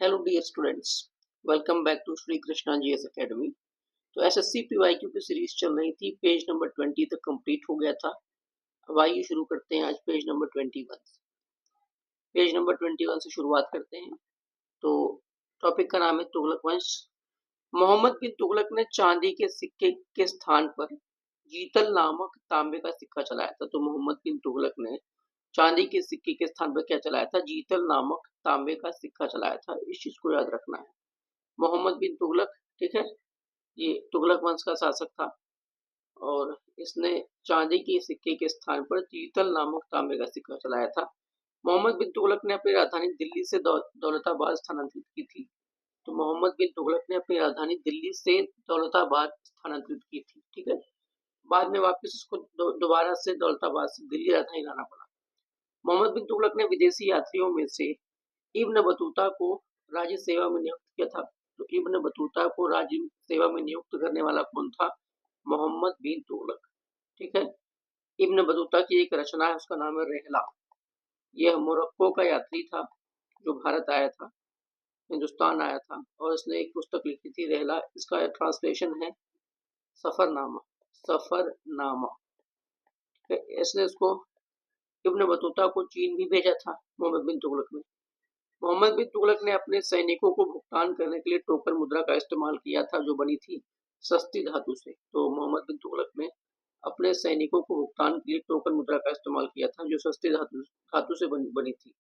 Hello dear students, welcome back to Shri Krishna GS academy. तो SSC PYQ की series चल रही थी, पेज नंबर 20 तक कंप्लीट हो गया था। अब आइए शुरू करते हैं आज पेज नंबर 21 से। पेज नंबर 21 से शुरुआत करते हैं। तो टॉपिक का नाम है तुगलक वंश। मोहम्मद बिन तुगलक ने चांदी के सिक्के के स्थान पर जीतल नामक तांबे का सिक्का चलाया था। तो मोहम्मद बिन तुगलक ने चांदी के सिक्के के स्थान पर क्या चलाया था? जीतल नामक तांबे का सिक्का चलाया था। इस चीज को याद रखना है। मोहम्मद बिन तुगलक, ठीक है, ये तुगलक वंश का शासक था और इसने चांदी के सिक्के के स्थान पर जीतल नामक तांबे का सिक्का चलाया था। मोहम्मद बिन तुगलक ने अपनी राजधानी दिल्ली से दौलताबाद स्थानांतरित की थी। तो मोहम्मद बिन तुगलक ने अपनी राजधानी दिल्ली से दौलताबाद स्थानांतरित की थी, ठीक है। बाद में वापस उसको दोबारा से दौलताबाद से दिल्ली राजधानी लाना पड़ा। मोहम्मद बिन तुगलक ने विदेशी यात्रियों में से इब्न बतूता को राज्य सेवा में नियुक्त किया था। तो इब्न बतूता को राज्य सेवा में नियुक्त करने वाला कौन था? मोहम्मद बिन तुगलक, ठीक है। इब्न बतूता की एक रचना है, उसका नाम है रहला। यह मोरक्को का यात्री था जो भारत आया था, हिंदुस्तान आया था और इसने एक पुस्तक लिखी थी रहला। इसका ट्रांसलेशन है सफरनामा। सफरनामा, इसने इसको इब्न बतूता को चीन भी भेजा था मोहम्मद बिन तुगलक ने। मोहम्मद बिन तुगलक ने अपने सैनिकों को भुगतान करने के लिए टोकन मुद्रा का इस्तेमाल किया था, जो बनी थी सस्ती धातु से। तो मोहम्मद बिन तुगलक ने अपने सैनिकों को भुगतान के लिए टोकन मुद्रा का इस्तेमाल किया था, जो सस्ती धातु से बनी थी।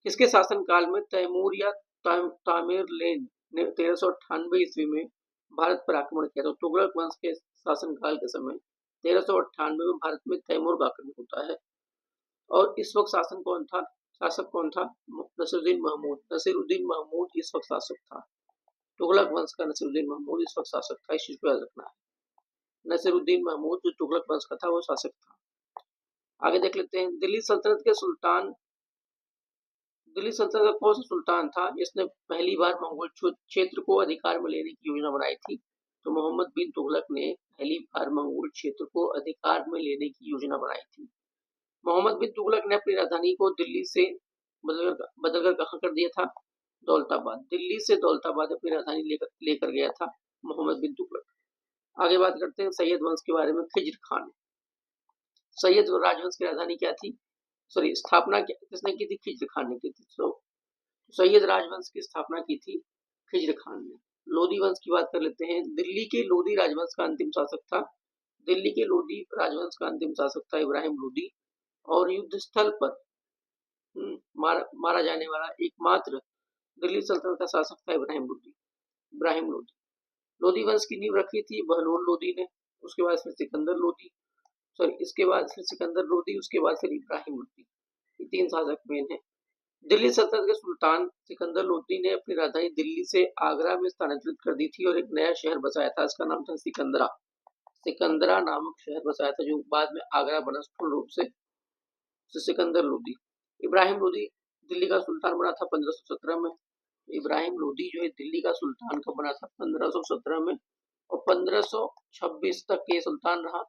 किसके शासनकाल में तैमूर या तामेरलेन ने 1398 ईस्वी में भारत पर आक्रमण किया? तो तुगलक वंश के शासनकाल के समय 1398 में भारत में तैमूर का आक्रमण होता है। और इस वक्त शासक कौन था? नसीरुद्दीन महमूद। नसीरुद्दीन महमूद इस वक्त शासक था। तुगलक वंश का नसीरुद्दीन महमूद इस वक्त शासक था। इस चीज को याद रखना है। नसीरुद्दीन महमूद जो तुगलक वंश का था वो शासक था। आगे देख लेते हैं। दिल्ली सल्तनत का कौन सा सुल्तान था जिसने पहली बार मंगोल क्षेत्र को अधिकार में लेने की योजना बनाई थी? तो मोहम्मद बिन तुगलक ने पहली बार मंगोल क्षेत्र को अधिकार में लेने की योजना बनाई थी। मोहम्मद बिन तुगलक ने अपनी राजधानी को दिल्ली से बदलकर कहां कर दिया था? दौलताबाद। दिल्ली से दौलताबाद अपनी राजधानी लेकर गया था मोहम्मद बिन तुगलक। आगे बात करते हैं सैयद वंश के बारे में। खिज्र खान। सैयद राजवंश की राजधानी क्या थी? स्थापना किसने की थी? खिज्र खान ने की थी। सैयद राजवंश की स्थापना की थी खिज्र खान ने। लोधी वंश की बात कर लेते हैं। दिल्ली के लोधी राजवंश का अंतिम शासक था। दिल्ली के लोधी राजवंश का अंतिम शासक था इब्राहिम लोधी। और युद्ध स्थल पर मारा जाने वाला एकमात्र दिल्ली सल्तनत का शासक था इब्राहिम लोधी। लोधी वंश की नींव रखी थी बहलोल लोधी ने। उसके बाद फिर सिकंदर लोधी, इसके बाद फिर सिकंदर लोधी, उसके बाद फिर इब्राहिम लोधी। ये तीन शासक मेन है। दिल्ली सल्तनत के सुल्तान सिकंदर लोधी ने अपनी राजधानी दिल्ली से आगरा में स्थानांतरित कर दी थी और एक नया शहर बसाया था। इसका नाम था सिकंदरा। सिकंदरा नामक शहर बसाया था जो बाद में आगरा बना स्थूल रूप से। सिकंदर लोधी। इब्राहिम लोधी दिल्ली का सुल्तान बना था 1517 में। इब्राहिम लोधी जो है दिल्ली का सुल्तान कब बना था? 1517 में। और 1526 तक ये सुल्तान रहा,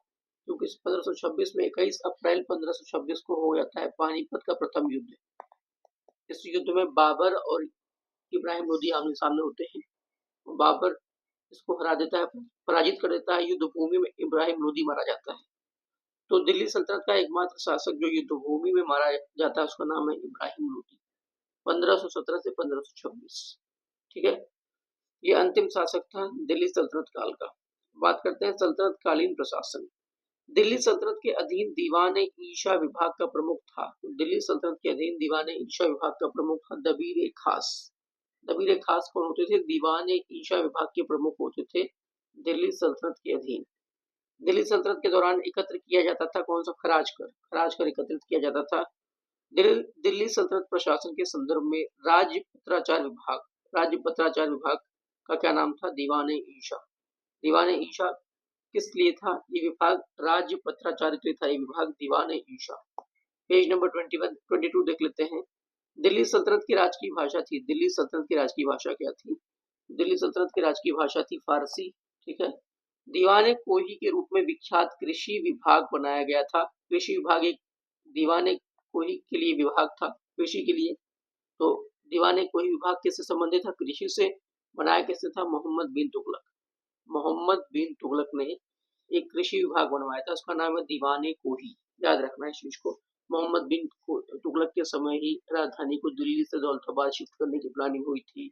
क्योंकि 1526 में 21 अप्रैल 1526 को हो जाता है पानीपत का प्रथम युद्ध। इस युद्ध में बाबर और इब्राहिम लोधी आमने सामने होते हैं। बाबर इसको हरा देता है, पराजित कर देता है। युद्ध भूमि में इब्राहिम लोधी मारा जाता है। तो दिल्ली सल्तनत का एकमात्र शासक जो युद्ध भूमि में मारा जाता है उसका नाम है इब्राहिम लोधी। 1517 से 1526, ठीक है। ये अंतिम शासक था दिल्ली सल्तनत काल का। बात करते हैं सल्तनत कालीन प्रशासन। दिल्ली सल्तनत के अधीन दीवान ईशा विभाग का प्रमुख था। दिल्ली सल्तनत के अधीन दीवान ईशा विभाग का प्रमुख था दबीर खास। दबीर खास कौन होते थे? दीवान ईशा विभाग के प्रमुख होते थे दिल्ली सल्तनत के अधीन। दिल्ली सल्तनत के दौरान एकत्र किया जाता था कौन सा? खराज कर एकत्रित किया जाता था। दिल्ली सल्तनत प्रशासन के संदर्भ में राज्य पत्राचार विभाग का क्या नाम था? दीवान ईशा। दीवान ईशा किस लिए था? ये विभाग राज्य पत्राचार के लिए था, ये विभाग दीवान ईशा। पेज नंबर 22 देख लेते हैं। दिल्ली सल्तनत की राजकीय भाषा थी। दिल्ली सल्तनत की राजकीय भाषा क्या थी? दिल्ली सल्तनत की राजकीय भाषा थी फारसी, ठीक है। दीवान कोही के रूप में विख्यात कृषि विभाग बनाया गया था। कृषि विभाग एक दीवान कोही के लिए विभाग था, कृषि के लिए। तो दीवाने कोही विभाग किससे संबंधित था? कृषि से। बनाया किसने था? मोहम्मद बिन तुगलक। मोहम्मद बिन तुगलक ने एक कृषि विभाग बनवाया था, उसका नाम है दीवाने कोही। याद रखना है इस चीज को। मोहम्मद बिन तुगलक के समय ही राजधानी को दिल्ली से दौलताबाद शिफ्ट करने की प्लानिंग हुई थी।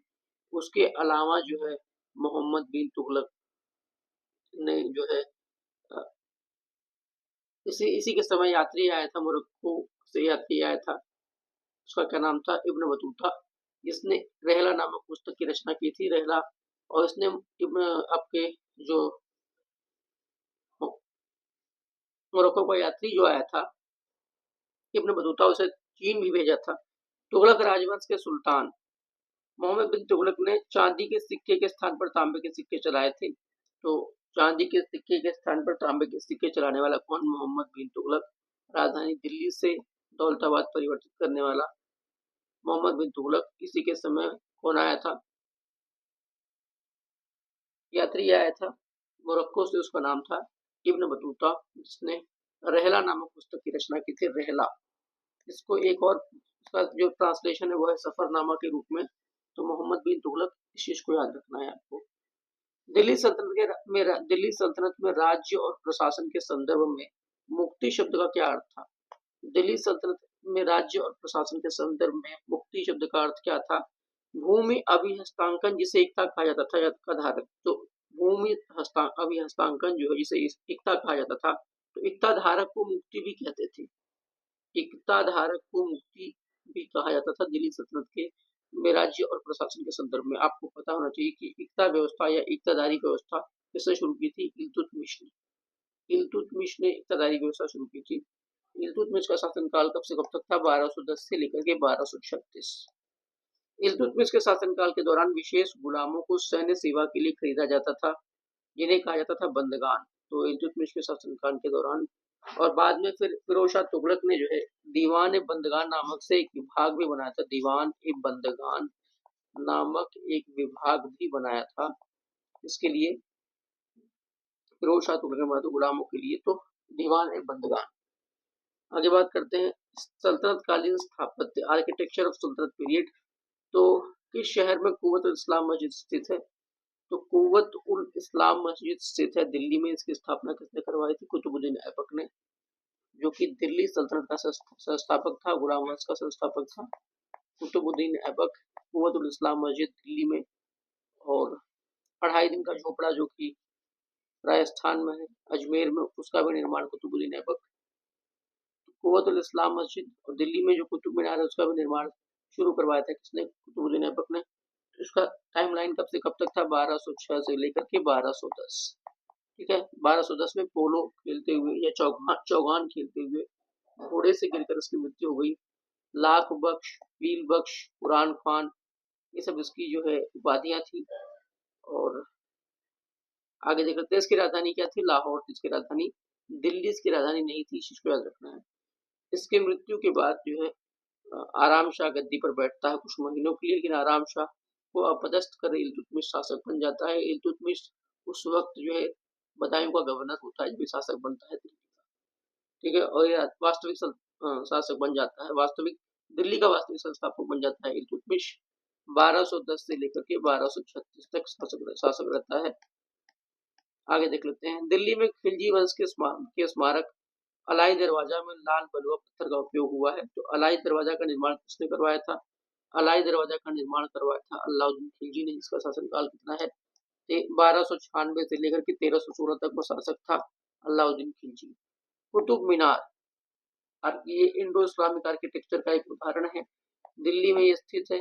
उसके अलावा जो है मोहम्मद बिन तुगलक ने जो है इसी इसी के समय यात्री आया था, मोरक्को से यात्री आया था, उसका क्या नाम था? इब्न बतूता, जिसने रहला नामक पुस्तक की रचना की थी, रहला। और इसने आपके जो मोरक्को का यात्री जो आया था इब्न बतूता, उसे चीन भी भेजा था। तुगलक राजवंश के सुल्तान मोहम्मद बिन तुगलक ने चांदी के सिक्के के स्थान पर तांबे के सिक्के चलाए थे। तो चांदी के सिक्के के स्थान पर तांबे के सिक्के चलाने वाला कौन? मोहम्मद बिन तुगलक। राजधानी दिल्ली से दौलताबाद परिवर्तित करने वाला मोहम्मद बिन तुगलक। इसी के समय कौन आया था? यात्री आया था मोरक्को से, उसका नाम था इब्न बतूता, जिसने रहला नामक पुस्तक की रचना की थी, रहला। इसको एक और इसका जो ट्रांसलेशन है वो है सफरनामा के रूप में। तो मोहम्मद बिन तुगलक, इस चीज को याद रखना है आपको। दिल्ली सल्तनत में राज्य और प्रशासन के संदर्भ में मुक्ति शब्द का क्या अर्थ था? दिल्ली सल्तनत में राज्य और प्रशासन के संदर्भ में मुक्ति शब्द का अर्थ क्या था? भूमि अभिहस्तांकन, जिसे इक्ता कहा जाता था, का धारक। तो भूमि अभिहस्तांकन जो है, जिसे इक्ता कहा जाता था, तो इक्ता धारक को मुक्ति भी कहते थे। इक्ता धारक को मुक्ति भी कहा जाता था दिल्ली सल्तनत के में राज्य और प्रशासन के संदर्भ में। आपको पता होना चाहिए कि इक्ता व्यवस्था या इक्तादारी व्यवस्था किसने शुरू की थी? इल्तुतमिश ने। इल्तुतमिश ने इक्तादारी व्यवस्था शुरू की थी। इल्तुतमिश का शासनकाल कब से कब तक था? 1210 से लेकर के 1236। इल्तुतमिश के शासनकाल के दौरान विशेष गुलामों को सैन्य सेवा के लिए खरीदा जाता था, जिन्हें कहा जाता था बंदगान। तो इल्तुतमिश के शासनकाल के दौरान, और बाद में फिर फिरोज शाह तुगलक ने जो है दीवान ए बंदगान नामक से एक विभाग भी बनाया था। दीवान ए बंदगान नामक एक विभाग भी बनाया था, इसके लिए फिरोज शाह तुगलक ने बनाया था गुलामों के लिए, तो दीवान ए बंदगान। आगे बात करते हैं सल्तनत कालीन स्थापत्य, आर्किटेक्चर ऑफ सल्तनत पीरियड। तो किस शहर में कुव्वत उल इस्लाम मस्जिद स्थित है? तो कुव्वत उल इस्लाम मस्जिद स्थित है दिल्ली में। इसकी स्थापना किसने करवाई थी? कुतुबुद्दीन ऐबक ने, जो कि दिल्ली सल्तनत का संस्थापक था, गुलाम वंश का संस्थापक था। कुतुबुद्दीन ऐबक, कुव्वत उल इस्लाम मस्जिद दिल्ली में। और 2.5 दिन का झोपड़ा जो कि राजस्थान में है, अजमेर में, उसका भी निर्माण कुतुबुद्दीन ऐबक। कुव्वत उल इस्लाम मस्जिद और दिल्ली में जो कुतुब मीनार है, उसका भी निर्माण शुरू करवाया था किसने? कुतुबुद्दीन ऐबक ने। इसका टाइमलाइन कब से कब तक था? 1206 से लेकर के 1210। ठीक है, 1210 में पोलो खेलते हुए या चौगान खेलते हुए घोड़े से गिरकर उसकी मृत्यु हो गई। लाख बख्श, पील बख्श, कुरान खान, ये सब इसकी जो है उपाधियां थी। और आगे देख लेते हैं इसकी राजधानी क्या थी? लाहौर थी इसकी राजधानी, दिल्ली इसकी राजधानी नहीं थी, इसको याद रखना है। इसके मृत्यु के बाद जो है आराम शाह गद्दी पर बैठता है कुछ महीनों के लिए, लेकिन आराम शाह को अपदस्थ कर इल्तुतमिश शासक बन जाता है। इल्तुतमिश उस वक्त जो है बदायूं का गवर्नर होता है जब शासक बनता है दिल्ली का। ठीक है, और ये वास्तविक शासक बन जाता है, वास्तविक दिल्ली का वास्तविक संस्थापक बन जाता है इल्तुतमिश। 1210 से लेकर के 1236 तक शासक रहता है। आगे देख लेते हैं दिल्ली में खिलजी वंश के स्मारक अलाई दरवाजा में लाल बलुआ पत्थर का उपयोग हुआ है। तो अलाई दरवाजा का निर्माण किसने करवाया था? अलाई दरवाजा का निर्माण करवाया था अलाउद्दीन खिलजी ने, जिसका शासनकाल कितना है? 1296 से लेकर के 1316 तक वो शासक था अलाउद्दीन खिलजी। कुतुब मीनार, ये इंडो इस्लामिक आर्किटेक्चर का एक उदाहरण है, दिल्ली में ये स्थित है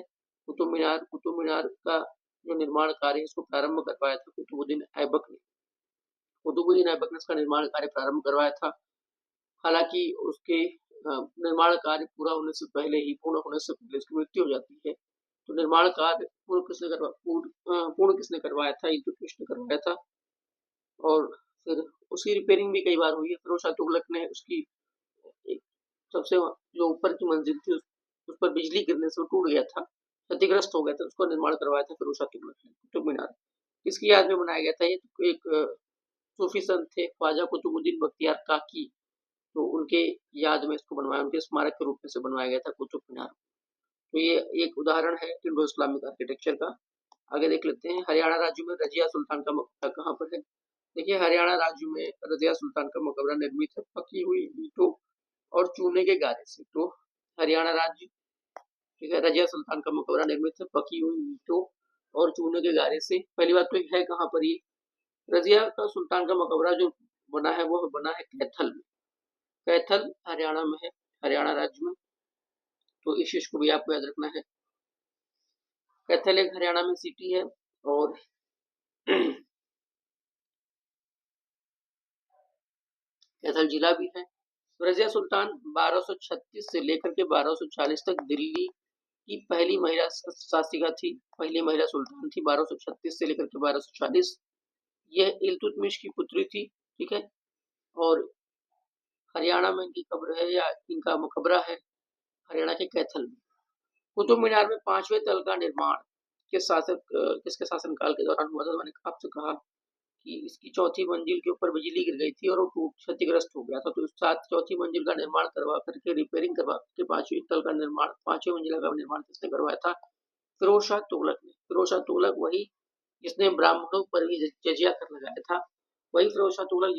कुतुब मीनार। कुतुब मीनार का जो निर्माण कार्य है, इसको प्रारंभ करवाया था कुतुबुद्दीन ऐबक ने। कुतुबुद्दीन ऐबक ने इसका निर्माण कार्य प्रारंभ करवाया था। हालांकि उसके निर्माण कार्य पूरा होने से पहले ही, पूर्ण होने से पहले उसकी मृत्यु हो जाती है। तो निर्माण कार्य पूर्ण किसने करवाया था? इल्तुतमिश ने करवाया था। और फिर उसकी रिपेयरिंग भी कई बार हुई है। फिरोज शाह तुगलक ने उसकी एक सबसे जो ऊपर की मंजिल थी उस पर बिजली गिरने से वो टूट गया था, क्षतिग्रस्त हो गया था, उसका निर्माण करवाया था फिरोज शाह तुगलक ने कुतुब मीनार। किसकी याद में बनाया गया था? ये एक सूफी संत थे ख्वाजा कुतुबुद्दीन बख्तियार काकी, तो उनके याद में इसको बनवाया, उनके स्मारक के रूप में से बनवाया गया था कुतुब मीनार। तो ये एक उदाहरण है इंडो इस्लामिक आर्किटेक्चर का। आगे देख लेते हैं, हरियाणा राज्य में रजिया सुल्तान का मकबरा कहाँ पर है? देखिए, हरियाणा राज्य में रजिया सुल्तान का मकबरा निर्मित है पकी हुई ईंटों और चूने के गारे से। तो हरियाणा राज्य, ठीक है, रजिया सुल्तान का मकबरा निर्मित है पकी हुई ईंटों और चूने के गारे से। पहली बात तो है कहाँ पर ये रजिया का सुल्तान का मकबरा जो बना है वो बना है कैथल में। कैथल हरियाणा में है, हरियाणा राज्य में। तो इस चीज को भी आपको याद रखना है। कैथल एक हरियाणा में सिटी है और कैथल जिला भी है। रजिया सुल्तान 1236 से लेकर के 1240 तक दिल्ली की पहली महिला शासिका थी, पहली महिला सुल्तान थी 1236 से लेकर के 1240। यह इल्तुतमिश की पुत्री थी, ठीक है। और हरियाणा में इनकी कब्र है या इनका मकबरा है हरियाणा के कैथल में। कुतुब मीनार में 5वें तल का निर्माण किसके शासनकाल के दौरान हुआ था? मैंने आपसे कहा कि इसकी चौथी मंजिल के ऊपर बिजली गिर गई थी और वो टूट क्षतिग्रस्त हो गया था। तो साथ चौथी मंजिल का निर्माण करवा करके रिपेयरिंग करवा के 5वीं तल का निर्माण, 5वीं मंजिला का निर्माण किसने करवाया था? फिरोज शाह तुगलक ने। फिरोज शाह तुगलक वही जिसने ब्राह्मणों पर भी जजिया कर लगाया था, वही फिरोज शाह तुगलक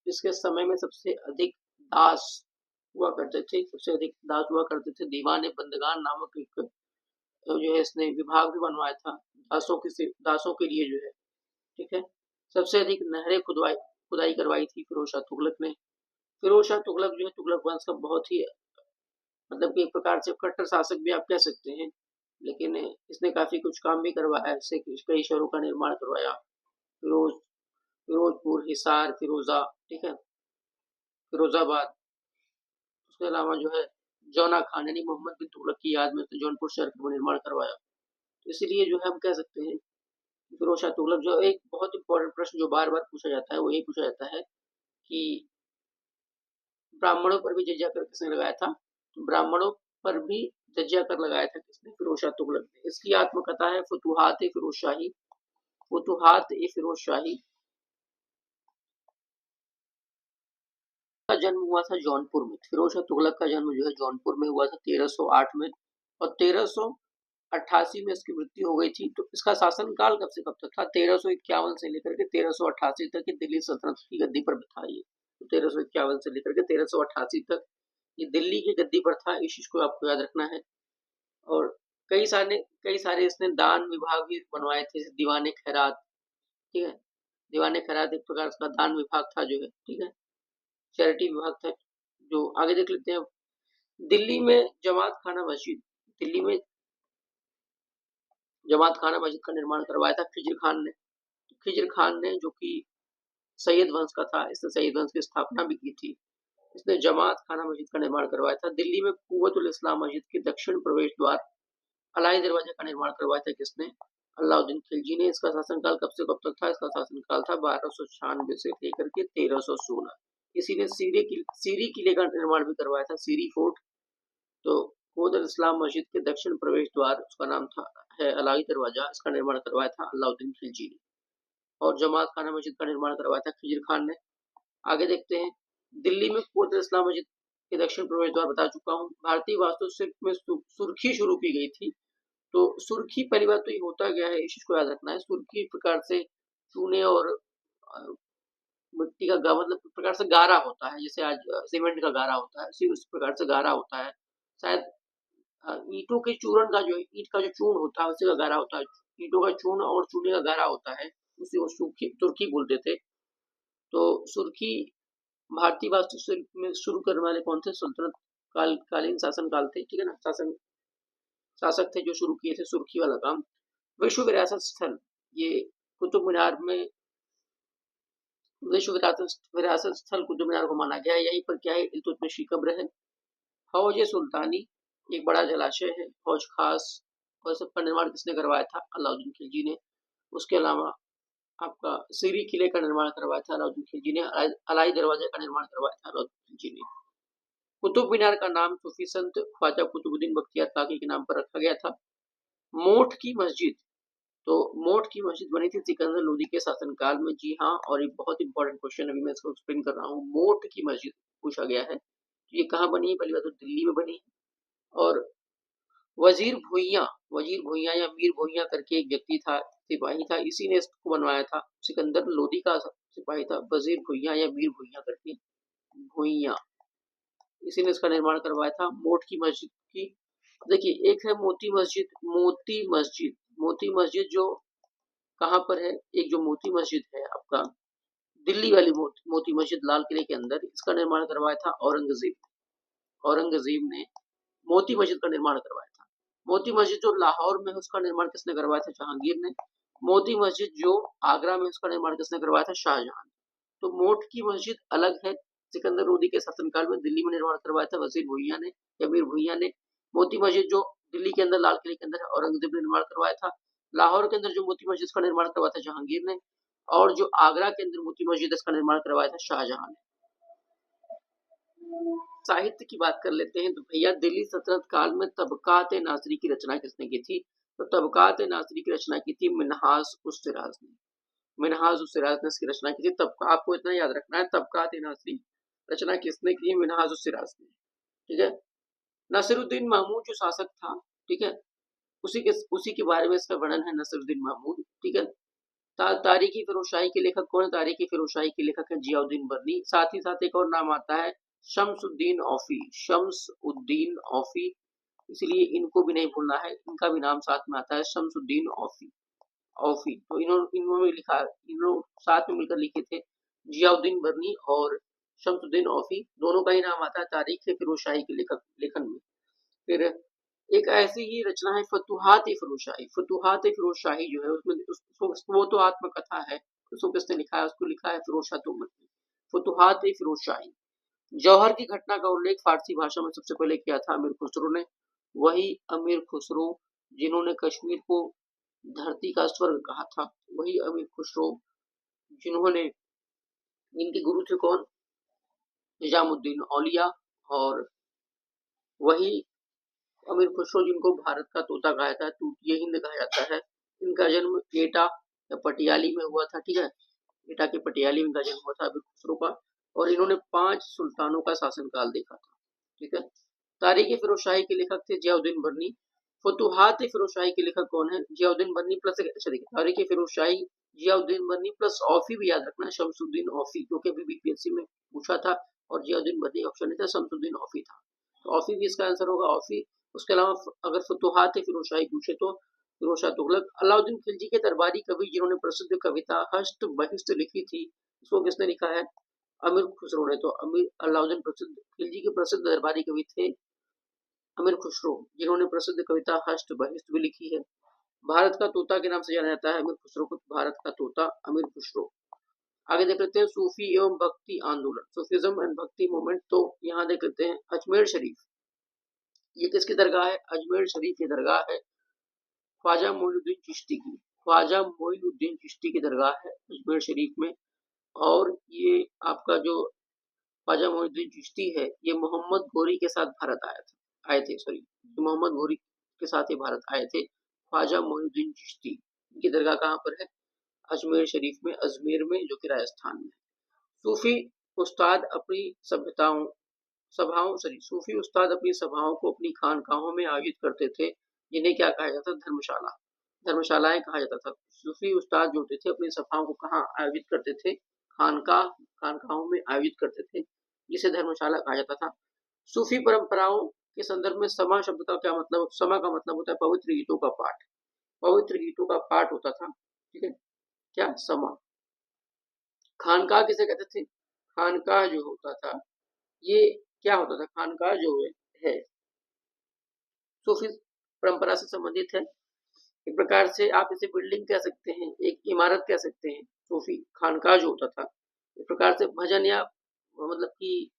जिसके समय में सबसे अधिक दास हुआ करते थे, सबसे अधिक दास हुआ करते थे। दीवाने बंदगान नामक एक जो है इसने विभाग भी बनवाया था दासों के लिए जो है, ठीक है। सबसे अधिक नहरें खुदाई करवाई थी फिरोज शाह तुगलक ने। फिरोज शाह तुगलक जो है तुगलक वंश का बहुत ही मतलब कि एक प्रकार से कट्टर शासक भी आप कह सकते हैं, लेकिन इसने काफी कुछ काम भी करवाया। इससे कई शहरों का निर्माण करवाया, फिरोजपुर, हिसार, फिरोजा, ठीक है, फिरोजाबाद। उसके अलावा जो है जौना खान यानी मोहम्मद बिन तुगलक की याद में जौनपुर शहर का निर्माण करवाया। तो इसलिए जो है हम कह सकते हैं फिरोज शाह तुगलक जो एक बहुत इंपॉर्टेंट प्रश्न जो बार बार पूछा जाता है वो यही पूछा जाता है कि ब्राह्मणों पर भी जजिया कर किसने लगाया था? तो ब्राह्मणों पर भी जजिया कर लगाया था किसने? फिरोज शाह तुगलक ने। इसकी आत्मकथा है फुतुहात ए फिरोज शाही। फुतुहात ए फिरोज शाही का जन्म हुआ था जौनपुर में। फिरोज शाह तुगलक का जन्म जो है जौनपुर में हुआ था 1308 में, और 1388 में इसकी मृत्यु हो गई थी। तो इसका शासनकाल कब से कब तक था? 1351 से लेकर के 1388 तक ये दिल्ली सल्तनत की गद्दी पर था। ये 1351 से लेकर के 1388 तक ये दिल्ली की गद्दी पर था। इस चीज को आपको याद रखना है। और कई सारे इसने दान विभाग भी बनवाए थे, दीवाने खैरात, ठीक है। दीवाने खैरात एक प्रकार का दान विभाग था जो है, ठीक है, चैरिटी विभाग था। जो आगे देख लेते हैं, दिल्ली में जमात खाना मस्जिद, दिल्ली में जमात खाना मस्जिद का निर्माण करवाया था खिजर खान ने। खिजर खान ने जो कि सैयद वंश का था, इसने सैयद वंश की स्थापना भी की थी। इसने जमात खाना मस्जिद का निर्माण करवाया था। दिल्ली में कुव्वतुल इस्लाम मस्जिद के दक्षिण प्रवेश द्वार अलाई दरवाजे का निर्माण करवाया था किसने? अलाउद्दीन खिलजी ने। इसका शासनकाल कब से कब तक था? इसका शासनकाल था 1296 से लेकर के 1316। इसी ने सीरी किले का निर्माण भी करवाया था, सीरी फोर्ट। तो कुव्वतुल इस्लाम मस्जिद के दक्षिण प्रवेश द्वार, उसका नाम था है अलाई दरवाजा, इसका निर्माण करवाया था अलाउद्दीन खिलजी ने। और जमात खाना मस्जिद का निर्माण करवाया था खिजर खान ने। आगे देखते हैं, दिल्ली में कुव्वतुल इस्लाम मस्जिद के दक्षिण प्रवेश द्वार बता चुका हूँ। भारतीय वास्तुशिल्प में सुर्खी शुरू की गई थी। तो सुर्खी पहली बात तो ये होता क्या है, इस चीज को याद रखना है। सुर्खी एक प्रकार से चूने और मिट्टी का मतलब एक प्रकार से गारा होता है, जैसे आज सीमेंट का गारा होता है, उस प्रकार से गारा होता है। शायद ईंटों के चूर्ण का जो ईंट का जो चूर्ण होता है उसी का गारा होता है। ईंटों का चूर्ण और चूने का गारा होता है, उसी को सुर्खी बोलते थे। तो सुर्खी भारतीय वास्तुशिल्प में शुरू करने वाले कौन थे? सल्तनत कालीन शासन काल थे, ठीक है ना, शासक थे जो शुरू किए थे सुर्खी वाला काम। विश्व विरासत स्थल, ये कुतुब मीनार में विश्व विरासत स्थल कुतुब मीनार को माना गया है। यहीं पर क्या है? इल्तुतमिश की कब्र है। हौज सुल्तानी एक बड़ा जलाशय है, हौज खास, और सबका निर्माण किसने करवाया था? अलाउद्दीन खिलजी ने। उसके अलावा आपका सीरी किले का निर्माण करवाया था अलाउद्दीन खिलजी ने। अलाई दरवाजे का निर्माण करवाया था अलाउद्दीन खिलजी ने। कुतुब मीनार का नाम सूफी संत ख्वाजा कुतुबुद्दीन बख्तियार काकी के नाम पर रखा गया था। मोठ की मस्जिद, तो मोठ की मस्जिद बनी थी सिकंदर लोदी के शासनकाल में। जी हाँ, और ये बहुत इंपॉर्टेंट क्वेश्चन अभी मैं इसको एक्सप्लेन कर रहा हूँ। मोठ की मस्जिद पूछा गया है, ये कहाँ बनी है? पहली बात तो दिल्ली में बनी है। और वजीर भुइयां या मीर भुइयां करके एक व्यक्ति था, सिपाही था, इसी ने इसको बनवाया था। सिकंदर लोदी का सिपाही था, वजीर भुइयां या मीर भुइयां करके, भुइयां, इसी ने इसका निर्माण करवाया था। मोट की मस्जिद की, देखिए एक है मोती मस्जिद, मोती मस्जिद जो कहाँ पर है, एक जो मोती मस्जिद है आपका दिल्ली वाली मोती मस्जिद लाल किले के अंदर, इसका निर्माण करवाया था औरंगजेब ने मोती मस्जिद का निर्माण करवाया था। मोती मस्जिद जो लाहौर में है उसका निर्माण किसने करवाया था, जहांगीर ने। मोती मस्जिद जो आगरा में, उसका निर्माण किसने करवाया था, शाहजहां। तो मोट की मस्जिद अलग है, सिकंदर लोदी के शासनकाल में दिल्ली में निर्माण करवाया था वजीर भुइयां ने या मीर भुइयां ने। मोती मस्जिद जो दिल्ली के अंदर लाल किले के अंदर है, औरंगजेब ने निर्माण करवाया था। लाहौर के अंदर जो मोती मस्जिद का निर्माण करवाया था जहांगीर ने, और जो आगरा के अंदर मोती मस्जिद इसका निर्माण करवाया था शाहजहां ने। साहित्य की बात कर लेते हैं तो भैया दिल्ली सल्तनत काल में तबकात नासरी की रचना किसने की थी, तो तबकात नासरी की रचना की थी मिन्हाज उस सिराज ने। मिन्हाज उस सिराज ने इसकी रचना की थी। तब आपको इतना याद रखना है, तबकात नासरी रचना किसने की, मिन्हाज उस सिराज ने, ठीक है। नसीरुद्दीन महमूद जो शासक था, ठीक है, उसी के बारे में इसका वर्णन है, नसीरुद्दीन महमूद, ठीक है। तारीखी फिरोजशाही के लेखक कौन है, तारीखी फिरोजशाही के लेखक है जियाउद्दीन बर्नी। साथ ही साथ एक और नाम आता है शम्सुद्दीन औफी, शम्सुद्दीन औफी, इसलिए इनको भी नहीं भूलना है, इनका भी नाम साथ में आता है शम्सुद्दीन औफी। तो इन्होंने लिखा, इन्होंने साथ में मिलकर लिखे थे, जियाउद्दीन बर्नी और शम्सुद्दीन औफी, दोनों का ही नाम आता है तारीख फिरोजशाही के लेखन में। फिर एक ऐसी ही रचना है फतुहात फिरोजशाही। फतुहात फिरोजशाही जो है उसमें वो तो आत्मकथा है, उसको किसने लिखा है, उसको लिखा है फिरोज शाह तुगलक ने। फतुहात फिरोजशाही, जौहर की घटना का उल्लेख फारसी भाषा में सबसे पहले किया था अमीर खुसरो ने। वही अमीर खुसरो जिन्होंने कश्मीर को धरती का स्वर्ग कहा था, वही अमीर खुसरो जिन्होंने, इनके गुरु थे कौन, निजामुद्दीन औलिया, और वही अमीर खुसरो जिनको भारत का तोता कहा जाता है, तूतिए हिंद कहा जाता है। इनका जन्म एटा या पटियाली में हुआ था, ठीक है, एटा के पटियाली में इनका जन्म हुआ था अमीर खुसरो का, और इन्होंने 5 सुल्तानों का शासनकाल देखा था, ठीक है। तारीख फिरोजशाही के लेखक थे जियाउद्दीन बर्नी। फतुहात फिरोजशाही के लेखक कौन है, जियाउद्दीन बर्नी प्लस, अच्छा देखिए, तारीख फिरोजशाही जियाउद्दीन बर्नी प्लस औफी भी याद रखना है, शमसुद्दीन औफी, क्योंकि अभी बीपीएससी में पूछा था और जियाउद्दीन बर्नी ऑप्शन नहीं था, शमसुद्दीन औफी था, तो औफी भी इसका आंसर होगा, औफी। उसके अलावा अगर फतुहात फिरोजशाही पूछे तो फिरोज शाह तुगलक। अलाउद्दीन खिलजी के दरबारी कवि जिन्होंने प्रसिद्ध कविता हस्त बहिष्ट लिखी थी, उसको किसने लिखा है, अमीर खुसरो ने। तो अमीर अलाउद्दीन प्रसिद्ध खिलजी के प्रसिद्ध दरबारी कवि थे अमीर खुसरो, जिन्होंने प्रसिद्ध कविता हस्त बहिष्ट भी लिखी है। भारत का तोता के नाम से जाना जाता है अमीर खुसरो को, भारत का तोता अमीर खुसरो। आगे देख लेते हैं सूफी एवं भक्ति आंदोलन, सूफिज्म एंड भक्ति मूवमेंट। तो यहाँ देख लेते हैं अजमेर शरीफ, ये किसकी दरगाह है, अजमेर शरीफ की दरगाह है ख्वाजा मोइनुद्दीन चिश्ती की, ख्वाजा मोइनुद्दीन चिश्ती की दरगाह है अजमेर शरीफ में। और ये आपका जो ख्वाजा मोइनुद्दीन चिश्ती है, ये मोहम्मद गोरी के साथ भारत आए थे, मोहम्मद गोरी के साथ ये भारत आए थे, ख्वाजा मोइनुद्दीन चिश्ती। इनकी दरगाह कहाँ पर है, अजमेर शरीफ में, अजमेर में, जो कि राजस्थान में। सूफी उस्ताद अपनी सूफी उस्ताद अपनी सभाओं को अपनी खानकाहों में आयोजित करते थे, जिन्हें क्या कहा जाता था, धर्मशालाएं कहा जाता था। सूफी उस्ताद जो होते थे अपनी सभाओं को कहाँ आयोजित करते थे, खानकाहों में आयोजित करते थे, जिसे धर्मशाला कहा जाता था। सूफी परंपराओं के संदर्भ में समा शब्द का क्या मतलब, समा का मतलब होता है पवित्र गीतों का पाठ, पवित्र गीतों का पाठ होता था, ठीक है, क्या समा। खानकाह किसे कहते थे, खानकाह जो होता था ये क्या होता था, खानकाह जो है सूफी परंपरा से संबंधित है। एक प्रकार से आप इसे बिल्डिंग कह सकते हैं, एक इमारत कह सकते हैं। सूफी खानकाह जो होता था एक प्रकार से भजन या मतलब कि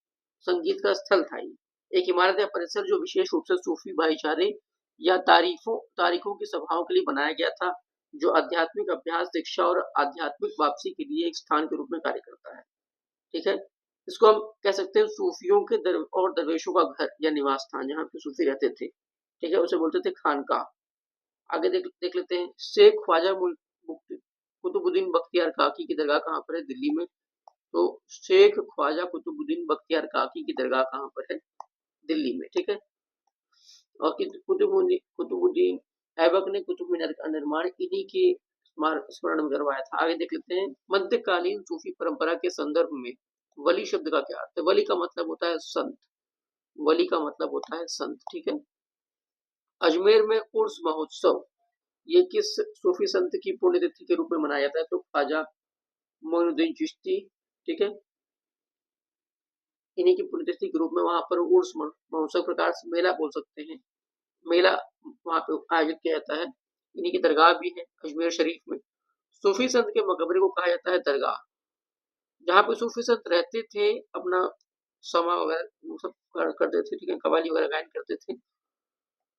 संगीत का स्थल था, ये एक इमारत या परिसर जो विशेष रूप से सूफी भाईचारे या तारीखों की सभाओं के लिए बनाया गया था, जो आध्यात्मिक अभ्यास, शिक्षा और आध्यात्मिक वापसी के लिए एक स्थान के रूप में कार्य करता है, ठीक है। इसको हम कह सकते हैं सूफियों के और दरवेशों का घर या निवास स्थान, जहाँ पे सूफी रहते थे, ठीक है, उसे बोलते थे खानकाह। आगे देख लेते हैं शेख ख्वाजा कुतुबुद्दीन बख्तियार काकी की दरगाह कहाँ पर है, दिल्ली में। तो शेख ख्वाजा कुतुबुद्दीन बख्तियार काकी की दरगाह कहाँ पर है, दिल्ली में, ठीक है। और कुतुबुद्दीन ऐबक ने कुतुब मीनार का निर्माण इन्हीं के स्मरण में करवाया था। आगे देख लेते हैं, मध्यकालीन सूफी परंपरा के संदर्भ में वली शब्द का क्या अर्थ है? वली का मतलब होता है संत। वली का मतलब होता है संत, ठीक है। अजमेर में उर्स महोत्सव ये किस सूफी संत की पुण्यतिथि के रूप में मनाया जाता है? तो ख्वाजा मोइनुद्दीन चिश्ती, ठीक है। इन्हीं की पुण्यतिथि के रूप में वहां पर उर्स महोत्सव प्रकार से मेला बोल सकते हैं, मेला वहां पे आयोजित किया जाता है। इन्हीं की दरगाह भी है अजमेर शरीफ में। सूफी संत के मकबरे को कहा जाता है दरगाह। जहाँ पे सूफी संत रहते थे, अपना समा वगैरह सब करते थे, ठीक है, कवाली वगैरह गायन करते थे,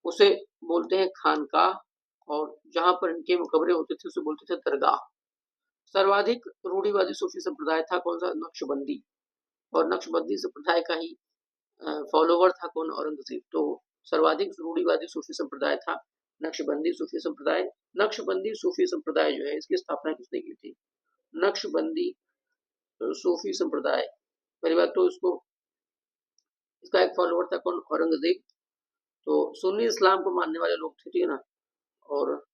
उसे बोलते हैं खानकाह। और जहाँ पर इनके मकबरे होते थे उसे बोलते थे दरगाह। सर्वाधिक रूढ़िवादी सूफी संप्रदाय था कौन सा? नक्शबंदी। और नक्शबंदी संप्रदाय का ही फॉलोवर था कौन? औरंगजेब। तो सर्वाधिक रूढ़िवादी सूफी संप्रदाय था नक्शबंदी सूफी संप्रदाय। नक्शबंदी सूफी संप्रदाय जो है, इसकी स्थापना किसने की थी? नक्शबंदी सूफी संप्रदाय, पहली बात तो इसका एक फॉलोवर था कौन? औरंगजेब। तो सुन्नी इस्लाम को मानने वाले लोग थे, ठीक है ना, और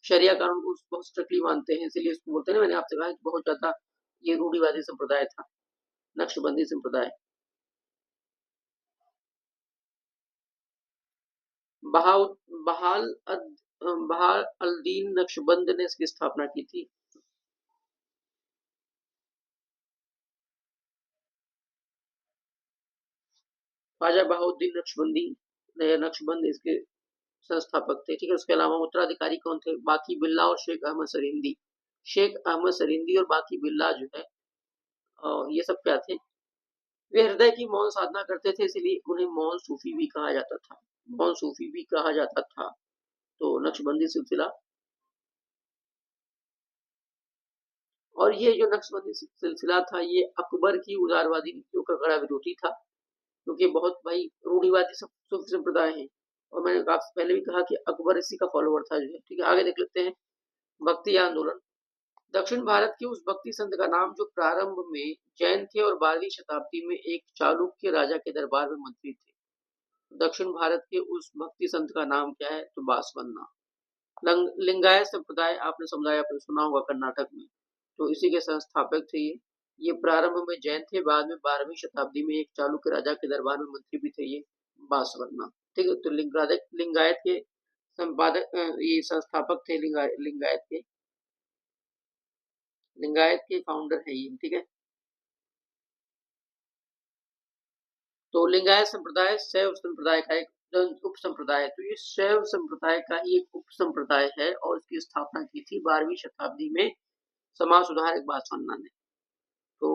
शरिया कानून को बहुत स्ट्रिक्टली मानते हैं, इसीलिए इसको बोलते हैं ना, मैंने आपसे कहा कि बहुत ज्यादा ये रूढ़िवादी संप्रदाय था नक्शबंदी संप्रदाय। बहाउ बहाल बहाल अल-दीन नक्शबंद ने इसकी स्थापना की थी। ख्वाजा बहाउद्दीन नक्शबंदी नक्शबंद इसके संस्थापक थे, ठीक है। उसके अलावा उत्तराधिकारी कौन थे? बाकी बिल्ला और शेख अहमद सरिंदी। शेख अहमद सरिंदी और बाकी बिल्ला जो है, ये सब क्या थे? वे हृदय की मौन साधना करते थे, इसलिए उन्हें मौन सूफी भी कहा जाता था। मौन सूफी भी कहा जाता था। तो नक्शबंदी सिलसिला, और ये जो नक्शबंदी सिलसिला था, ये अकबर की उदारवादी नीतियों का कड़ा विरोधी था, क्योंकि बहुत भाई रूढ़िवादी सूफी संप्रदाय है। और मैंने आपसे पहले भी कहा कि अकबर इसी का फॉलोवर था जो है, ठीक है। आगे देख लेते हैं, भक्ति आंदोलन। दक्षिण भारत के उस भक्ति संत का नाम जो प्रारंभ में जैन थे और 12वीं शताब्दी में एक चालुक्य राजा के दरबार में मंत्री थे। दक्षिण भारत के उस भक्ति संत का नाम क्या है? तो बासवन्ना। लिंगायत संप्रदाय आपने समुदाय आपने सुना होगा कर्नाटक में, तो इसी के संस्थापक थे ये प्रारंभ में जैन थे, बाद में 12वीं शताब्दी में एक चालुक्य राजा के दरबार में मंत्री भी थे ये बासवन्ना, ठीक है। तो लिंगायत के संपादक, ये संस्थापक थे लिंगायत के फाउंडर है ये, ठीक है। तो लिंगायत संप्रदाय शैव संप्रदाय का एक उप संप्रदाय है। तो ये शैव संप्रदाय का ही एक उप संप्रदाय है और इसकी स्थापना की थी 12वीं शताब्दी में समाज सुधारक बासवन्ना ने। तो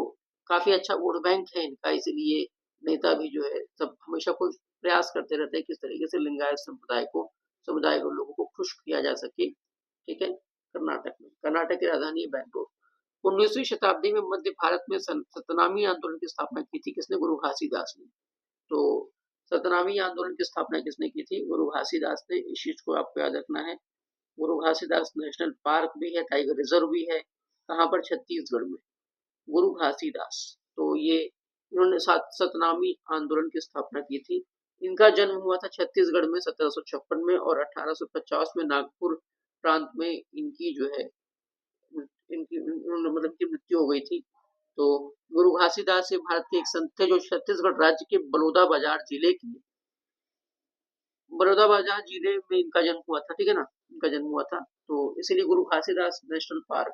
काफी अच्छा वोट बैंक है इनका, इसीलिए नेता भी जो है सब हमेशा कुछ प्रयास करते रहते हैं किस तरीके से लिंगायत समुदाय को लोगों को खुश किया जा सके, ठीक है। कर्नाटक की राजधानी है बैंगलोर। 19वीं शताब्दी में मध्य भारत में सतनामी आंदोलन की स्थापना की थी किसने? गुरु घासीदास ने। तो सतनामी आंदोलन की स्थापना किसने की थी? गुरु घासीदास ने। इस चीज को आपको याद रखना है। गुरु घासीदास नेशनल पार्क भी है, टाइगर रिजर्व भी है, कहाँ पर? छत्तीसगढ़ में। गुरु घासीदास, तो ये इन्होंने सतनामी आंदोलन की स्थापना की थी। इनका जन्म हुआ था छत्तीसगढ़ में 1756 में, और 1850 में नागपुर प्रांत में इनकी जो है मतलब की मृत्यु हो गई थी। तो गुरु घासीदास ये भारत के एक संत थे जो छत्तीसगढ़ राज्य के बलौदाबाजार जिले में इनका जन्म हुआ था, ठीक है ना, इनका जन्म हुआ था। तो इसीलिए गुरु Ghasidas national park,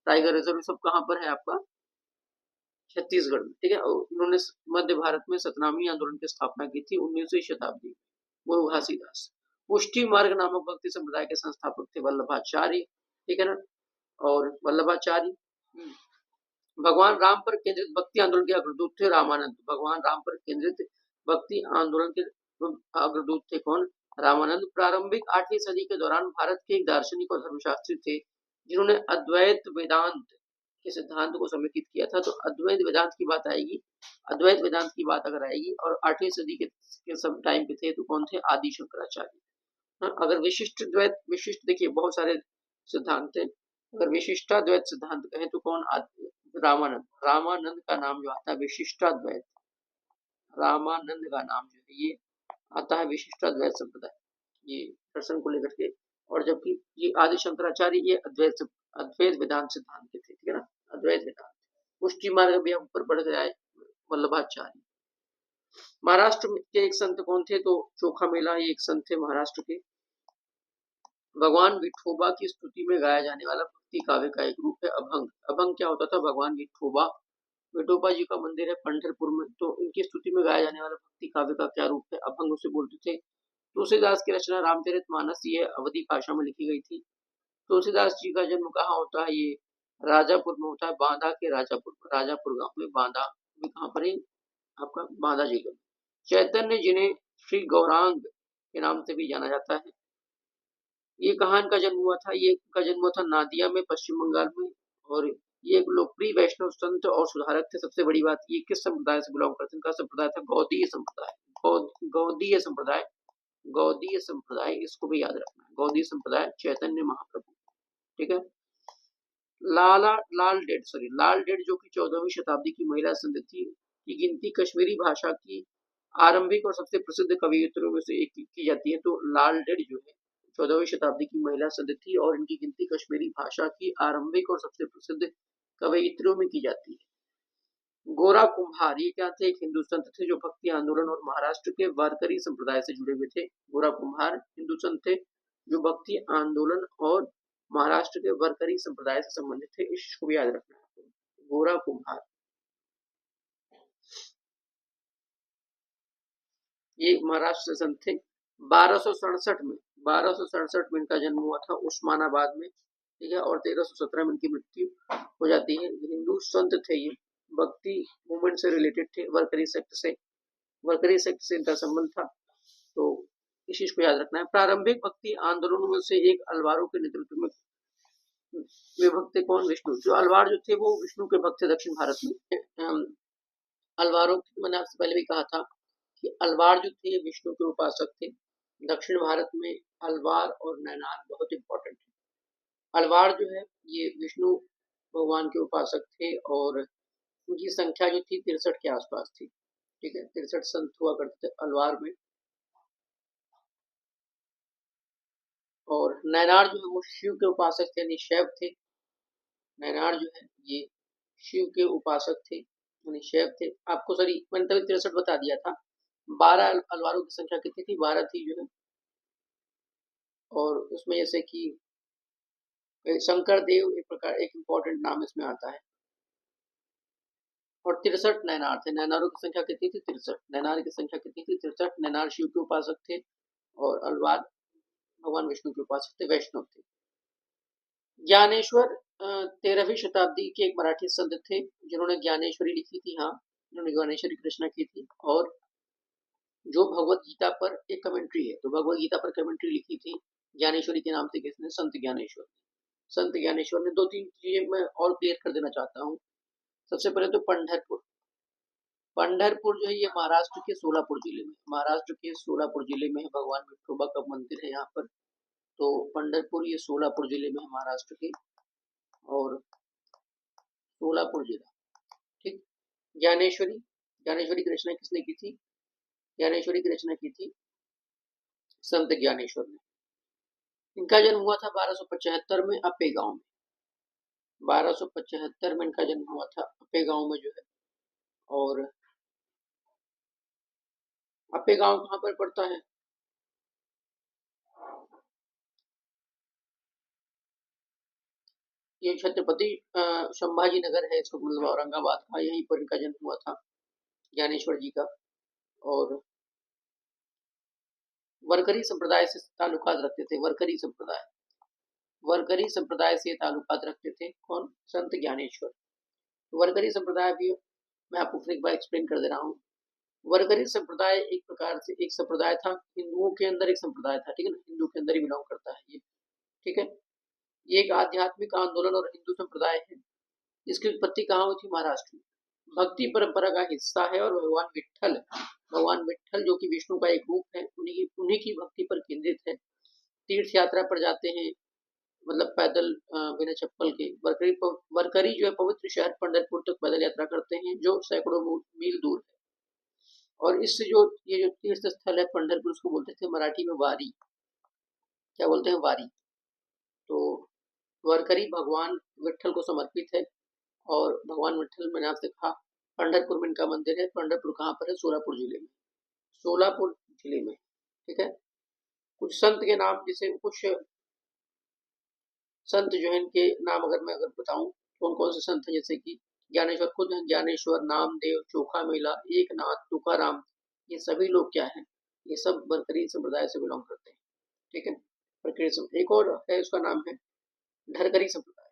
tiger reserve सब कहाँ पर है आपका? छत्तीसगढ़ में, ठीक है। और उन्होंने मध्य भारत में सतनामी आंदोलन की स्थापना की थी 19वीं शताब्दी में, गुरु घासीदास। पुष्टि मार्ग नामक भक्ति संप्रदाय के संस्थापक थे वल्लभाचार्य, ठीक है ना। और वल्लभाचार्य भगवान राम पर केंद्रित भक्ति आंदोलन के अग्रदूत थे रामानंद। भगवान राम पर केंद्रित भक्ति आंदोलन के अग्रदूत थे कौन? रामानंद। प्रारंभिक 8वीं सदी के दौरान भारत के एक दार्शनिक और धर्मशास्त्री थे जिन्होंने अद्वैत वेदांत के सिद्धांत को समेकित किया था। तो अद्वैत वेदांत की बात आएगी, अद्वैत वेदांत की बात अगर आएगी, और 8वीं सदी के सब टाइम पे थे, तो कौन थे? आदि शंकराचार्य। अगर विशिष्ट देखिए बहुत सारे सिद्धांत थे, अगर विशिष्टाद्वैत सिद्धांत कहें तो कौन? रामानंद। रामानंद का नाम जो आता है विशिष्टाद्वैत, रामानंद का नाम जो है ये आता है विशिष्ट अद्वैत संप्रदाय, ये दर्शन को लेकर के। और जबकि ये आदि शंकराचार्य ये अद्वैत वेदांत सिद्धांत के थे, ठीक है ना, अद्वैत वेदांत। पुष्टि मार्ग भी हम ऊपर बढ़ गया है, वल्लभाचार्य। महाराष्ट्र के एक संत कौन थे, तो चोखा मेला ये एक संत थे महाराष्ट्र के। भगवान विठोबा की स्तुति में गाया जाने वाला भक्ति काव्य का एक रूप है अभंग। अभंग क्या होता था, भगवान विठोबा, विठोबा जी का मंदिर है पंढरपुर में, तो इनकी स्तुति में गाया जाने वाला भक्ति काव्य का क्या रूप है, अभंग उसे बोलते थे। तुलसीदास की रचना रामचरितमानस ये अवधी भाषा में लिखी गई थी। तुलसीदास जी का जन्म कहाँ होता है, ये राजापुर में होता है, बांदा के राजापुर, राजापुर गांव में, बांदा भी कहाँ पर है आपका, बांदा जिले में। चैतन्य जिन्हें श्री गौरांग के नाम से भी जाना जाता है, ये कहाँ इनका जन्म हुआ था, ये इनका जन्म हुआ था नादिया में, पश्चिम बंगाल में। और ये एक लोकप्रिय वैष्णव संत और सुधारक थे। सबसे बड़ी बात, ये किस संप्रदाय से बिलोंग करते हैं, इनका संप्रदाय था गौड़ीय संप्रदाय, गौड़ीय संप्रदाय, गौड़ीय संप्रदाय, इसको भी याद रखना है, गौड़ीय संप्रदाय, चैतन्य महाप्रभु, ठीक है। लाल डेड जो कि 14वीं शताब्दी की महिला संत थी, की गिनती कश्मीरी भाषा की आरंभिक और सबसे प्रसिद्ध कवियत्रियों में से एक की जाती है। तो लाल डेड जो है 14वीं शताब्दी की महिला संत थी और इनकी गिनती कश्मीरी भाषा की आरंभिक और सबसे प्रसिद्ध कवियत्रियों में की जाती है। गोरा कुम्हार ये क्या थे, एक हिंदू संत थे जो भक्ति आंदोलन और महाराष्ट्र के वारकरी संप्रदाय से जुड़े हुए थे। गोरा कुम्हार हिंदू संत थे जो भक्ति आंदोलन और महाराष्ट्र के वारकरी संप्रदाय से संबंधित थे, इसको भी याद रखना है। गोरा कुम्हार ये महाराष्ट्र से संत थे। 1267 में इनका जन्म हुआ था उस्मानाबाद में, ठीक है, और 1317 में इनकी मृत्यु हो जाती है। हिंदू संत थे ये, भक्ति मूवमेंट से रिलेटेड थे, वर्करी सेक्ट से इनका संबंध था, तो इस चीज को याद रखना है। प्रारंभिक भक्ति आंदोलनों में से एक अलवारों के नेतृत्व में वे भक्त थे, कौन, विष्णु। जो अलवार जो थे वो विष्णु के भक्त थे दक्षिण भारत में। अलवारों की मैंने आपसे पहले भी कहा था कि अलवार जो थे विष्णु के उपासक थे। दक्षिण भारत में अलवार और नैनार बहुत इंपॉर्टेंट है। अलवार जो है ये विष्णु भगवान के उपासक थे और उनकी संख्या जो थी 63 के आसपास थी, ठीक है, 63 संत हुआ करते थे अलवार में। और नैनार जो है वो शिव के उपासक थे, यानी शैव थे। नैनार जो है ये शिव के उपासक थे, यानी शैव थे। आपको सॉरी मैंने तभी 63 बता दिया था। 12 अलवारों की संख्या कितनी थी, 12 थी जो है। और उसमें जैसे कि शंकर देव एक प्रकार एक इम्पोर्टेंट नाम इसमें आता है। और 63 नैनार थे। नैनारों की संख्या कितनी थी, 63। नैनार की संख्या कितनी थी, 63। नैनार शिव के उपासक थे और अलवार भगवान विष्णु के उपासक थे, वैष्णव थे। ज्ञानेश्वर 13वीं शताब्दी के एक मराठी संत थे जिन्होंने ज्ञानेश्वरी लिखी थी, हाँ, जिन्होंने ज्ञानेश्वरी की रचना की थी। और जो भगवत गीता पर एक कमेंट्री है, तो भगवत गीता पर कमेंट्री लिखी थी ज्ञानेश्वरी के नाम से किसने, संत ज्ञानेश्वर। संत ज्ञानेश्वर ने 2-3 चीजें मैं और क्लियर कर देना चाहता हूँ। सबसे पहले तो पंढरपुर, पंढरपुर जो है ये महाराष्ट्र के सोलापुर जिले में, महाराष्ट्र के सोलापुर जिले में है, भगवान विठोबा का मंदिर है यहाँ पर। तो पंढरपुर ये सोलापुर जिले में है महाराष्ट्र के, और सोलापुर जिला, ठीक। ज्ञानेश्वरी, ज्ञानेश्वरी की रचना किसने की थी, ज्ञानेश्वरी की रचना की थी संत ज्ञानेश्वर ने। इनका जन्म हुआ था 1275 में अपे गांव में, 1275 में इनका जन्म हुआ था अपे गांव में जो है। और अपे गांव कहाँ पर पड़ता है, ये छत्रपति संभाजी नगर है इसको, मतलब औरंगाबाद का, यहीं पर इनका जन्म हुआ था ज्ञानेश्वर जी का। और वरकरी संप्रदाय से ताल्लुकात रखते थे, वरकरी संप्रदाय, वरकरी संप्रदाय से ताल्लुकात रखते थे कौन, संत ज्ञानेश्वर। वरकरी संप्रदाय भी मैं आपको फिर एक बार एक्सप्लेन कर दे रहा हूँ। वरकरी संप्रदाय एक प्रकार से एक संप्रदाय था, हिंदुओं के अंदर एक संप्रदाय था, ठीक है ना, हिंदू के अंदर ही बिलोंग करता है ये, ठीक है। ये एक आध्यात्मिक आंदोलन और हिंदू संप्रदाय है। इसकी उत्पत्ति कहाँ हुई थी, महाराष्ट्र में। भक्ति परंपरा का हिस्सा है और भगवान विठल जो कि विष्णु का एक रूप है, उन्हीं की भक्ति पर केंद्रित है। तीर्थ यात्रा पर जाते हैं, मतलब पैदल बिना चप्पल के। वरकरी जो है पवित्र शहर पंढरपुर तक पैदल यात्रा करते हैं जो सैकड़ों मील दूर है। और इससे जो ये जो तीर्थ स्थल है पंढरपुर, उसको बोलते थे मराठी में वारी। क्या बोलते हैं? वारी। तो वारकरी भगवान विट्ठल को समर्पित है, और भगवान विट्ठल, मैंने आपसे कहा पंढरपुर में इनका मंदिर है। पंढरपुर कहाँ पर है? सोलापुर जिले में। सोलापुर जिले में, ठीक है। कुछ संत के नाम, जैसे कुछ संत जो है इनके नाम अगर बताऊं, कौन कौन से संत हैं, जैसे कि ज्ञानेश्वर खुद हैं, ज्ञानेश्वर, नामदेव, चोखा मेला, एकनाथ, तुकाराम। ये सभी लोग क्या है? ये सब बरकरी संप्रदाय से बिलोंग करते हैं, ठीक है। बरकरी संप्रदाय। एक और है, उसका नाम है ढरकरी संप्रदाय।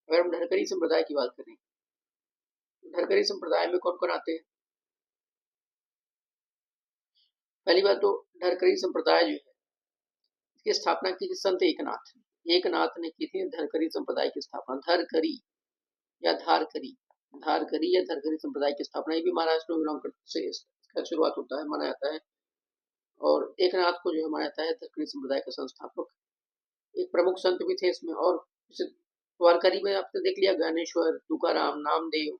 अगर हम ढरकरी संप्रदाय की बात करें, ढरकरी संप्रदाय में कौन कौन आते हैं? पहली बात तो ढरकरी संप्रदाय जो है, इसकी स्थापना की थी संत एकनाथ। एकनाथ ने की थी धरकरी संप्रदाय की स्थापना। धरकरी या धारकरी, धारकरी या धरकरी संप्रदाय की स्थापना, ये भी महाराष्ट्र में बिलोंग करते से इसका शुरुआत होता है, माना जाता है। और एकनाथ को जो है माना जाता है धरकरी संप्रदाय का संस्थापक। एक प्रमुख संत भी थे इसमें। और वारकरी में आपने देख लिया, ज्ञानेश्वर, तुकाराम, नामदेव।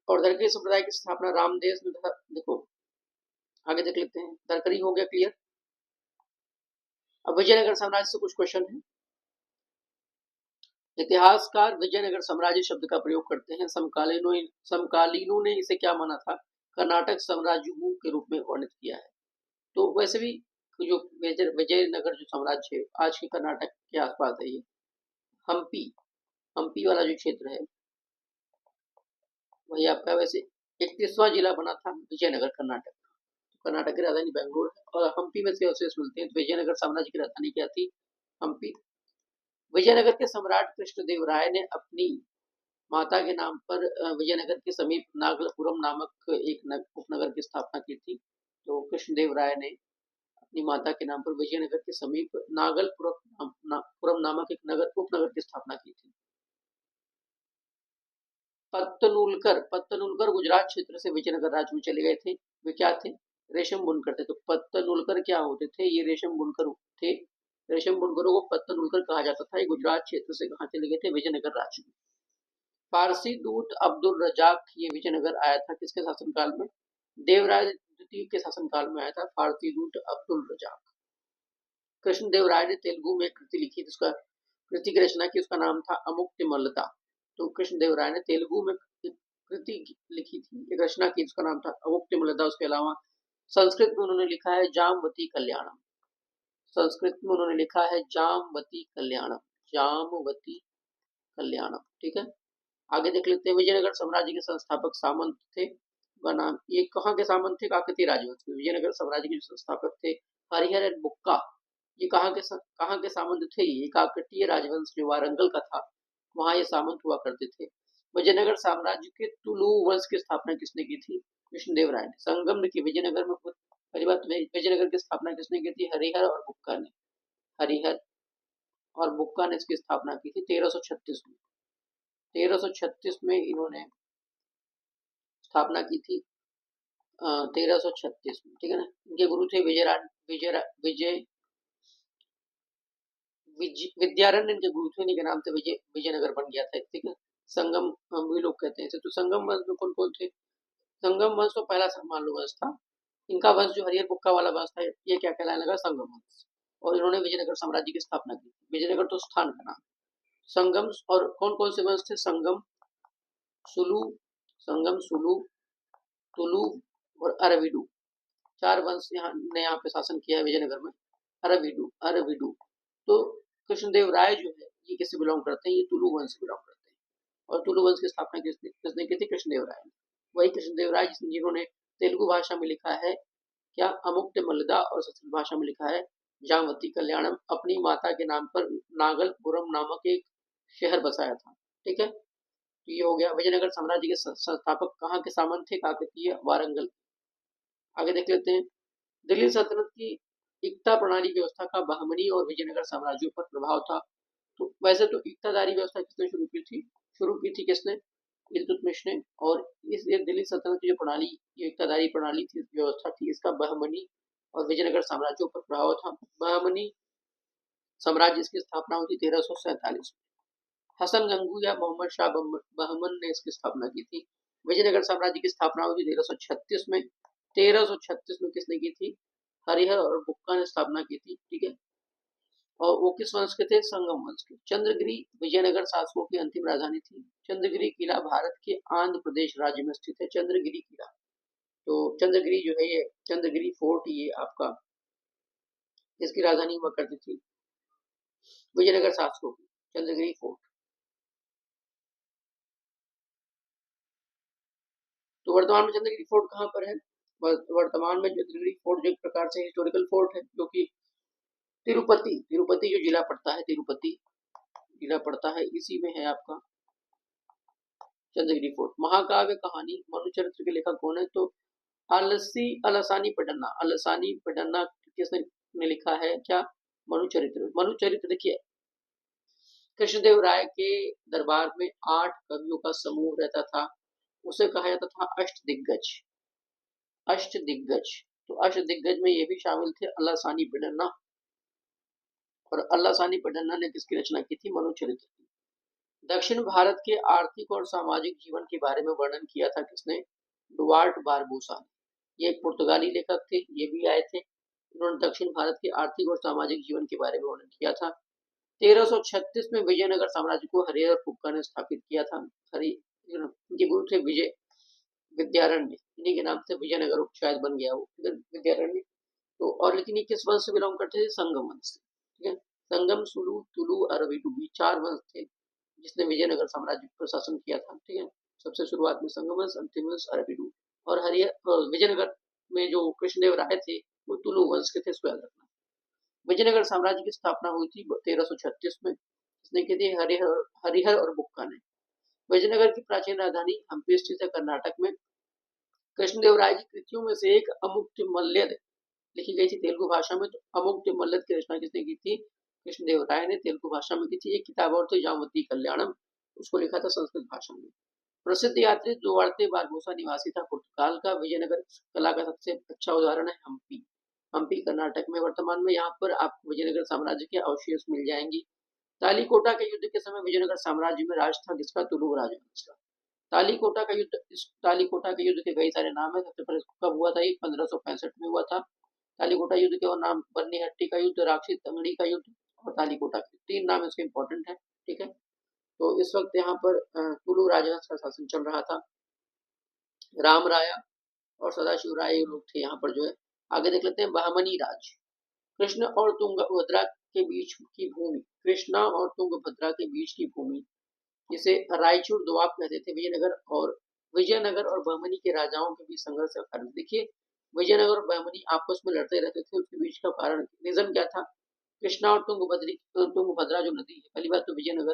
और धरकरी संप्रदाय की स्थापना रामदेव ने, देखो आगे देख लेते हैं। धरकरी हो गया क्लियर। अब विजयनगर साम्राज्य से कुछ क्वेश्चन है। इतिहासकार विजयनगर साम्राज्य शब्द का प्रयोग करते हैं। समकालीनों ने इसे क्या माना था? कर्नाटक साम्राज्य के रूप में वर्णित किया है। तो वैसे भी जो विजयनगर जो साम्राज्य है, आज के कर्नाटक के आसपास है, ये हम्पी, हम्पी वाला जो क्षेत्र है वही आपका वैसे 31वां जिला बना था विजयनगर कर्नाटक। कर्नाटक की राजधानी बेंगलुरु है, और हम्पी में से अवशेष मिलते हैं। तो विजयनगर साम्राज्य की राजधानी क्या थी? हम्पी। विजयनगर के सम्राट कृष्णदेव राय ने अपनी माता के नाम पर विजयनगर के समीप नागलपुरम नामक एक उपनगर की स्थापना की थी। तो कृष्णदेव राय ने अपनी माता के नाम पर विजयनगर के समीप नागलपुरम नामक एक उपनगर की स्थापना की थी। पत्तनूलकर गुजरात क्षेत्र से विजयनगर राज्य में चले गए थे। वे क्या थे? रेशम बुनकर थे। तो पत्तनूलकर क्या होते थे? ये रेशम बुनकर थे। रेशम बुनकरों को पत्तनूलकर कहा जाता था। ये गुजरात क्षेत्र से कहाँ चले गए थे? विजयनगर राज्य में। फारसी दूत अब्दुल रजाक ये विजयनगर आया था किसके शासनकाल में? देवराय द्वितीय के शासनकाल में आया था फारसी दूत अब्दुल रजाक। कृष्णदेव राय ने तेलुगु में कृति लिखी, जिसका कृति की रचना की, उसका नाम था अमुक्तिमल्लता। तो कृष्णदेव राय ने तेलुगु में कृति लिखी थी, एक रचना की, जिसका नाम था अमुक्तिमल्लता। उसके अलावा संस्कृत में उन्होंने लिखा है जामवती कल्याणम। संस्कृत में उन्होंने लिखा है जामवती कल्याणम, जामवती कल्याणम, ठीक है। आगे देख लेते हैं। विजयनगर साम्राज्य के संस्थापक सामंत थे, नाम, ये कहाँ के सामंत थे? काकतीय राजवंश में। विजयनगर साम्राज्य के संस्थापक थे हरिहर एंड बुक्का। ये कहाँ के सामंत थे? ये काकतीय राजवंश जो वारंगल का था, वहां ये सामंत हुआ करते थे। विजयनगर साम्राज्य के तुलु वंश की स्थापना किसने की थी? कृष्णदेव राय ने। संगम की विजयनगर में पहली बात, विजयनगर की स्थापना किसने की थी? हरिहर और बुक्का ने। हरिहर और बुक्का ने इसकी स्थापना की थी 1336 में। 1336 में इन्होंने स्थापना की थी, 1336 में, ठीक है ना। इनके गुरु थे विद्यारण्य, इनके गुरु थे, इनके नाम से विजयनगर बन गया था, ठीक है। संगम हम भी लोग कहते हैं इसे। तो संगम वंश में कौन कौन थे? संगम वंश तो पहला मान लो वंश था। इनका वंश जो हरिहर बुक्का वाला वंश था, ये क्या कहलाने लगा? संगम वंश। और इन्होंने विजयनगर साम्राज्य की स्थापना की। विजयनगर तो स्थान का नाम। संगम और कौन कौन से वंश थे? संगम, सुलू, तुलु और अरविडू। चार वंश यहाँ पे शासन किया है विजयनगर में। अरविडू। तो कृष्णदेव राय जो है ये किससे बिलोंग करते हैं? ये तुलु वंश से बिलोंग करते हैं। और तुलु वंश की स्थापना किसने की थी? कृष्णदेव राय ने। वही कृष्णदेव राय जिन्होंने तेलुगु भाषा में लिखा है क्या? अमुक्तिमल्लदा, और संस्कृत भाषा में लिखा है जामवती कल्याणम, अपनी माता के नाम पर नागलपुरम नामक एक शहर बसाया था, ठीक है। तो ये हो गया। विजयनगर साम्राज्य के संस्थापक कहाँ के सामंत थे? काकतीय, वारंगल। आगे देख लेते हैं। दिल्ली सल्तनत की इक्ता प्रणाली व्यवस्था का बहमनी और विजयनगर साम्राज्यों पर प्रभाव था। तो वैसे तो इक्तादारी व्यवस्था किसने शुरू की थी? किसने? इल्तुतमिश ने। और इस दिल्ली सल्तनत की जो प्रणाली, जो इक्तादारी प्रणाली थी, व्यवस्था थी, इसका बहमनी और विजयनगर साम्राज्यों पर प्रभाव था। बहमनी साम्राज्य की स्थापना हुई थी 1347 में। हसन गंगू या मोहम्मद शाह बहमन ने इसकी स्थापना की थी। विजयनगर साम्राज्य की स्थापना हुई थी 1336 में। 1336 में किसने की थी? हरिहर और बुक्का ने स्थापना की थी। ठीक है, और वो किस वंश के थे? संगम वंश के। चंद्रगिरी विजयनगर शासकों की अंतिम राजधानी थी। चंद्रगिरी किला भारत के आंध्र प्रदेश राज्य में स्थित है, चंद्रगिरी किला। तो चंद्रगिरी जो है, ये चंद्रगिरी फोर्ट, ये आपका इसकी राजधानी हुआ करती थी विजयनगर शासकों की, चंद्रगिरी फोर्ट। तो वर्तमान में चंद्रगिरी फोर्ट कहाँ पर है? वर्तमान में चंद्रगिरी फोर्ट जो एक प्रकार से हिस्टोरिकल फोर्ट है, जो कि तिरुपति तिरुपति जो जिला पड़ता है, तिरुपति जिला पड़ता है, इसी में है आपका चंद्रगिरी फोर्ट। महाकाव्य कहानी मनु चरित्र के लेखक कौन है? तो अलसानी पढ़ना, अलसानी पढ़ना किसने लिखा है? क्या? मनु चरित्र। मनु चरित्र देखिए, कृष्णदेव राय के दरबार में 8 कवियों का समूह रहता था, उसे कहा जाता था अष्ट दिग्गज। अष्ट दिग्गज, तो अष्ट दिग्गज में ये भी शामिल थे अलसानी पढ़ना। और अलसानी पढ़ना ने किसकी रचना की थी? मनु चरित्र की। दक्षिण भारत के आर्थिक और सामाजिक जीवन के बारे में वर्णन किया था किसने? डुआर्ट बारबोसा ने। ये एक पुर्तगाली लेखक थे, ये भी आए थे। उन्होंने दक्षिण भारत के आर्थिक और सामाजिक जीवन के बारे में वर्णन किया था। 1336 में विजयनगर साम्राज्य को हरिहर फुक्का ने स्थापित किया था। इनके गुरु थे विजय विद्यारण्य, इन्हीं के नाम से विजयनगर शायद बन गया वो विद्यारण्य। तो और लेकिन ये किस वंश से बिलोंग करते थे? संगम वंश से। ठीक है, संगम, सुलू, तुलु, अरविटू, 4 वंश थे जिसने विजयनगर साम्राज्य पर शासन किया था। ठीक है, सबसे शुरुआत में संगम वंश, अंतिम वंश अरविटू। और हरिहर विजयनगर में जो कृष्णदेव राय थे वो तुलु वंश के थे, इसको याद रखना। विजयनगर साम्राज्य की स्थापना हुई थी 1336 में। इसने की थी हरिहर हरिहर और बुक्का ने। विजयनगर की प्राचीन राजधानी हम्पी स्थित है, कर्नाटक में। कृष्णदेव राय की कृतियों में से एक अमुक्तमाल्यद लिखी गई थी तेलुगु भाषा में। तो अमुक्तमाल्यद की रचना किसने की थी? कृष्णदेव राय ने तेलुगु भाषा में की थी। एक किताब और थी जामवती कल्याणम, उसको लिखा था संस्कृत भाषा में। प्रसिद्ध यात्री दुआर्ते बारबोसा निवासी था पुर्तगाल का। विजयनगर कला का सबसे अच्छा उदाहरण है हम्पी। हम्पी कर्नाटक में। वर्तमान में यहाँ पर आपको विजयनगर साम्राज्य के अवशेष मिल जाएंगी। तालीकोटा के युद्ध के समय विजयनगर साम्राज्य में राज था किसका? तुलु राजवंश का। तालीकोटा का युद्ध, इस तालीकोटा के युद्ध के कई सारे नाम है। सबसे पहले कब हुआ था? ये 1565 में हुआ था। तालीकोटा युद्ध के और नाम बन्नीहट्टी का युद्ध, राक्षी तंगड़ी का युद्ध और तालीकोटा के 3 नाम इसके इंपॉर्टेंट है। ठीक है, तो इस वक्त यहाँ पर तुलु राजवंश का शासन चल रहा था। राम राया और सदाशिव राय लोग थे यहाँ पर जो है। आगे देख लेते हैं बहमनी राज। कृष्ण और तुंगभद्रा के बीच की भूमि, कृष्णा और तुंगभद्रा के बीच की भूमि, जिसे रायचूर दोआब कहते थे। विजयनगर और बहमनी के राजाओं के बीच संघर्ष का कारण देखिए। विजयनगर और बहमनी आपस में लड़ते रहते थे, उसके बीच का कारण रीजन क्या था? कृष्णा और तुंगभद्रा जो नदी है, पहली बात तो विजयनगर,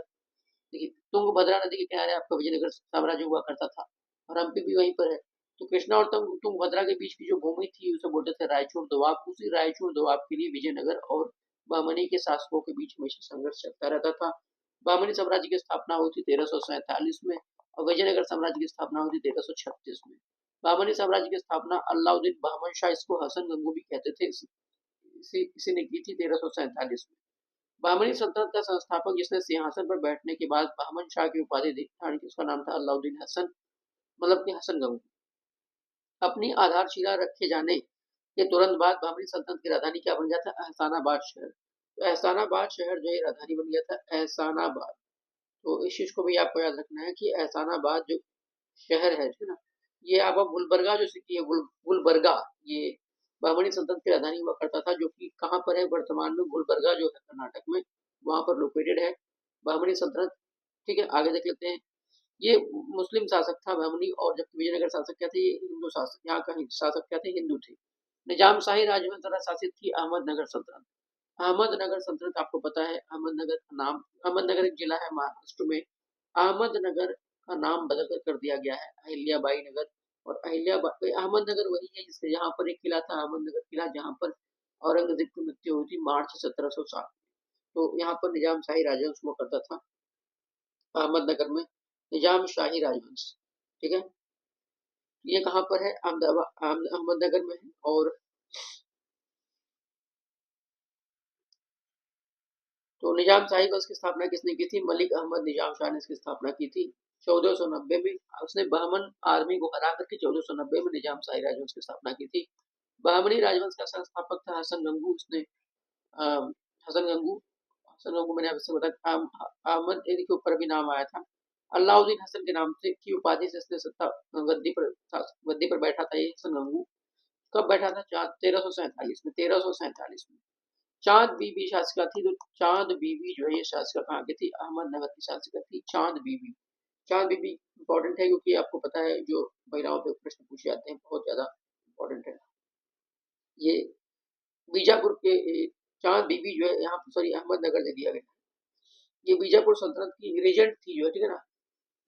देखिए तुंगभद्रा नदी के किनारे आपका विजयनगर साम्राज्य हुआ करता था और हम्पी भी वहीं पर है। तो कृष्णा और तुंगभद्रा के बीच की जो भूमि थी उसे बोलते थे रायचूर दोआब। उसी रायचूर दोआब के लिए विजयनगर और बहमनी के शासकों के बीच हमेशा संघर्ष चलता रहता था। बहमनी साम्राज्य की स्थापना हुई थी 1347 में और विजयनगर साम्राज्य की स्थापना हुई थी 1336 में। बहमनी साम्राज्य की स्थापना अलाउद्दीन बहमन शाह, इसको हसन गंगू भी कहते थे, इसी ने की थी 1347 में। बहमनी सल्तनत का संस्थापक जिसने सिंहासन पर बैठने के बाद बहमन शाह की उपाधि दी, उसका नाम था अलाउद्दीन हसन, मतलब कि हसन गंगू। अपनी आधारशिला रखे जाने के तुरंत बाद बहमनी सल्तनत की राजधानी क्या बन गया था? एहसानाबाद शहर। तो एहसानाबाद शहर जो है राजधानी बन गया था एहसानाबाद। तो इस चीज को भी आपको याद रखना है कि एहसानाबाद जो शहर है ना, ये आपका गुलबर्गा जो सिटी है, गुलबर्गा, ये बहमनी सल्तनत की राजधानी हुआ करता था, जो कि कहाँ पर है? वर्तमान में गुलबर्गा जो है कर्नाटक में, वहां पर लोकेटेड है बहमनी सल्तनत। ठीक है, आगे देख लेते हैं। ये मुस्लिम शासक था बहमनी, और जबकि विजयनगर शासक क्या थे? ये हिंदू शासक, यहाँ का शासक क्या थे? हिंदू थे। निजाम शाही राजवंश द्वारा शासित थी अहमदनगर सल्तनत। अहमदनगर सल्तनत आपको पता है, अहमदनगर का नाम, अहमदनगर एक जिला है महाराष्ट्र में। अहमदनगर का नाम बदल कर दिया गया है अहिल्याबाई नगर। और अहिल्याबाई, अहमदनगर वही है जिससे यहाँ पर एक किला था अहमदनगर किला, जहाँ पर औरंगजेब की मृत्यु हुई थी मार्च 1707। तो यहाँ पर निजाम शाही राजवंश हुआ करता था अहमदनगर में, निजाम शाही राजवंश। ठीक है, ये कहाँ पर है? अहमदनगर में है। और तो निजाम शाही वंश की स्थापना किसने की थी? मलिक अहमद निजाम शाह ने इसकी स्थापना की थी 1490 में। उसने बहमन आर्मी को हरा करके 1490 में निजाम शाही राजवंश की स्थापना की थी। बहमनी राजवंश का संस्थापक था हसन गंगू। उसने हसन गंगू हसन गंगू मैंने आपसे बताया। अहमद एरी के ऊपर भी नाम आया था। अलाउद्दीन हसन के नाम से की उपाधि से इसने सत्ता गद्दी पर बैठा था ये हसन गंगू। कब बैठा था? 1347 में। 1347 में चांद बीबी शासिका थी। तो चांद बीबी जो है ये शासिका कहाँ की थी? अहमदनगर की शासिका थी चांद बीबी। चांद बीबी इंपॉर्टेंट है क्योंकि आपको पता है जो महिलाओं पे प्रश्न पूछे जाते हैं बहुत ज्यादा इंपॉर्टेंट है ये। बीजापुर के चांद बीबी जो है यहाँ पर सॉरी अहमदनगर दे दिया गया। ये बीजापुर सल्तनत की रीजेंट थी जो है, ठीक है ना,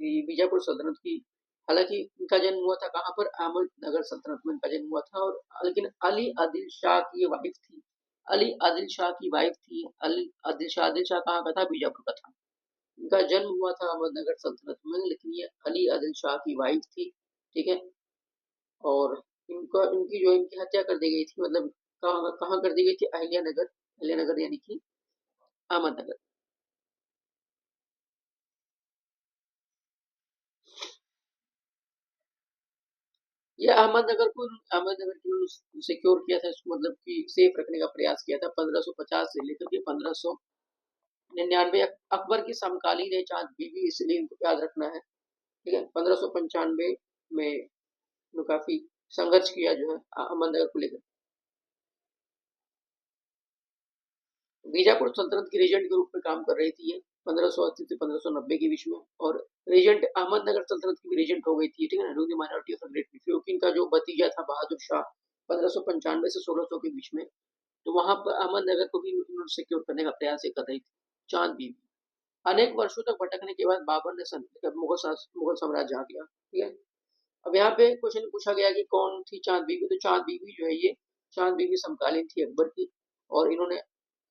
ये बीजापुर सल्तनत की। हालांकि इनका जन्म हुआ था कहाँ पर? अहमदनगर सल्तनत में इनका जन्म हुआ था। और लेकिन अली आदिल शाह की ये वाइफ थी। अली आदिल शाह की वाइफ थी। अली आदिल शाह कहाँ का था? बीजापुर का था। इनका जन्म हुआ था अहमदनगर सल्तनत में, लेकिन ये अली आदिल शाह की वाइफ थी, ठीक है। और इनका इनकी जो इनकी हत्या कर दी गई थी, मतलब कहाँ कहाँ कर दी गई थी? अहिल्यानगर। अहिल्यानगर यानी कि अहमदनगर। ये अहमदनगर को सिक्योर किया था, इसको मतलब कि सेफ रखने का प्रयास किया था 1550 से लेकर के 1599। अकबर की समकालीन है चांद बीबी, इसलिए इनको याद रखना है, ठीक है। 1595 में काफी संघर्ष किया जो है अहमदनगर को लेकर। बीजापुर सल्तनत की रीजेंट के रूप में काम कर रही थी ये 1580 से 1590 के बीच में। और रीजेंट अहमदनगर सल्तनत की भी रीजेंट हो गई थी, ठीक है ना, ruling minority of the great, क्योंकि इनका जो भतीजा था बहादुर शाह 1595 से 1600 के बीच में, तो वहां पर अहमदनगर को भी उन्होंने सिक्योर करने का प्रयास कर रही थी चांद बीबी। अनेक वर्षों तक भटकने के बाद बाबर ने मुगल साम्राज्य आ गया, ठीक है। अब यहाँ पे क्वेश्चन पूछा गया कि कौन थी चांद बीबी? तो चांद बीबी जो है ये चांद बीबी समकालीन थी अकबर की। और इन्होंने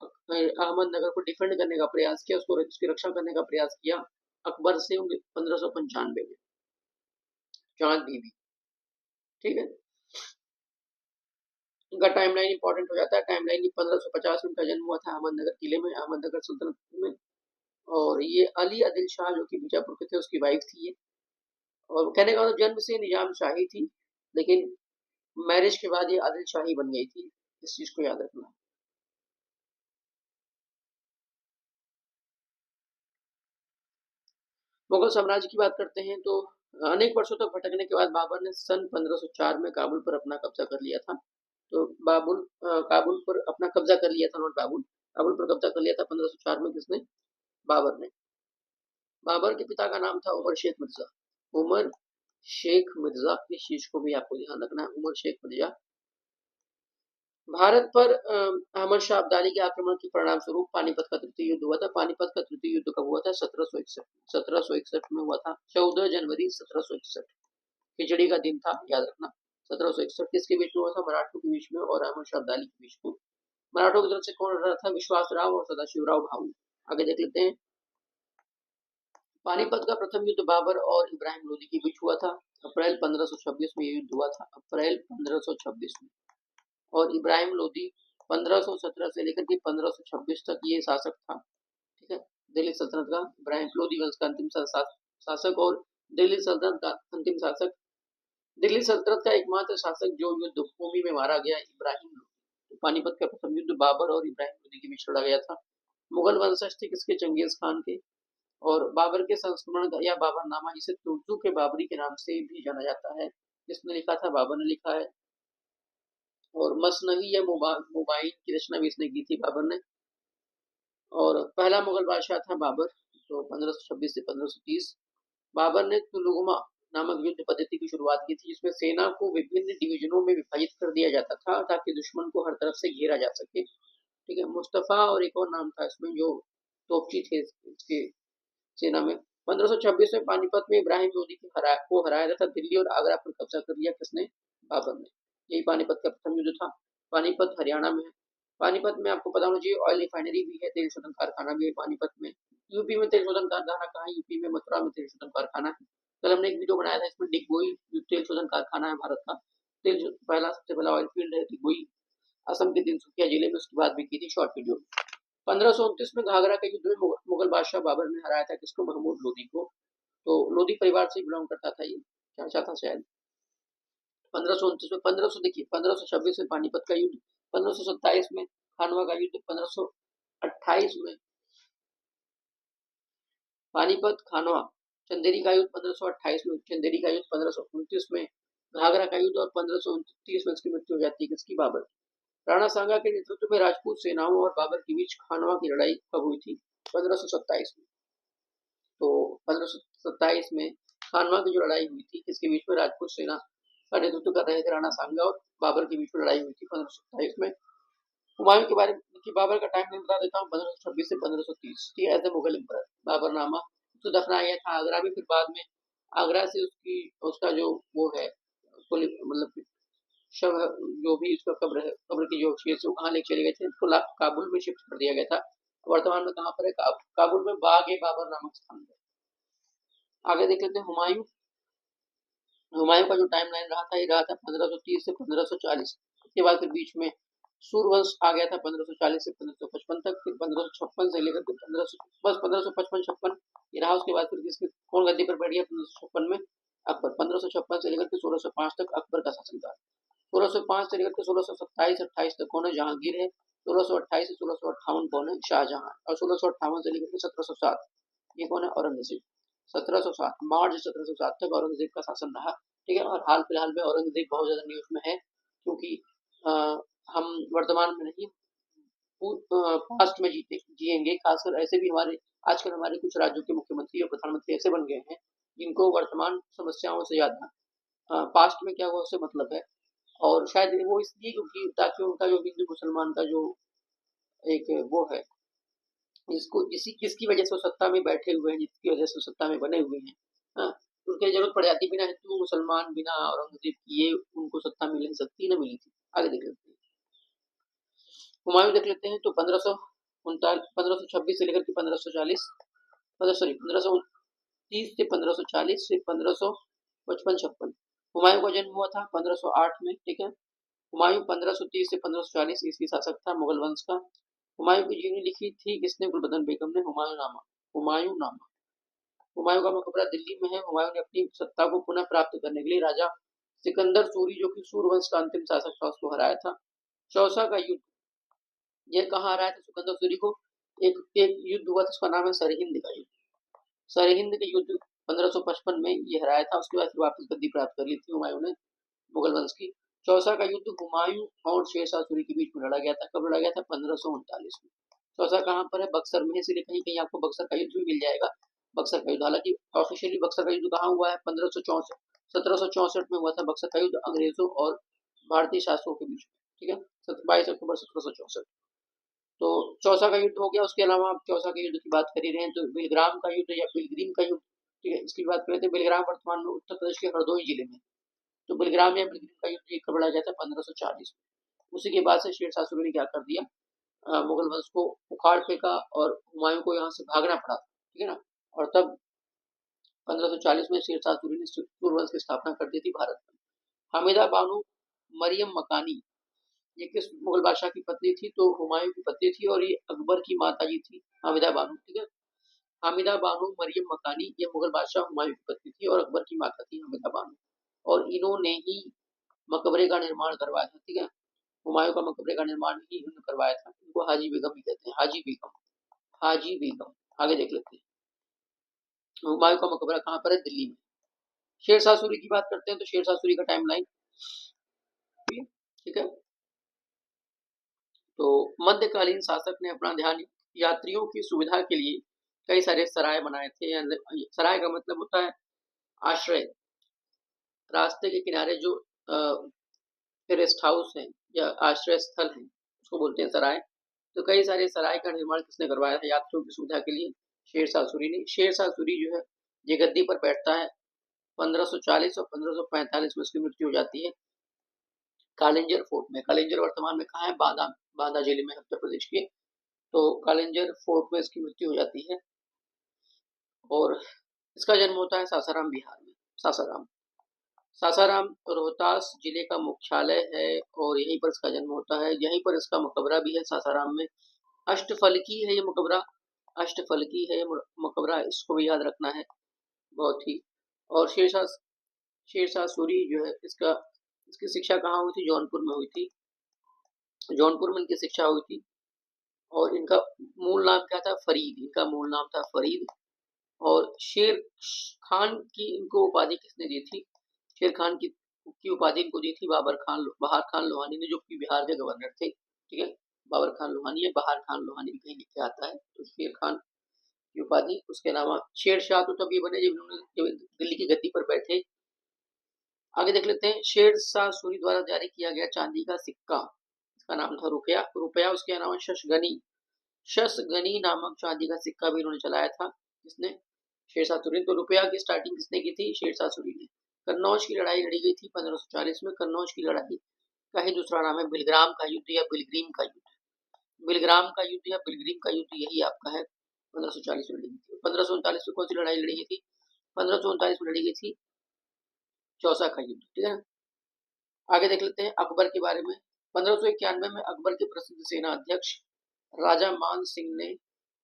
अहमदनगर को डिफेंड करने का प्रयास किया, उसकी रक्षा करने का प्रयास किया अकबर से 1595 में। चांद बीबी, ठीक है। इनका टाइमलाइन इंपॉर्टेंट हो जाता है। टाइमलाइन 1550 में इनका जन्म हुआ था अहमदनगर किले में, अहमदनगर सल्तनत में। और ये अली आदिल शाह जो कि बीजापुर के थे उसकी वाइफ थी ये। और कहने का मतलब जन्म से निजाम शाही थी, लेकिन मैरिज के बाद ये आदिल शाही बन गई थी। इस चीज को याद रखना। मुगल साम्राज्य की बात करते हैं तो अनेक वर्षों तक भटकने के बाद बाबर ने सन 1504 में काबुल पर अपना कब्जा कर लिया था। तो काबुल पर अपना कब्जा कर लिया था, नॉट बाबुल, काबुल पर कब्जा कर लिया था 1504 में। किसने? बाबर ने। बाबर के पिता का नाम था उमर शेख मिर्जा। उमर शेख मिर्जा, इस चीज को भी आपको ध्यान रखना है, उमर शेख मिर्जा। भारत पर अहमद शाह अब्दाली के आक्रमण के परिणाम स्वरूप पानीपत का तृतीय युद्ध हुआ था। पानीपत का तृतीय युद्ध कब हुआ था? 1761 में हुआ था, 14 जनवरी 1761। खिचड़ी का दिन था, याद रखना। 1761 किसके बीच में हुआ था? मराठों के बीच में और अहमद शाह अब्दाली के बीच में। मराठों की तरफ से कौन लड़ रहा था? विश्वास राव और सदाशिवराव भाऊ। आगे देख लेते हैं। पानीपत का प्रथम युद्ध बाबर और इब्राहिम लोदी के बीच हुआ था। अप्रैल 1526 में यह युद्ध हुआ था, अप्रैल 1526 में। और इब्राहिम लोदी 1517 से लेकर के 1526 तक ये शासक था, ठीक है। दिल्ली सल्तनत का इब्राहिम लोदी वंश का अंतिम शासक और दिल्ली सल्तनत का अंतिम शासक। दिल्ली सल्तनत का एकमात्र शासक जो युद्ध भूमि में मारा गया, इब्राहिम लोदी। पानीपत का प्रथम युद्ध बाबर और इब्राहिम लोदी के बीच लड़ा गया था। मुगल वंशज थे किसके? चंगेज खान के। और बाबर के संस्मरण या बाबरनामा, जिसे तुर्जु के बाबरी के नाम से भी जाना जाता है, जिसने लिखा था? बाबर ने लिखा है। और मसनवी या मुबाइन की रचना भी इसने की थी बाबर ने। और पहला मुगल बादशाह था बाबर, जो 1526 से 1530। बाबर ने तुलुगमा नामक युद्ध पद्धति की शुरुआत की थी, जिसमें सेना को विभिन्न डिवीजनों में विभाजित कर दिया जाता था ताकि दुश्मन को हर तरफ से घेरा जा सके, ठीक है। मुस्तफा और एक और नाम था इसमें जो तोपची थे इसके सेना में। 1526 में पानीपत में इब्राहिम लोदी को हराया तथा दिल्ली और आगरा पर कब्जा कर लिया किसने? बाबर ने। यही पानीपत का प्रथम युद्ध था। पानीपत हरियाणा में है। पानीपत में आपको पता होना चाहिए ऑयल रिफाइनरी भी है, तेल शोधन कारखाना भी है पानीपत में। यूपी में तेल शोधन कारखाना कहाँ है? यूपी में मथुरा में तेल शोधन कारखाना है। कल हमने एक वीडियो बनाया था, इसमें डिगबोई तेल शोधन कारखाना है भारत का। सबसे पहला ऑयल फील्ड है डिगबोई, असम के तिनसुकिया जिले में। उसकी बात भी की थी शॉर्ट वीडियो में। 1529 में घाघरा के युद्ध में मुगल बादशाह बाबर ने हराया था किसको? महमूद लोदी को। तो लोदी परिवार से बिलोंग करता था ये, चाचा था शायद। 1529 में 1500 देखिए 1526 में पानीपत का युद्ध, 1527 में खानवा का युद्ध, 1528 में पानीपत खानवा, चंदेरी का युद्ध 1528 में, चंदेरी का युद्ध 1529 में, घाघरा का युद्ध, और 1529 में इसकी मृत्यु हो जाती है किसकी? बाबर। राणा सांगा के नेतृत्व में राजपूत सेनाओं और बाबर के बीच खानवा की लड़ाई कब हुई थी? 1527 में। तो 1527 में खानवा की जो लड़ाई हुई थी किसके बीच में? राजपूत सेना का नेतृत्व कर रहे थे राणा सांगा और बाबर के बीच में लड़ाई हुई थी 1527 में। हुमायूं के बारे में कि बाबर का टाइम बता देता हूँ, 1526 से 1530। ठीक है, as a Mughal emperor Baburnama तो दफनाया गया था आगरा में, फिर बाद में आगरा से उसका जो वो है मतलब शव, जो भी उसका कब्र है, कब्र की जो शेष वो कहाँ लेके चले गए थे, उसको काबुल में शिफ्ट कर दिया गया था। वर्तमान में कहाँ पर है? काबुल में बाग ए बाबर नामक स्थान पर। आगे देख लेते हैं हुमायूं। हुमायूं का जो टाइम लाइन रहा था, ये रहा था 1530 से 1540। उसके बाद फिर बीच में सूर्यवंश आ गया था 1540 से 1555 तक, फिर 1556 से लेकर के 1555-56 ये रहा। उसके बाद फिर किसके कौन गद्दी पर बैठ गया 1556 में? अकबर। 1556 से लेकर के 1605 तक अकबर का शासनकाल। 1605 से लेकर के 1627-28 तक कौन है? जहांगीर है। 1628 से 1658 कौन है? शाहजहां। और 1658 से लेकर के 1707 ये कौन है? औरंगजेब। 1707 मार्च 1707 तक औरंगजेब का शासन रहा। ठीक है, और हाल फिलहाल में औरंगजेब बहुत ज्यादा न्यूज में है, क्योंकि हम वर्तमान में नहीं पास्ट में जिएंगे। खासकर ऐसे भी हमारे आजकल हमारे कुछ राज्यों के मुख्यमंत्री और प्रधानमंत्री ऐसे बन गए हैं जिनको वर्तमान समस्याओं से ज्यादा पास्ट में क्या हुआ उससे मतलब है। और शायद वो इसलिए क्योंकि ताकि उनका जो हिंदू मुसलमान का जो एक वो है, जिसको जिसकी वजह से वो सत्ता में बैठे हुए हैं, जिसकी वजह से सत्ता में बने हुए हैं, हाँ, उनकी जरूरत पड़ जाती। बिना हिंदू मुसलमान बिना औरंगजेब किए उनको सत्ता मिल नहीं सकती, न मिली थी। आगे देख लेते हैं, हुमायूं देख लेते हैं। तो 1526 से लेकर के 1540, सॉरी 1530 से 1540 से 1555-56 हुमायूं का जन्म हुआ था 1508 में। ठीक है, हुमायूं 1530 से 1540 ईस्वी शासक था मुगल वंश का। हुमायूं की जीवनी लिखी थी किसने? गुलबदन बेगम ने। हुमायूं नामा हुमायूं का मकबरा दिल्ली में है। हुमायूं ने अपनी सत्ता को पुनः प्राप्त करने के लिए राजा सिकंदर सूरी, जो कि सूर्यवंश का अंतिम शासक था, उसको हराया था। चौसा का युद्ध ये कहाँ हराया था सिकंदर सूरी को? एक युद्ध हुआ था, उसका नाम है सरहिंद का युद्ध। सरहिंद के युद्ध 1555 में ये हराया था। उसके बाद फिर वापस गद्दी प्राप्त कर ली थी हुमायूं ने मुगल वंश की। चौसा का युद्ध हुमायूं और शेरशाह सूरी के बीच में लड़ा गया था। कब लड़ा गया था? 1539 में। चौसा कहाँ पर है? बक्सर में, इसलिए कहीं कहीं आपको बक्सर का युद्ध भी मिल जाएगा। बक्सर का युद्ध, हालांकि ऑफिशियली बक्सर का युद्ध कहाँ हुआ है? 1764 में हुआ था बक्सर का युद्ध अंग्रेजों और भारतीय शासकों के बीच में। ठीक है, 22 अक्टूबर 1764। तो चौसा का युद्ध हो गया। उसके अलावा आप चौसा के युद्ध की बात कर ही रहे हैं तो बिलग्राम का युद्ध या पिलग्रीम का युद्ध, ठीक है, इसकी बात करें तो बिलग्राम वर्तमान में उत्तर प्रदेश के हरदोई जिले में। तो बिलग्राम या बिलग्रीम का युद्ध कब लड़ा गया था? 1540 में। उसी के बाद से शेरशाह सूरी ने क्या कर दिया? मुगल वंश को उखाड़ फेंका और हुमायूं को यहाँ से भागना पड़ा। ठीक है ना, और तब 1540 में शेरशाह सूरी ने सूर्यवंश की स्थापना कर दी थी भारत में। हामिदा बानो मरियम मकानी ये किस मुगल बादशाह की पत्नी थी? तो हुमायूं की पत्नी थी, और ये अकबर की माता जी थी हामिदा बानो। ठीक है, हामिदा बानो मरियम मकानी ये मुगल बादशाह हुमायूं की पत्नी थी और अकबर की माता थी हामिदा बानो, और इन्होंने ही मकबरे का निर्माण करवाया था। ठीक है, हुमायूं का मकबरे का निर्माण ही इन्होंने करवाया था। इनको हाजी बेगम भी कहते हैं, हाजी बेगम, हाजी बेगम। आगे देख लेते हैं, हुमायूं का मकबरा कहाँ पर है? दिल्ली में। शेरशाह सूरी की बात करते हैं तो शेरशाह सूरी का टाइम लाइन, ठीक है, तो मध्यकालीन शासक ने अपना ध्यान यात्रियों की सुविधा के लिए कई सारे सराय बनाए थे। सराय का मतलब होता है आश्रय, रास्ते के किनारे जो रेस्ट हाउस है या आश्रय स्थल है उसको बोलते हैं सराय। तो कई सारे सराय का निर्माण किसने करवाया था यात्रियों की सुविधा के लिए? शेरशाह सूरी ने। शेरशाह सूरी जो है ये गद्दी पर बैठता है 1540 और 1545 में उसकी मृत्यु हो जाती है कालिंजर फोर्ट में। कालिंजर वर्तमान में कहाँ है? बांदा जिले में, उत्तर प्रदेश के। तो कालिंजर फोर्ट में इसकी मृत्यु हो जाती है, और इसका जन्म होता है सासाराम, बिहार में। सासाराम सासाराम रोहतास जिले का मुख्यालय है, और यहीं पर इसका जन्म होता है। यहीं पर इसका मकबरा भी है सासाराम में। अष्टफलकी है ये मकबरा, अष्टफलकी है ये मकबरा, इसको भी याद रखना है बहुत ही। और शेरशाह सूरी जो है इसकी शिक्षा कहाँ हुई थी? जौनपुर में हुई थी, जौनपुर में इनकी शिक्षा हुई थी। और इनका मूल नाम क्या था? फरीद, इनका मूल नाम था फरीद। और शेर खान की इनको उपाधि किसने दी थी? शेर खान की उपाधि इनको दी थी बहार खान लोहानी ने, जो कि बिहार के गवर्नर थे। ठीक है, बाबर खान लोहानी है, बहार खान लोहानी भी कहीं लिखे आता है। तो शेर खान की उपाधि, उसके अलावा शेरशाह तो तब ये बने जब इन्होंने दिल्ली की गद्दी पर बैठे। आगे देख लेते हैं, शेरशाह सूरी द्वारा जारी किया गया चांदी का सिक्का, इसका नाम था रुपया। रुपया, उसके अलावा शशगनी नामक चांदी का सिक्का भी इन्होंने चलाया था। किसने? शेरशाह सूरी ने। तो रुपया की स्टार्टिंग किसने की थी? शेरशाह सूरी ने। कन्नौज की लड़ाई लड़ी गई थी 1540 में। कन्नौज की लड़ाई का ही दूसरा नाम है बिलग्राम का युद्ध या बिलग्रीम का युद्ध। बिलग्राम का युद्ध या बिलग्रीम का युद्ध, यही आपका है 1540 में लड़ी गई थी। 1539 में कौन सी लड़ाई लड़ी गई थी? 1539 में लड़ी गई थी चौसा का युद्ध। ठीक है, आगे देख लेते हैं अकबर के बारे में। 1591 में अकबर के प्रसिद्ध सेना अध्यक्ष राजा मान सिंह ने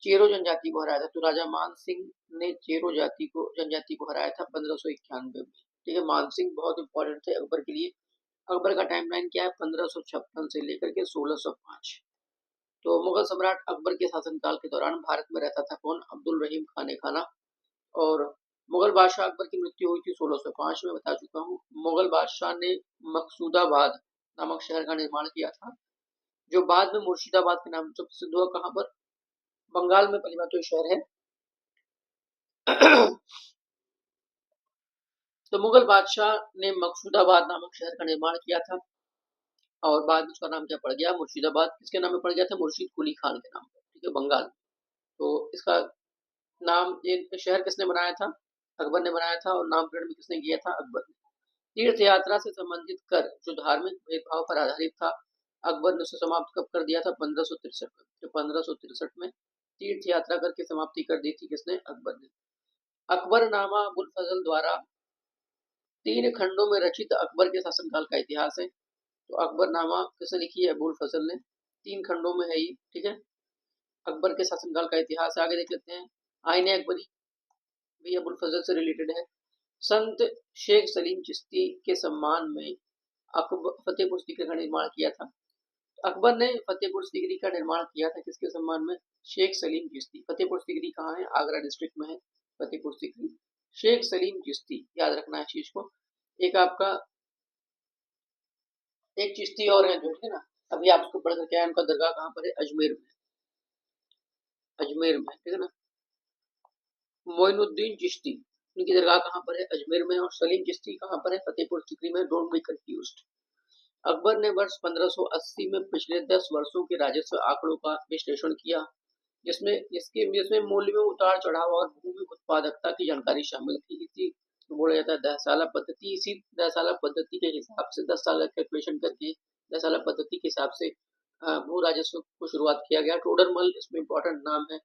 चेरो जनजाति को हराया था। तो राजा मान सिंह ने चेरो जनजाति को हराया था 1591 में। ठीक है, मान सिंह बहुत इंपॉर्टेंट थे अकबर के लिए। अकबर का टाइमलाइन क्या है? 1556 से लेकर के 1605। तो मुगल सम्राट अकबर के शासनकाल के दौरान भारत में रहता था कौन? अब्दुल रहीम खान खाना। और मुगल बादशाह अकबर की मृत्यु हुई थी 1605 में, बता चुका हूँ। मुगल बादशाह ने मकसूदाबाद नामक शहर का निर्माण किया था, जो बाद में मुर्शिदाबाद के नाम से प्रसिद्ध हुआ। कहाँ पर? बंगाल में पहली बात तो शहर है। तो मुगल बादशाह ने मकसूदाबाद नामक शहर का निर्माण किया था, और बाद में उसका नाम क्या पड़ गया? मुर्शिदाबाद। किसके नाम में पड़ गया था? मुर्शिद कुली खान के नाम पर। ठीक है, बंगाल। तो इसका नाम, ये शहर किसने बनाया था? अकबर ने बनाया था। और नामकरण भी किसने किया था? अकबर ने। तीर्थ यात्रा से संबंधित कर जो धार्मिक भेदभाव पर आधारित था, अकबर ने उसे समाप्त कब कर दिया था? 1563 में। तो 1563 में तीर्थ यात्रा करके समाप्ति कर दी थी किसने? अकबर ने। अकबरनामा अबुल फजल द्वारा 3 खंडों में रचित अकबर के शासनकाल का इतिहास है। तो अकबरनामा किसने लिखी है? अबुल फजल ने। 3 खंडों में है ये। ठीक है, अकबर के शासनकाल का इतिहास। आगे देख लेते हैं, आईने अकबरी भी अबुल फजल से रिलेटेड है। संत शेख सलीम चिश्ती के सम्मान में फतेहपुर सीकरी का निर्माण किया था। अकबर ने फतेहपुर सीकरी का निर्माण किया था किसके सम्मान में? शेख सलीम चिश्ती। फतेहपुर सीकरी कहाँ है? आगरा डिस्ट्रिक्ट में है फतेहपुर सीकरी। शेख सलीम चिश्ती, याद रखना है चीज को। एक आपका एक चिश्ती और है जो, है ना, अभी आप उसको पढ़ करके आए। उनका दरगाह कहाँ पर है? अजमेर में। अजमेर में, ठीक है ना। मोइनुद्दीन चिश्ती, उनकी दरगाह कहाँ पर है? अजमेर में। और सलीम चिश्ती कहाँ पर है? फतेहपुर सीकरी में। Don't be confused. अकबर ने वर्ष 1580 में पिछले 10 वर्षों के राजस्व आंकड़ों का विश्लेषण किया, जिसमें मूल्य में उतार चढ़ाव और भूमि उत्पादकता की जानकारी शामिल थी। इसी बोला जाता है दहसाला पद्धति। इसी दहसाला पद्धति के हिसाब से 10 साल का कैलकुलेशन करके दहसाला पद्धति के हिसाब से भू राजस्व को शुरुआत किया गया। टोडरमल इसमें इंपॉर्टेंट नाम है।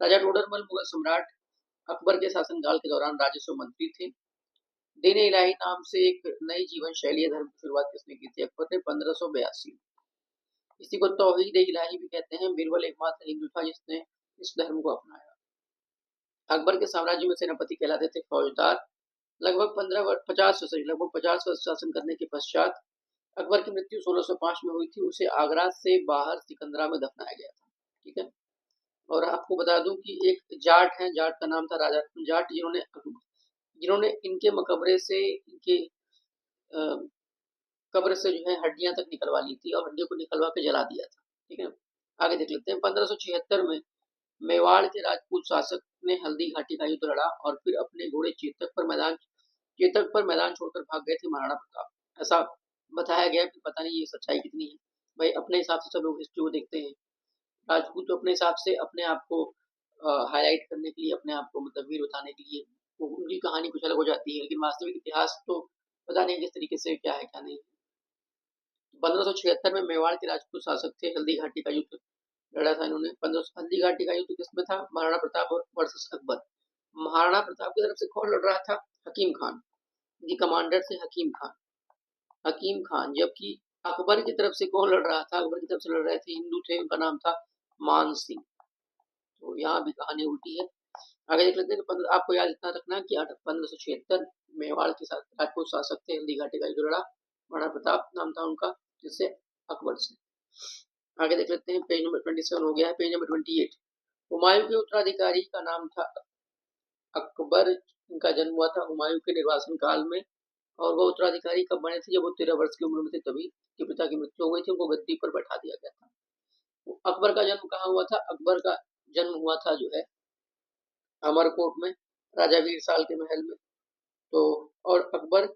राजा टोडरमल मुगल सम्राट अकबर के शासनकाल के दौरान राजस्व मंत्री थे। दीन इलाही नाम से एक नई जीवन शैली धर्म की शुरुआत किसने की थी? अकबर ने 1582। इसी को तौहीद इलाही भी कहते हैं। बीरबल एकमात्र हिंदू था जिसने इस धर्म को अपनाया। अकबर के साम्राज्य में सेनापति कहलाते थे फौजदार। लगभग 50 वर्ष शासन करने के पश्चात अकबर की मृत्यु 1605 में हुई थी। उसे आगरा से बाहर सिकंदरा में दफनाया गया था। ठीक है, और आपको बता दूं कि एक जाट है, जाट का नाम था राजा जाट, जिन्होंने इनके मकबरे से, इनके कब्र से जो है हड्डियां तक निकलवा ली थी, और हड्डियों को निकलवा के जला दिया था। ठीक है, आगे देख लेते हैं। 1576 में मेवाड़ के राजपूत शासक ने हल्दी घाटी का युद्ध लड़ा, और फिर अपने घोड़े चेतक पर मैदान छोड़कर भाग गए थे महाराणा प्रताप। ऐसा बताया गया, फिर पता नहीं ये सच्चाई कितनी है। भाई अपने हिसाब से सब लोग हिस्ट्री को देखते हैं। राजपूत तो अपने हिसाब से अपने आप को हाईलाइट करने के लिए, अपने आप को मतलब वीर बताने के लिए, उनकी कहानी कुछ अलग हो जाती है, लेकिन वास्तविक इतिहास तो पता नहीं किस तरीके से क्या है क्या नहीं। 1576 में मेवाड़ के राजपूत शासक थे, हल्दी घाटी का युद्ध लड़ा था इन्होंने। 1500 हल्दी घाटी का युद्ध किसमें था? महाराणा प्रताप वर्सेस अकबर। महाराणा प्रताप की तरफ से कौन लड़ रहा था? हकीम खान। जी कमांडर थे हकीम खान। हकीम खान, जबकि अकबर की तरफ से कौन लड़ रहा था? अकबर की तरफ से लड़ रहे थे हिंदू थे, उनका नाम था मान सिंह। तो यहाँ भी कहानी उल्टी है। आगे देख लेते हैं। तो आपको याद इतना रखना कि 1576 मेवाड़ के साथ राजपूत शासक थे, हल्दी घाटी का युद्ध लड़ा, महाराणा प्रताप नाम था उनका, जिससे अकबर से। आगे देख लेते हैं। पेज नंबर 27 हो गया है। Page number 28। हुमायूं के उत्तराधिकारी का नाम था अकबर। इनका जन्म हुआ था हुमायूं के निर्वासन काल में, और वो उत्तराधिकारी कब बने थे? जब वो 13 वर्ष की उम्र में थे, तभी के पिता की मृत्यु हो गई थी, उनको गद्दी पर बैठा दिया गया था। तो अकबर का जन्म कहाँ हुआ था? अकबर का जन्म हुआ था जो है अमरकोट में, राजा वीर साल के महल में। तो और अकबर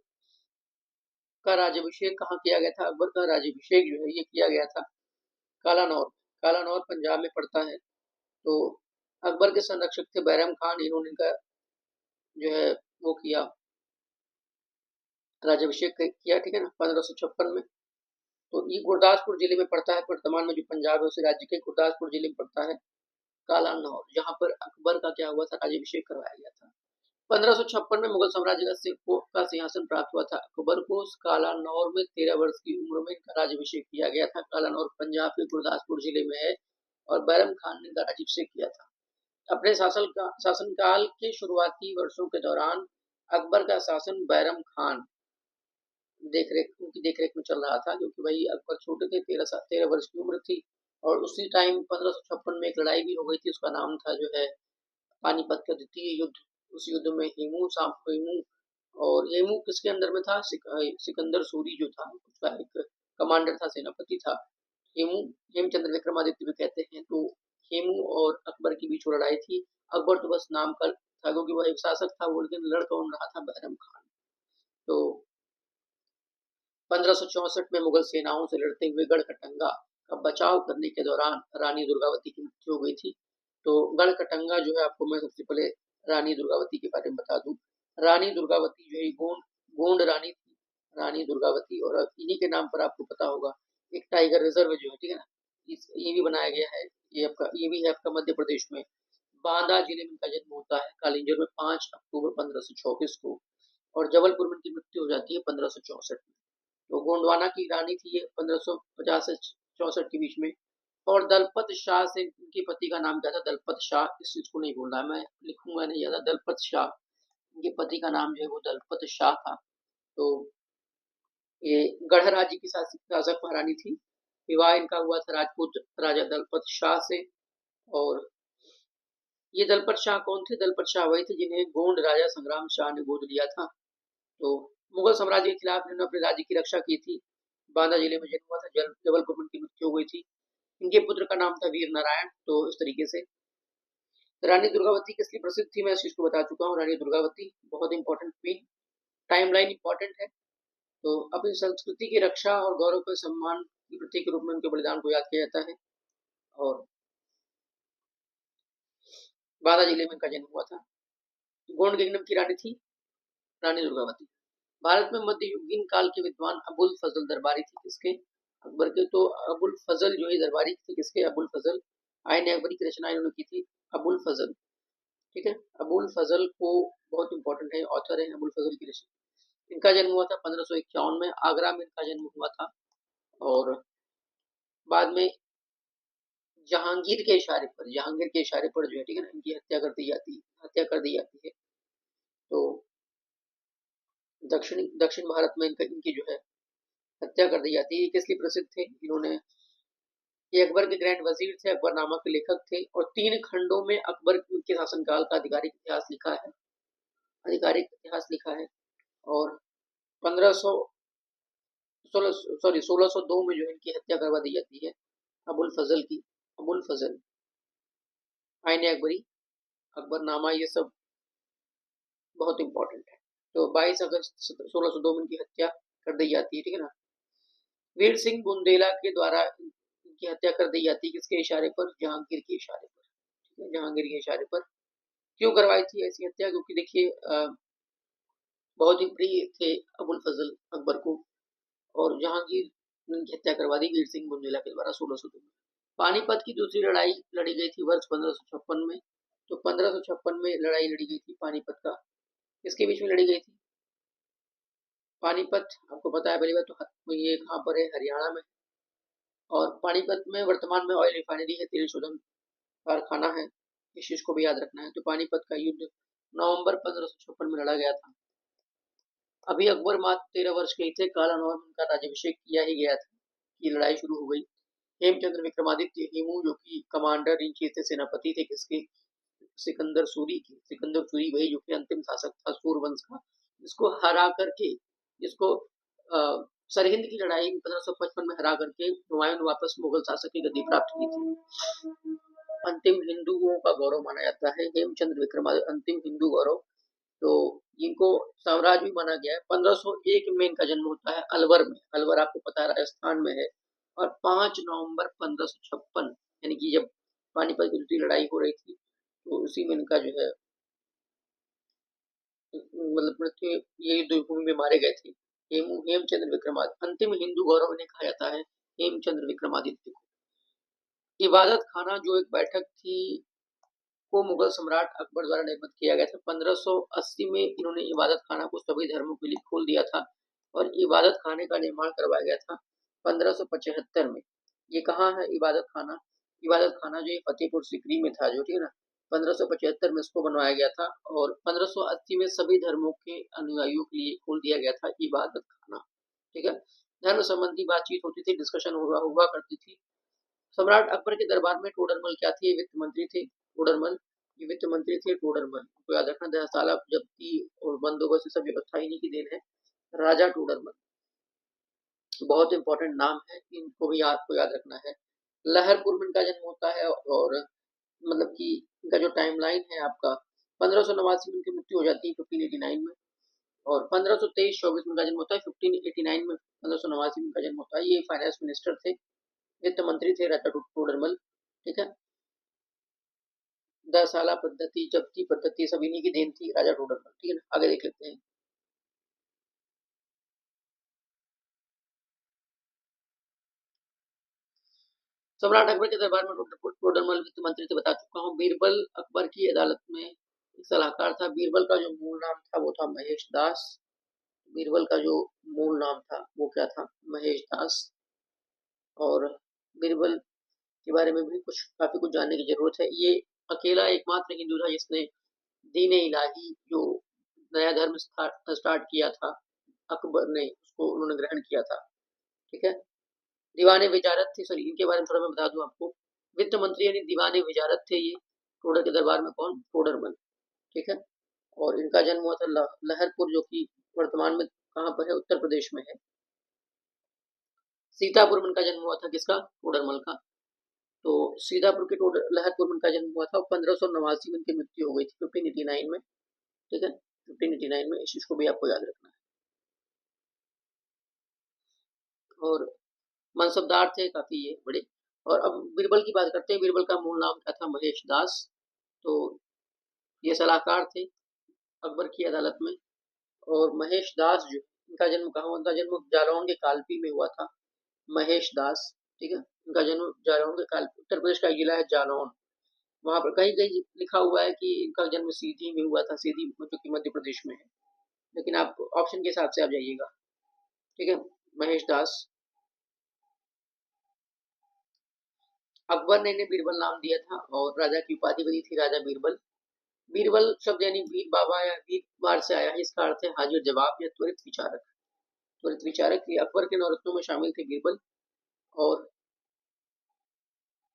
का राज्याभिषेक कहाँ किया गया था? अकबर का राज्याभिषेक जो है ये किया गया था कालानौर। कालानौर पंजाब में पड़ता है। तो अकबर के संरक्षक थे बैरम खान, इन्होंने इनका जो है वो किया, राज्याभिषेक किया, ठीक है ना, 1556 में। तो ये गुरदासपुर जिले में पड़ता है। वर्तमान में जो पंजाब है उसे राज्य के गुरदासपुर जिले में पड़ता है कालानौर, जहाँ पर अकबर का क्या हुआ था? राज्याभिषेक करवाया गया था। 1556 में मुगल साम्राज्य का सिंहासन प्राप्त हुआ था अकबर को। कालानौर में 13 वर्ष की उम्र में इनका राज्याभिषेक किया गया था। कालानौर पंजाब के गुरदासपुर जिले में है, और बैरम खान ने इनका राज्याभिषेक किया था। अपने शासनकाल के शुरुआती वर्षों के दौरान अकबर का शासन बैरम खान उनकी देखरेख में चल रहा था, क्योंकि भाई अकबर छोटे थे, 13 वर्ष की उम्र थी। और उसी टाइम 1556 में एक लड़ाई भी हो गई थी, उसका नाम था जो है पानीपत का द्वितीय युद्ध। उस युद्ध में हेमू और हेमू किसके अंदर में था? सिकंदर सूरी जो था उसका एक कमांडर था, सेनापति था। हेमू हेमचंद्र विक्रमादित्य भी कहते हैं। तो हेमू और अकबर के बीच लड़ाई थी। अकबर तो बस नाम का था, क्योंकि वह एक शासक था, वो लेकिन लड़ कौन रहा था? बैरम खान। तो 1564 में मुगल सेनाओं से लड़ते हुए गढ़कटंगा का बचाव करने के दौरान रानी दुर्गावती की मृत्यु हो गई थी। तो गढ़कटंगा जो है, आपको मैं सबसे पहले रानी दुर्गावती के बारे में बता दूं। रानी दुर्गावती जो है गोंड रानी थी, रानी दुर्गावती। और इन्हीं के नाम पर आपको पता होगा एक टाइगर रिजर्व जो है, ठीक है ना, ये भी बनाया गया है। ये भी है आपका मध्य प्रदेश में, बांदा जिले में इनका जन्म होता है कालिंजर में 5 अक्टूबर 1524 को, और जबलपुर में इनकी मृत्यु हो जाती है 1564 में। तो गोंडवाना की रानी थी ये 1550 से 64 के बीच में। और दलपत शाह से इनके पति का नाम क्या था? दलपत शाह। इस चीज को नहीं बोलना है, मैं लिखूंगा नहीं ज्यादा। दलपत शाह, इनके पति का नाम जो है वो दलपत शाह था। तो ये गढ़ राज्य की शासक महारानी थी। विवाह इनका हुआ था राजपूत राजा दलपत शाह से। और ये दलपत शाह कौन थे? दलपत शाह वही थे जिन्हें गोंड राजा संग्राम शाह ने गोद लिया था। तो मुगल साम्राज्य के खिलाफ इन्होंने अपने राज्य की रक्षा की थी। बांदा जिले में जन्म हुआ था, जबलपुर में इनकी मृत्यु हो गई थी। इनके पुत्र का नाम था वीर नारायण। तो इस तरीके से रानी दुर्गावती किस लिए प्रसिद्ध थी, मैं इस चीज को बता चुका हूँ। रानी दुर्गावती बहुत इंपॉर्टेंट क्वीन, टाइमलाइन इंपॉर्टेंट है। तो अपनी संस्कृति की रक्षा और गौरव के सम्मान की प्रतीक के रूप में उनके बलिदान को याद किया जाता है। और बांदा जिले में इनका जन्म हुआ था। गोंड किंगडम की रानी थी रानी दुर्गावती। भारत में मध्ययुगीन काल के विद्वान अबुल फजल दरबारी थे किसके? अकबर के। तो अबुल फजल जो है दरबारी थे किसके? अबुल फजल। आईन अकबरी की रचना इन्होंने की थी अबुल फजल, ठीक है। अबुल फजल को बहुत इंपॉर्टेंट है, ऑथर है अबुल फजल की रचना। इनका जन्म हुआ था 1551 में, आगरा में इनका जन्म हुआ था। और बाद में जहांगीर के इशारे पर जो है, ठीक है ना, इनकी हत्या कर दी जाती है। तो दक्षिण भारत में इनकी जो है हत्या कर दी जाती है। किस लिए प्रसिद्ध थे? इन्होंने, ये अकबर के ग्रैंड वजीर थे, अकबरनामा के लेखक थे, और 3 खंडों में अकबर के शासनकाल का आधिकारिक इतिहास लिखा है। और 1602 में जो है इनकी हत्या करवा दी जाती है अबुल फजल की। अबुल फजल, आईन अकबरी, अकबरनामा, ये सब बहुत इंपॉर्टेंट है। तो 22 अगस्त 1602 में इनकी हत्या कर दी जाती है, ठीक है ना। वीर सिंह बुंदेला के द्वारा इनकी हत्या कर दी जाती है किसके इशारे पर? जहांगीर के इशारे पर, ठीक है, जहांगीर के इशारे पर। क्यों करवाई थी ऐसी हत्या? क्योंकि देखिए बहुत ही प्रिय थे अबुल फजल अकबर को, और जहांगीर ने उनकी हत्या करवा दी वीर सिंह बुंदेला के द्वारा 1602 में। पानीपत की दूसरी लड़ाई लड़ी गई थी वर्ष 1556 में। तो 1556 में लड़ाई लड़ी गई थी पानीपत का, किसके बीच में लड़ी गई थी? पानीपत आपको पता है पहली बात तो ये कहाँ पर है? हरियाणा में। और पानीपत में वर्तमान में ऑयल रिफाइनरी है, तेल शोधन कारखाना है, इस चीज को भी याद रखना है। तो पानीपत का युद्ध नवंबर 1556 में लड़ा गया था। अभी अकबर मात्र 13 वर्ष के ही थे, काला नॉर्मन उनका राज्याभिषेक किया ही गया था कि लड़ाई शुरू हो गई। हेमचंद्र विक्रमादित्य हेमू जो कि कमांडर इन चीफ थे, सेनापति थे किसके, सिकंदर सूरी के। सिकंदर सूरी वही जो कि अंतिम शासक था सूरवंश का, जिसको हरा करके, जिसको सरहिंद की लड़ाई 1555 में हरा करके हुमायूं ने वापस मुगल शासक की गद्दी प्राप्त की थी। अंतिम हिंदुओं का गौरव माना जाता है हेमचंद्र विक्रमादित्य, अंतिम हिंदू गौरव। तो इनको साम्राज्य भी माना गया है। 1501 में इनका जन्म होता है अलवर में, अलवर आपको पता है राजस्थान में है। और 5 नवंबर 1556 यानी कि जब पानीपत की दूसरी लड़ाई हो रही थी, तो उसी में इनका जो है मतलब मृत्यु ये युद्ध भूमि में मारे गए थे। हेमचंद्र विक्रमादित्य, अंतिम हिंदू गौरव इन्हें कहा जाता है हेमचंद्र विक्रमादित्य को। इबादत खाना जो एक बैठक थी को मुगल सम्राट अकबर द्वारा निर्मित किया गया था। 1580 में इन्होंने इबादत खाना को सभी धर्मों के लिए खोल दिया था और इबादत खाने का निर्माण करवाया गया था 1575 में। ये कहाँ है इबादत खाना? इबादत खाना जो फतेहपुर सीकरी में था, जो ठीक है ना, 1575 में इसको बनवाया गया था और 1580 में सभी धर्मों के अनुयायियों के लिए खोल दिया गया था इबादत खाना। ठीक है, धर्म संबंधी बातचीत होती थी, डिस्कशन हुआ करती थी। सम्राट अकबर के दरबार में टोडरमल क्या थे? वित्त मंत्री थे टोडरमल, ये वित्त मंत्री थे टोडरमल को याद रखना। दहसाला जब्ती और बंदोबस्त सब व्यवस्था इन्हीं की देन है, राजा टोडरमल। बहुत इंपॉर्टेंट नाम है, इनको भी आपको याद रखना है। लहरपुर में इनका जन्म होता है और मतलब कि इनका जो टाइमलाइन है आपका 1589 में इनकी मृत्यु हो जाती है 1589 में, और 1523-24 में इनका जन्म होता है 1589 में, 1589 में इनका जन्म होता है। ये फाइनेंस मिनिस्टर थे, वित्त मंत्री थे राजा टोडरमल। ठीक है, दसाला पद्धति, जब्ती पद्धति सब इन्हीं की देन थी राजा टोडरमल। ठीक है ना, आगे देख लेते हैं। सम्राट अकबर के दरबार में टोडरमल वित्त मंत्री थे, बता चुका हूँ। बीरबल अकबर की अदालत में एक सलाहकार था। बीरबल का जो मूल नाम था वो था महेश दास। बीरबल का जो मूल नाम था वो क्या था? महेश दास। और बीरबल के बारे में भी कुछ काफी कुछ जानने की जरूरत है। ये अकेला एकमात्र हिंदू था जिसने दीन इलाही जो नया धर्म स्टार्ट किया था, अकबर ने उसको उन्होंने ग्रहण किया था। ठीक है, दीवाने विजारत थे, सॉरी इनके बारे में थोड़ा मैं बता दूं आपको। वित्त मंत्री यानी दीवाने विजारत थे ये टोडर के दरबार में। कौन? टोडरमल। ठीक है, और इनका जन्म हुआ था लहरपुर, जो कि वर्तमान में कहाँ पर है? उत्तर प्रदेश में है। सीतापुर में इनका जन्म हुआ था, किसका? टोडरमल का। तो सीतापुर के लहरपुर में इनका जन्म हुआ था। 1589 में इनकी मृत्यु हो गई थी 1589 में। ठीक है, 1589 में, इस चीज को भी आपको याद रखना है। और मनसबदार थे काफी ये बड़े। और अब बीरबल की बात करते हैं। बीरबल का मूल नाम क्या था? महेश दास। तो ये सलाहकार थे अकबर की अदालत में। और महेश दास जो, इनका जन्म कहाँ हुआ? इनका जन्म जालौन के कालपी में हुआ था, महेश दास। ठीक है, इनका जन्म जालौन के कालपी, उत्तर प्रदेश का जिला है जालौन, वहां पर कहीं कहीं लिखा हुआ है कि इनका जन्म सीधी में हुआ था, सीधी जो कि मध्य प्रदेश में है, लेकिन आप ऑप्शन के हिसाब से आप जाइएगा। ठीक है, महेश दास। अकबर ने इन्हें बीरबल नाम दिया था और राजा की उपाधि बनी थी राजा बीरबल। बीरबल शब्द यानी वीर बाबा या वीर बार से आया है, इसका अर्थ है हाजिर जवाब या त्वरित विचारक। त्वरित विचारक ये अकबर के नौरत्नों में शामिल थे बीरबल। और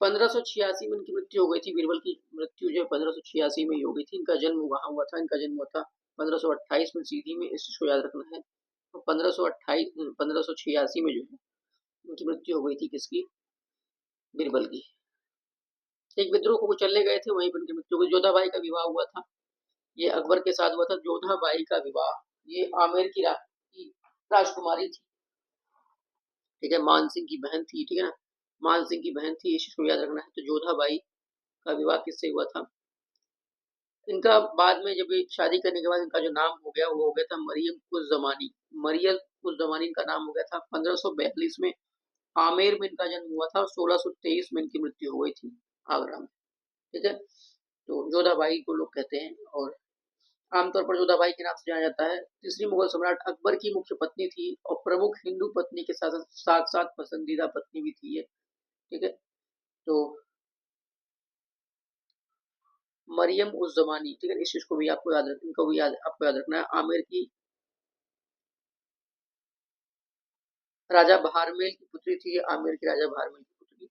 1586 में इनकी मृत्यु हो गई थी। बीरबल की मृत्यु जो 1586 में ही हो गई थी। इनका जन्म वहां हुआ था, इनका जन्म हुआ था 1528 में सीधी में, इस चीज को याद रखना है। तो 1586 में जो है इनकी मृत्यु हो गई थी, किसकी? बीरबल की। एक विद्रोह को चलने गए थे, वहीं पर उनकी मृत्यु हो गई। जोधाबाई का विवाह हुआ था, ये अकबर के साथ हुआ था। जोधाबाई का विवाह, ये आमेर की राजकुमारी थी। ठीक है, मान सिंह की बहन थी। ठीक है ना, मान सिंह की बहन थी, इस चीज को याद रखना है। तो जोधाबाई का विवाह किससे हुआ था? इनका बाद में जब शादी करने के बाद इनका जो नाम हो गया वो हो गया था मरियम उज जमानी। मरियम उज जमानी इनका नाम हो गया था। 1542 में आमेर में इनका जन्म हुआ था और 1623 में इनकी मृत्यु हो गई थी आगरा में। ठीक है, तो जोधाबाई को लोग कहते हैं और आमतौर पर जोधाबाई के नाम से जाना जाता है। तीसरी मुगल सम्राट अकबर की मुख्य पत्नी थी और प्रमुख हिंदू पत्नी के साथ साथ पसंदीदा पत्नी भी थी ये। ठीक है। तो मरियम उज जमानी, ठीक है, इस चीज को भी आपको याद रख इनको भी आपको याद रखना है। आमिर की राजा बहारमेल की पुत्री थी, आमिर की राजा बहारमेल की पुत्री।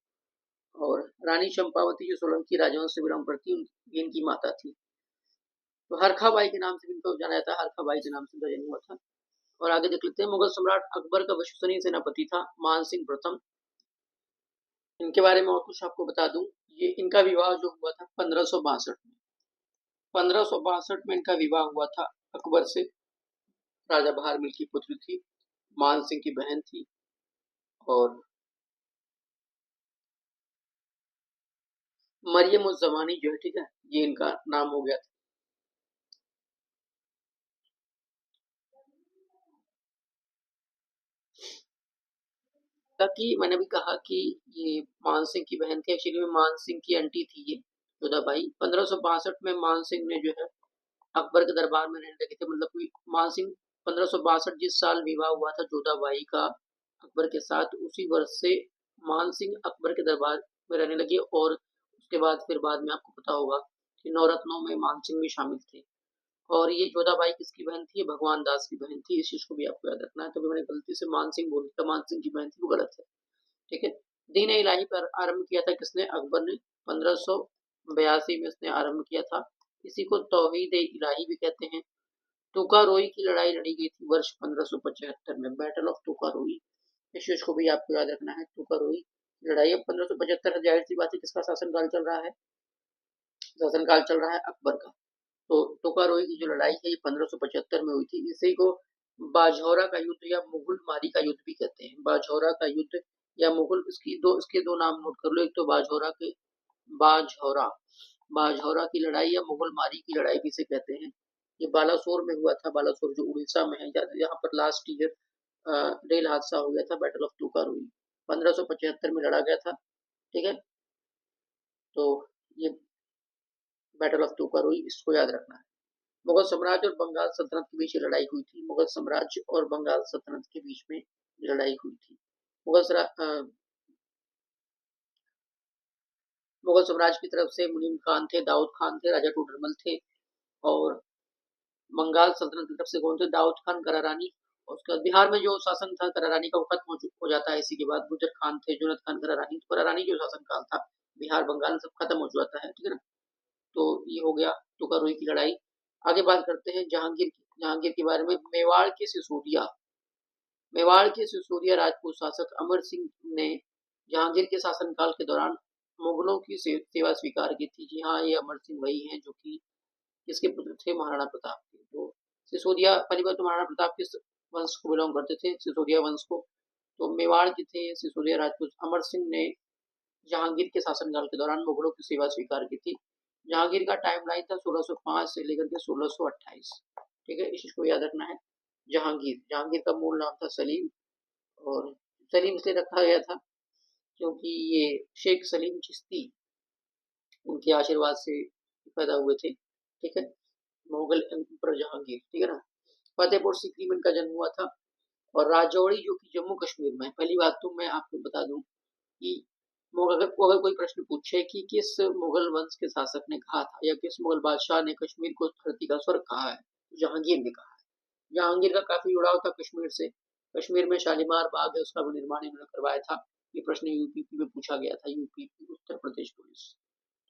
और रानी चंपावती जो सोलंकी राजवंश से बिलोंग करती ये इनकी माता थी। तो हरखा बाई के नाम से इनको जाना जाता है, हरखा बाई के नाम से इनका जन्म हुआ था। और आगे देख लेते हैं, मुगल सम्राट अकबर का विश्वसनीय सेनापति था मान सिंह प्रथम। इनके बारे में और कुछ आपको बता दूं, ये इनका विवाह जो हुआ था 1562 में। 1562 में इनका विवाह हुआ था अकबर से। राजा बहारमिल की पुत्री थी, मान सिंह की बहन थी। और मरियम उज जमानी जो है, ठीक है, ये इनका नाम हो गया था। कि मैंने भी कहा कि ये मान सिंह की बहन थी, एक्चुअली में मान सिंह की आंटी थी ये जोधाबाई। 1562 में मान सिंह ने जो है अकबर के दरबार में रहने लगे थे, मतलब कोई मान सिंह 1562 जिस साल विवाह हुआ था जोधाबाई का अकबर के साथ, उसी वर्ष से मान सिंह अकबर के दरबार में रहने लगे। और उसके बाद फिर बाद में आपको पता होगा कि नवरत्नों में मान सिंह भी शामिल थे। और ये जोधाबाई किसकी बहन थी? भगवान दास की बहन थी। इस चीज को भी आपको याद रखना है। तो मैंने गलती से मान सिंह बोल दिया, मान सिंह की बहन थी, वो गलत है। ठीक है। दीन इलाही पर आरंभ किया था किसने? अकबर ने 1582 में इसने आरंभ किया था। इसी को तौहीद इलाही भी कहते हैं। तुकारोई की लड़ाई लड़ी गई थी वर्ष 1575 में, बैटल ऑफ तुकारोई। इस चीज को भी आपको याद रखना है। तुकारोई लड़ाई अब 1575, जाहिर सी बात है किसका शासनकाल चल रहा है? शासनकाल चल रहा है अकबर का। तो तुकारोई की जो लड़ाई है ये 1575 में हुई थी। इसी को बाझौरा का युद्ध या मुगल मारी का युद्ध भी कहते हैं। बाझौरा का युद्ध या मुगल, इसके दो नाम नोट कर लो। एक तो बाझौरा बाझौरा की लड़ाई या मुगल मारी की लड़ाई भी इसे कहते हैं। ये बालासोर में हुआ था। बालासोर जो उड़ीसा में है, यहाँ पर लास्ट ईयर रेल हादसा हो गया था, बैटल ऑफ तुकारोई 1575 में लड़ा गया था। ठीक है। तो ये बैटल ऑफ तुकारोई, इसको याद रखना है। मुगल साम्राज्य और बंगाल सल्तनत के बीच लड़ाई हुई थी। मुगल साम्राज्य और बंगाल सल्तनत के बीच में लड़ाई हुई थी। मुगल साम्राज्य की तरफ से मुनीम खान थे, दाऊद खान थे, राजा टोडरमल थे। और बंगाल सल्तनत की तरफ से कौन थे? दाऊद खान करारानी। और उसके बाद बिहार में जो शासन था करारानी का, वो खत्म हो जाता है। इसी के बाद गुजर खान थे, जुनत खान करारानी। तो करारानी जो शासन काल था बिहार बंगाल सब खत्म हो जाता है। ठीक है ना। तो ये हो गया तुकारोई की लड़ाई। आगे बात करते हैं जहांगीर की। जहांगीर के बारे में, मेवाड़ के सिसोदिया राजपूत शासक अमर सिंह ने जहांगीर के शासनकाल के दौरान मुगलों की सेवा स्वीकार की थी। जी हाँ, ये अमर सिंह वही हैं जो कि किसके पुत्र थे? महाराणा प्रताप के। तो सिसोदिया, पहली बात तो महाराणा प्रताप किस वंश को बिलोंग करते थे? सिसोदिया वंश को। तो मेवाड़ के थे सिसोदिया राजपूत। अमर सिंह ने जहांगीर के शासनकाल के दौरान मुगलों की सेवा स्वीकार की थी। जहांगीर का टाइम लाइन था 1605 से लेकर के 1628। ठीक है, इस चीज को याद रखना है। जहांगीर जहांगीर का मूल नाम था सलीम। और सलीम इसलिए रखा गया था क्योंकि ये शेख सलीम चिश्ती, उनके आशीर्वाद से पैदा हुए थे। ठीक है। मुगल एम्पर जहांगीर, ठीक है ना। फतेहपुर सीकरी में इनका जन्म हुआ था। और राजौरी जो कि जम्मू कश्मीर में है। पहली बात तो मैं आपको बता दूं कि अगर कोई प्रश्न पूछे कि किस मुगल वंश के शासक ने कहा था या किस मुगल बादशाह ने कश्मीर को धरती का स्वर्ग कहा है, तो जहांगीर ने कहा है। जहांगीर का काफी जुड़ाव था कश्मीर से। कश्मीर में शालीमार बाग है, उसका भी निर्माण इन्होंने करवाया था। ये प्रश्न यूपी में पूछा गया था, यूपी उत्तर प्रदेश पुलिस।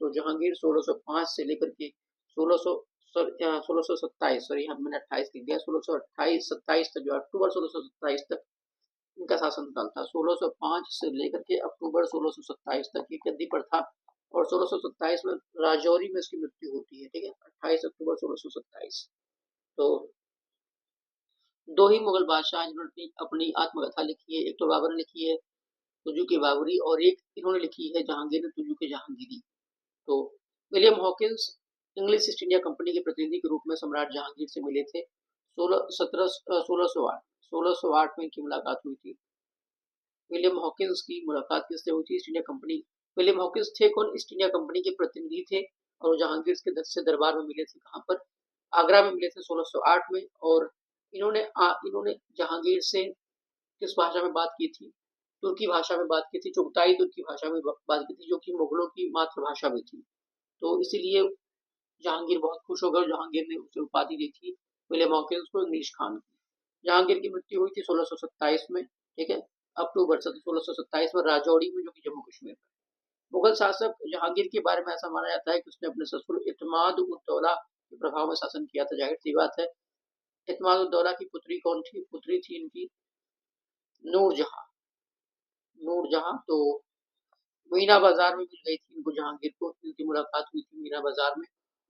तो जहांगीर 1605 से लेकर के 1627, सॉरी यहाँ मैंने 28 लिख दिया, 1628 27 तक, जो अक्टूबर 1627 तक इनका शासनकाल था। 1605 से लेकर के अक्टूबर 1627 तक ये गद्दी पर था। और 1627 में राजौरी में इसकी मृत्यु होती है। ठीक है, 28 अक्टूबर 1627। तो दो ही मुगल बादशाह जिन्होंने अपनी आत्मकथा लिखी है, एक तो बाबर ने लिखी है तुजू के बाबरी, और एक इन्होंने लिखी है जहांगीर ने तुजू के जहांगीरी। तो William Hawkins English east India company के प्रतिनिधि के रूप में सम्राट जहांगीर से मिले थे। 1608 में इनकी मुलाकात हुई थी। विलियम हॉकिंस की मुलाकात किससे हुई थी? East India company. William Hawkins थे कौन? ईस्ट इंडिया कंपनी के प्रतिनिधि थे। और वो जहांगीर के से दरबार में मिले थे। कहाँ पर? आगरा में मिले थे 1608 में। और इन्होंने जहांगीर से किस भाषा में बात की थी? तुर्की भाषा में बात की थी, चुगताई तुर्की भाषा में बात की थी, जो कि मुगलों की मातृभाषा भी थी। तो इसीलिए जहांगीर बहुत खुश हो गए, जहांगीर ने उसे उपाधि दी थी विलियम हॉकिंस को इंग्लिश खान की। जहांगीर की मृत्यु हुई थी 1627 में, ठीक है, अक्टूबर 1627 में राजौरी में, जो कि जम्मू कश्मीर में। मुगल शासक जहांगीर के बारे में ऐसा माना जाता है कि उसने अपने ससुर इत्माद उद दौला के प्रभाव में शासन किया था। जाहिर सी बात है, इत्माद उद दौला की पुत्री कौन थी? पुत्री थी इनकी नूरजहां। नूरजहां तो मीना बाजार में मिल गई थी इनको, जहांगीर को इनकी मुलाकात हुई थी मीना बाजार में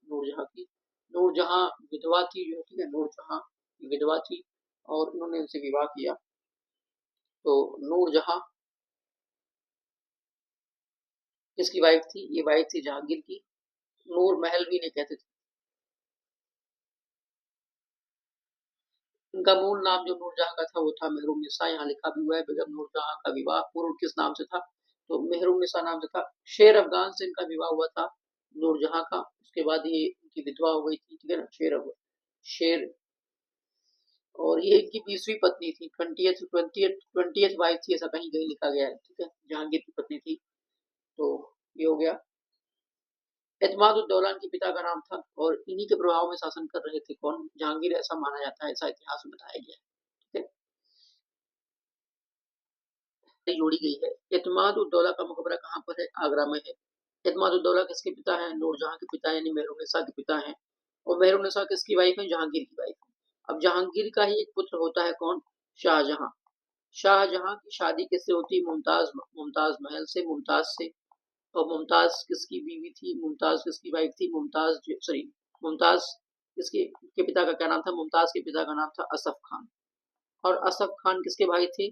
नूरजहां की। नूरजहां विधवा थी, जो ठीक है, नूरजहां विधवा थी और उन्होंने इनसे विवाह किया। तो नूरजहां किसकी वाइफ थी? ये वाइफ थी जहांगीर की। नूर महल भी नहीं कहते थे। इनका मूल नाम जो नूरजहां का था वो था मेहरुन्निसा, यहाँ लिखा भी हुआ है। बेगम नूरजहां का विवाह पूर्व किस नाम से था? तो मेहरुन्निसा नाम से था। शेर अफगान से इनका विवाह हुआ था नूरजहां का। उसके बाद ये इनकी विधवा हो गई थी, ठीक है ना, शेर। और ये इनकी 20वीं पत्नी थी, ट्वेंटियथ वाइफ थी, ऐसा कहीं कहीं लिखा गया है, ठीक है, जहांगीर की पत्नी थी। तो ये हो गया। एतमाद उद दौला के पिता का नाम था और इन्हीं के प्रभाव में शासन कर रहे थे कौन? जहांगीर, ऐसा माना जाता है, ऐसा इतिहास में बताया गया है, ठीक है। जोड़ी गई है। एतमाद उद दौला का मकबरा कहाँ पर है? आगरा में है। एतमाद उद दौला किसके पिता हैं? नूरजहां के पिता यानी मेहरुन्निसा के पिता हैं। और मेहरुन्निसा किसकी वाइफ है? जहांगीर की वाइफ है। अब जहांगीर का ही एक पुत्र होता है कौन? शाहजहां। शाहजहां की शादी किससे होती? मुमताज महल से, मुमताज से। और मुमताज किसकी बीवी थी? मुमताज किसकी वाइफ थी? मुमताज किसके के पिता का क्या नाम था? मुमताज के पिता का नाम था असफ खान। और असफ खान किसके भाई थे?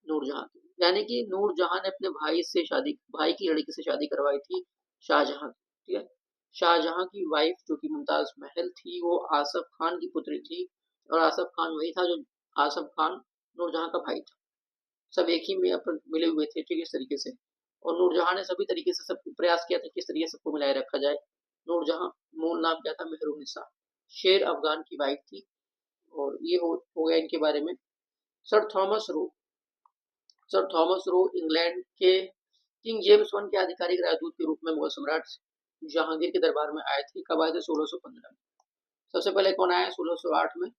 नूरजहां के। यानी कि नूरजहां ने अपने भाई की लड़की से शादी करवाई थी शाहजहां, ठीक है। शाहजहां की वाइफ जो कि मुमताज महल थी, वो आसफ खान की पुत्री थी। और आसफ खान वही था जो आसफ खान नूरजहां का भाई था। सब एक ही में अपन मिले हुए थे, ठीक है, इस तरीके से। और नूरजहां ने सभी तरीके से सब प्रयास किया था किस तरीके से सबको मिलाए रखा जाए। नूरजहां मूल नाम क्या था? मेहरुन्निसा। शेर अफगान की वाइफ थी। और ये हो गया इनके बारे में। Sir Thomas Roe sir Thomas Roe England के किंग जेम्स वन के आधिकारिक राजदूत के रूप में मुगल सम्राट जहांगीर के दरबार में आए थे। कब आए थे? 1615 में। सबसे पहले कौन आया? 1608 में।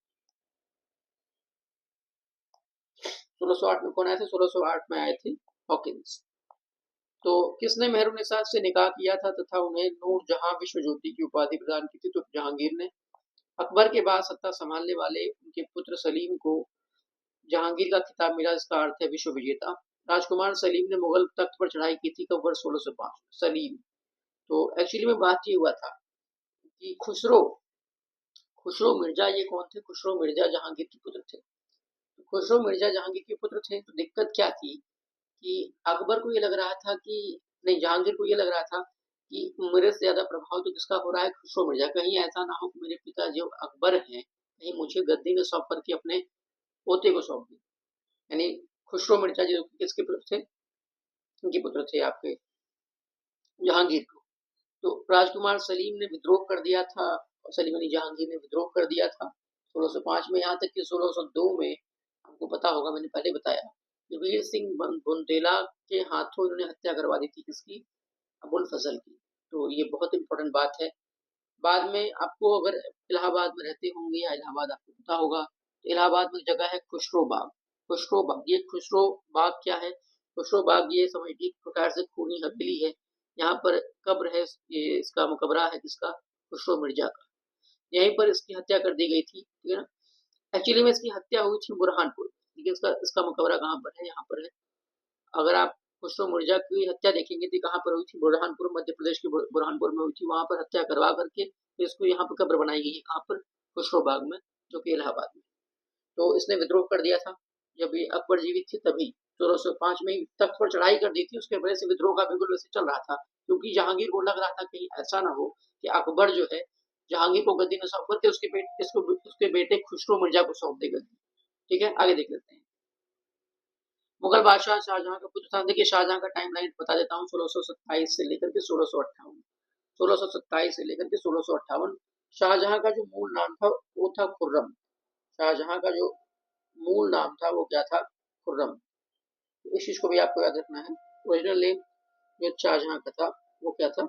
1608 में कौन आए थे? 1608 में आए थे हॉकिंस। तो किसने मेहरुन्निसा से निकाह किया था तथा उन्हें नूरजहां विश्व ज्योति की उपाधि प्रदान की थी? तो जहांगीर ने। अकबर के बाद सत्ता संभालने वाले उनके पुत्र सलीम को जहांगीर का खिताब मिला, जिसका अर्थ है विश्व विजेता। राजकुमार सलीम ने मुगल तख्त पर चढ़ाई की थी कब? वर्ष 1605। सलीम। तो एक्चुअली में बात ये हुआ था कि खुसरो खुसरो मिर्जा ये कौन थे? खुसरो मिर्जा जहांगीर के पुत्र थे। खुसरो मिर्जा जहांगीर के पुत्र थे, तो दिक्कत क्या थी कि अकबर को ये लग रहा था कि नहीं, जहांगीर को ये लग रहा था कि मेरे से ज्यादा प्रभाव तो किसका हो रहा है? खुसरो मिर्जा। कहीं ऐसा ना हो कि मेरे पिता जो अकबर हैं, कहीं मुझे गद्दी में सौंप करके अपने पोते को सौंप दें। यानी खुसरो मिर्जा जो किसके पुत्र थे? उनके पुत्र थे आपके जहांगीर को। तो राजकुमार सलीम ने विद्रोह कर दिया था। सलीम अली जहांगीर ने विद्रोह कर दिया था 1605 में। यहाँ तक कि 1602 में आपको पता होगा, मैंने पहले बताया, वीर सिंह बुंदेला के हाथों इन्होंने हत्या करवा दी थी। किसकी? अबुल फजल की। तो ये बहुत इंपॉर्टेंट बात है। बाद में आपको अगर इलाहाबाद में रहते होंगे या इलाहाबाद आपको पता होगा, तो इलाहाबाद में जगह है खुसरो बाग। खुसरो बाग, ये खुसरो बाग क्या है? खुसरो बाग ये समझिए एक प्रकार से खूनी हवेली है। यहाँ पर कब्र है, ये इसका मकबरा है किसका? खुसरो मिर्जा का। यहीं पर इसकी हत्या कर दी गई थी, ठीक है ना। एक्चुअली में इसकी हत्या हुई थी बुरहानपुर, लेकिन इसका इसका मकबरा कहाँ पर है? यहाँ पर है। अगर आप खुसरो मिर्जा की हत्या देखेंगे तो कहाँ पर हुई थी? बुरहानपुर, मध्य प्रदेश के बुरहानपुर में हुई थी। वहां पर हत्या करवा करके तो इसको यहाँ पर कब्र बनाई गई है, कहाँ पर? खुसरो बाग में, जो कि इलाहाबाद में। तो इसने विद्रोह कर दिया था जब ये अकबर जीवित थे, तभी 1605 में ही तख्त पर चढ़ाई कर दी थी। उसके वजह से विद्रोह का बिल्कुल वैसे चल रहा था, क्योंकि जहांगीर को लग रहा था कहीं ऐसा ना हो कि अकबर जो है जहांगीर को गद्दी में सौंप करके उसके बेटे खुसरो मिर्जा को सौंप दे गद्दी। ठीक है, आगे देख लेते हैं। मुगल बादशाह शाहजहां का पुत्र था। देखिए शाहजहां का टाइम लाइन बता देता हूँ, 1627 से लेकर के 1658। 1627 से लेकर के 1658। शाहजहां का जो मूल नाम था वो था खुर्रम। शाहजहां का जो मूल नाम था वो क्या था? खुर्रम। इस चीज को भी आपको याद रखना है। ओरिजिनल नेम जो शाहजहां का था वो क्या था?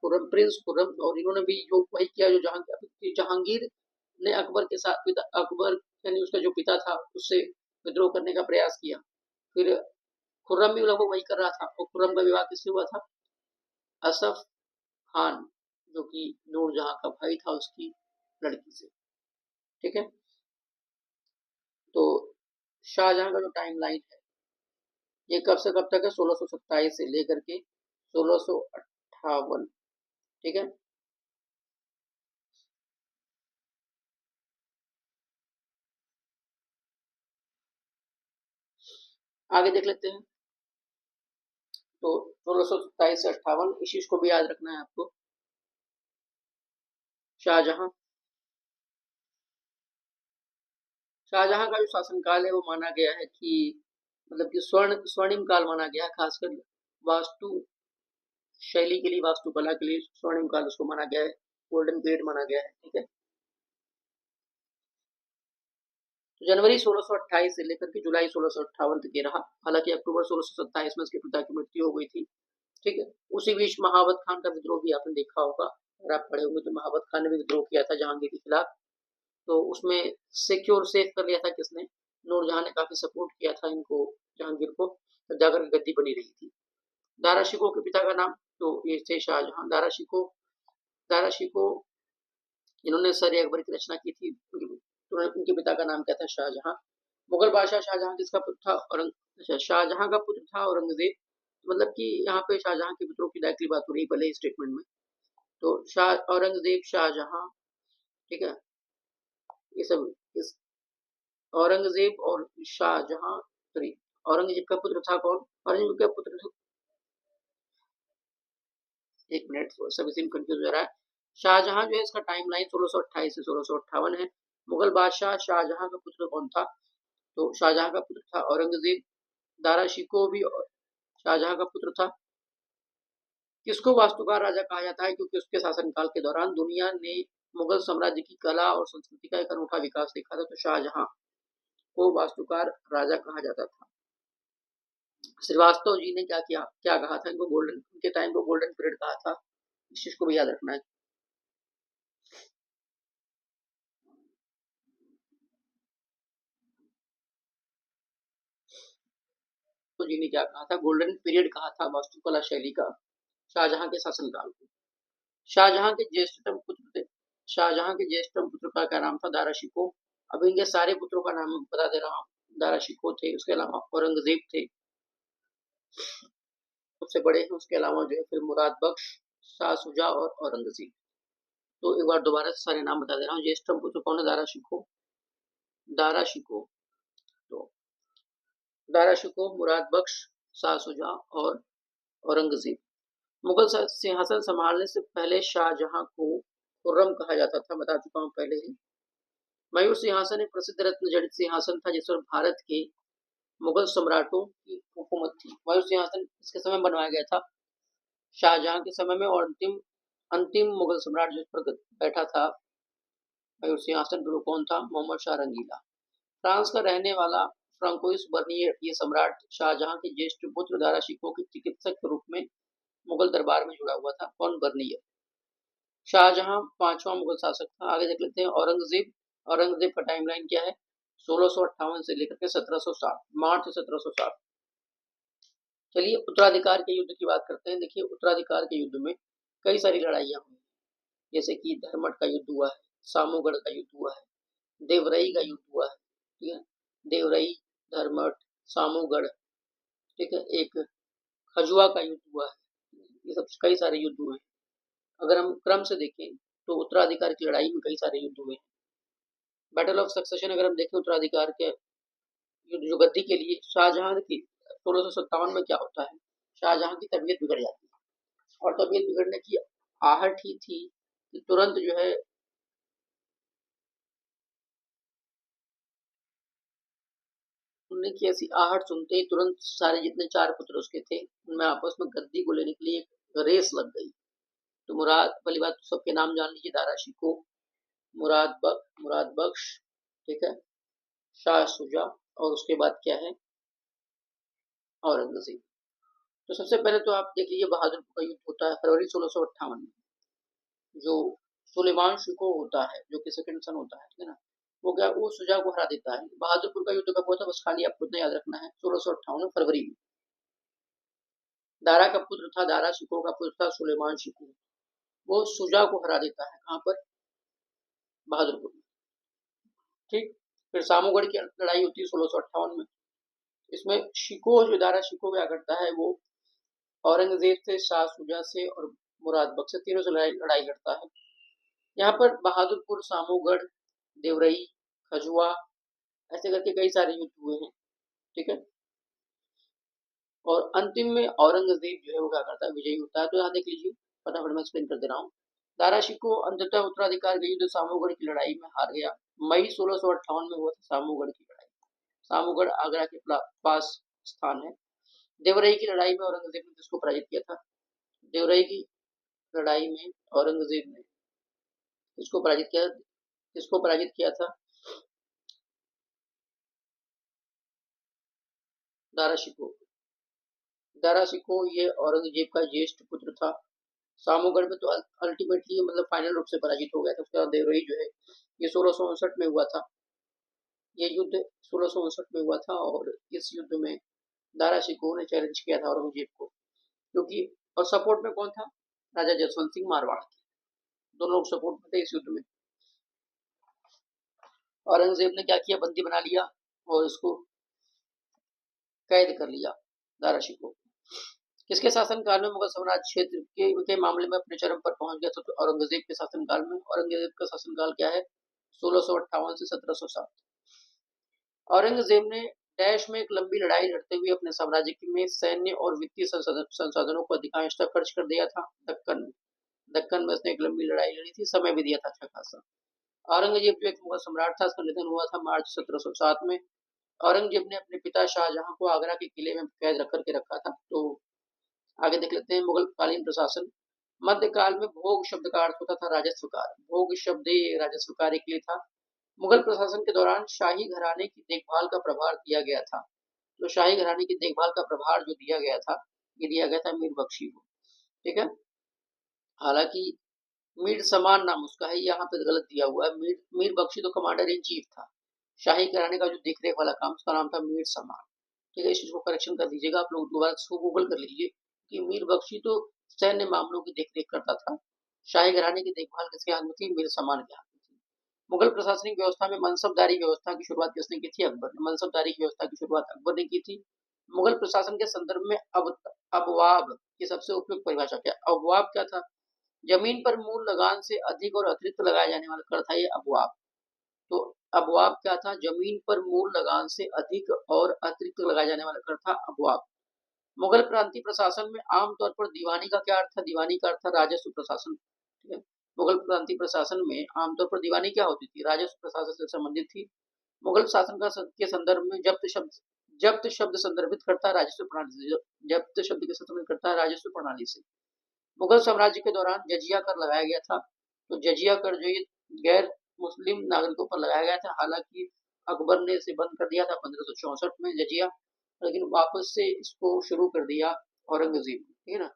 खुर्रम, प्रिंस खुर्रम। और इन्होंने भी जो वही किया जो जहांगीर ने अकबर के साथ, अकबर यानी उसका जो पिता था उससे विद्रोह करने का प्रयास किया। फिर खुर्रम भी लगभग वही कर रहा था। और खुर्रम का विवाह किससे हुआ था? असफ खान, जो कि नूरजहां का भाई था, उसकी लड़की से। ठीक है। तो शाहजहां का जो टाइम लाइन है ये कब से कब तक है? 1627 से लेकर के 1658। ठीक है। आगे देख लेते हैं। तो 1627 से 58, इस चीज को भी याद रखना है आपको। शाहजहां शाहजहां का जो शासनकाल है वो माना गया है कि मतलब कि स्वर्णिम काल माना गया है, खासकर वास्तु शैली के लिए, वास्तुकला के लिए स्वर्णिम काल उसको माना गया है, गोल्डन पीरियड माना गया है। ठीक है। तो जनवरी 1628 से लेकर के जुलाई 1658 तक ये रहा। हालांकि अक्टूबर 1627 में उसके पिता की मृत्यु हो गई थी। ठीक है। उसी बीच महावत खान का विद्रोह भी आपने देखा होगा, अगर आप पढ़े होंगे तो महावत खान ने भी विद्रोह किया था जहांगीर के खिलाफ। तो उसमें सिक्योर सेफ कर लिया था किसने? नूरजहां ने काफी सपोर्ट किया था इनको, जहांगीर को, तब जाकर गद्दी बनी रही थी। दारा शिकोह के पिता का नाम तो ये थे शाहजहां। दारा शिकोह इन्होंने सर अकबर की रचना की थी। उनके पिता का नाम क्या था? शाहजहां। मुगल बादशाह शाहजहां किसका पुत्र था? अच्छा, शाहजहां का पुत्र था औरंगजेब। मतलब कि यहाँ पे शाहजहां के पुत्रों की डायरेक्टली बात हो रही है भले ही स्टेटमेंट में। तो शाह औरंगजेब, शाहजहां, ठीक है, ये सब इस औरंगजेब और शाहजहां, सॉरी, औरंगजेब का पुत्र था कौन? औरंगजेब का पुत्र था, एक मिनट, सब इसी में कंफ्यूज हो रहा है। शाहजहां जो है इसका टाइम लाइन 1628 से 1658 है। मुगल बादशाह शाहजहां का पुत्र कौन था? तो शाहजहां का पुत्र था औरंगजेब। दारा शिकोह भी शाहजहां का पुत्र था। किसको वास्तुकार राजा कहा जाता है? क्योंकि उसके शासनकाल के दौरान दुनिया ने मुगल साम्राज्य की कला और संस्कृति का एक अनूठा विकास देखा था। तो शाहजहां को वास्तुकार राजा कहा जाता था। श्रीवास्तव जी ने क्या किया, क्या कहा था? इनको गोल्डन, उनके टाइम को गोल्डन पीरियड कहा था। इस चीज को भी याद रखना है। तो जी ने क्या कहा था? गोल्डन पीरियड कहा था वास्तुकला शैली का शाहजहां के शासनकाल को। शाहजहां के ज्येष्ठतम पुत्र थे। शाहजहां के ज्येष्ठतम पुत्र का क्या नाम था? दारा शिकोह। अब इनके सारे पुत्रों का नाम बता दे रहा हूँ। दारा शिकोह थे, उसके अलावा औरंगजेब थे, सबसे बड़े हैं। उसके अलावा जो है फिर मुराद बख्श, शाह सुजा और औरंगजेब। तो एक बार दोबारा से सारे नाम बता दे रहा हूँ। ज्येष्ठतम पुत्र कौन है? दारा शिकोह। तो दारा शिकोह, मुराद बख्श, शाह सुजा और औरंगजेब। मुगल सिंहासन संभालने से पहले शाहजहां को खुर्रम कहा जाता था, बता चुका हूँ पहले ही। मयूर सिंहासन एक प्रसिद्ध रत्न जड़ित सिंहासन था जिस पर भारत के मुगल सम्राटों की हुकूमत थी। मयूर सिंहासन किसके समय बनवाया गया था? शाहजहां के समय में। और अंतिम अंतिम मुगल सम्राट जिस पर बैठा था मयूर सिंहासन पर, कौन था? मोहम्मद शाह रंगीला। फ्रांस का रहने वाला फ्रांकोइस बर्नियर ये सम्राट शाहजहां के ज्येष्ठ पुत्र दारा शिकोह के चिकित्सक के रूप में मुगल दरबार में जुड़ा हुआ था। कौन? बर्नियर। शाहजहां पांचवा मुगल शासक था। आगे देख लेते हैं औरंगजेब। औरंगजेब का टाइमलाइन क्या है? 1658 से लेकर के 1707, मार्च 1707। चलिए उत्तराधिकार के युद्ध की बात करते हैं। देखिए उत्तराधिकार के युद्ध में कई सारी लड़ाइयां हुई, जैसे कि धर्मट का युद्ध हुआ है, सामूगढ़ का युद्ध हुआ है, देवरई का युद्ध हुआ है। ठीक है। देवरई, धर्मट, सामूगढ़, ठीक है, एक खजुआ का युद्ध हुआ है। ये सब कई सारे युद्ध हुए हैं। अगर हम क्रम से देखें तो उत्तराधिकार की लड़ाई में कई सारे युद्ध हुए हैं। बैटल ऑफ सक्सेशन अगर हम देखें उत्तराधिकार के युद्ध, जो गद्दी के लिए शाहजहां की 1657 में क्या होता है? शाहजहां की तबीयत बिगड़ जाती है। और तबीयत बिगड़ने की आहट ही थी कि तुरंत जो है सुनने की ऐसी आहट सुनते ही तुरंत सारे जितने चार पुत्र उसके थे उनमें आपस में गद्दी को लेने के लिए एक रेस लग गई। तो मुराद, पहली बात तो सबके नाम जान लीजिए। दारा शिकोह, मुराद बख्श, ठीक है, शाह सुजा, और उसके बाद क्या है? औरंगजेब। तो सबसे पहले तो आप देख लीजिए बहादुरपुर का युद्ध होता है फरवरी 1658 में, जो सुलेमान शिको होता है, जो कि सेकंड सन होता है, ठीक है ना, वो क्या वो शुजा को हरा देता है। बहादुरपुर का युद्ध कब हुआ था, बस खाली आपको इतना याद रखना है, 1658 फरवरी में। दारा का पुत्र था, दारा शिको का पुत्र था सुलेमान शिको, वो शुजा को हरा देता है। कहाँ पर, बहादुरपुर में, ठीक। फिर सामूगढ़ की लड़ाई होती है 1658 में। इसमें शिको, जो दारा शिको क्या करता है, वो औरंगजेब से, शाह शुजा से और मुराद बख्श से, तीनों से लड़ाई लड़ता है। यहाँ पर बहादुरपुर, सामूगढ़, देवरई, खजुआ, ऐसे करके कई सारे युद्ध हुए हैं, ठीक है। और अंतिम में औरंगजेब जो है वो क्या करता है, विजयी होता है। तो यहाँ देख लीजिए, फटाफट मैं एक्सप्लेन कर दे रहा हूँ। दारा शिको अंततः उत्तराधिकार के युद्ध सामूगढ़ की लड़ाई में हार गया। मई 1658 में हुआ था सामूगढ़ की लड़ाई। सामूगढ़ आगरा के पास स्थान है। देवरई की लड़ाई में औरंगजेब ने किसको पराजित किया था, देवरई की लड़ाई में औरंगजेब ने किसको पराजित किया था, दारा शिको। दारा शिको ये औरंगजेब का ज्येष्ठ पुत्र था। सामूगढ़ में तो अल्टीमेटली मतलब फाइनल रूप से पराजित हो गया था। उसके बाद देवरई जो है ये 1659 में हुआ था। ये युद्ध 1659 में हुआ था और इस युद्ध में दारा शिकोह ने चैलेंज किया था औरंगजेब को, क्योंकि और सपोर्ट में कौन था, राजा जसवंत सिंह मारवाड़ के, दोनों लोग सपोर्ट में थे इस युद्ध में। औरंगजेब ने क्या किया, बंदी बना लिया और इसको कैद कर लिया, दारा शिकोह। किसके शासनकाल में मुगल साम्राज्य क्षेत्र के मामले में अपने चरम पर पहुंच गया था, तो औरंगजेब के शासनकाल में। औरंगजेब का शासनकाल क्या है, 1658 से 1707। औरंगजेब ने डैश में एक लंबी लड़ाई लड़ते हुए अपने साम्राज्य में सैन्य और वित्तीय संसाधनों को अधिकांशतः खर्च कर दिया था। दक्कन में उसने एक लंबी लड़ाई लड़ी थी, समय भी दिया था अच्छा खासा। औरंगजेब जो एक मुगल सम्राट था, उसका निधन हुआ था मार्च 1707 में। औरंगजेब ने अपने पिता शाहजहां को आगरा के किले में कैद रख करके रखा था। तो आगे देख लेते हैं मुगल कालीन प्रशासन। मध्यकाल में भोग शब्द का अर्थ होता था राजस्व कार्य। भोग शब्द राजस्व कार्य के लिए था। मुगल प्रशासन के दौरान शाही घराने की देखभाल का प्रभार दिया गया था। तो शाही घराने की देखभाल का प्रभार जो दिया गया था, ये दिया गया था मीर बख्शी को, ठीक है। हालांकि मीर समान नाम उसका है, यहाँ पे गलत दिया हुआ है। मीर बख्शी तो कमांडर इन चीफ था। शाही घराने का जो देखरेख वाला काम, उसका नाम था मीर समान, ठीक है। इस चीज को करेक्शन कर दीजिएगा आप लोग, दोबारा इसको गूगल कर लीजिए कि मीर बख्शी तो सैन्य मामलों की देखरेख करता था, शाही घराने की देखभाल किसके हाथ में थी, मीर समान के हाथ में थी। मुगल प्रशासनिक व्यवस्था में मनसबदारी व्यवस्था की शुरुआत किसने की थी, अकबर ने। मनसबदारी की व्यवस्था की शुरुआत अकबर ने की थी। मुगल प्रशासन के संदर्भ में अबवाब की सबसे उपयुक्त परिभाषा क्या, अबवाब क्या था, जमीन पर मूल लगान से अधिक और अतिरिक्त लगाया जाने वाला कर था, ये अबवाब। तो अबवाब क्या था, जमीन पर मूल लगान से अधिक और अतिरिक्त लगाया जाने वाला कर था अबवाब। मुगल प्रांतीय प्रशासन में आमतौर पर दीवानी का क्या अर्थ था, दीवानी का अर्थ था राजस्व प्रशासन, ठीक है। मुगल प्रांतीय प्रशासन में आमतौर पर दीवानी क्या होती थी, राजस्व प्रशासन से संबंधित थी। मुगल शासन का के संदर्भ में जब्त शब्द संदर्भित करता है राजस्व प्रणाली से। जब्त शब्द के संदर्भित करता है राजस्व प्रणाली से। मुगल साम्राज्य के दौरान जजिया कर लगाया गया था। तो जजिया कर जो ये गैर मुस्लिम नागरिकों पर लगाया गया था, हालांकि अकबर ने इसे बंद कर दिया था 1564 में जजिया, लेकिन वापस से इसको शुरू कर दिया औरंगजेब, ठीक है ना।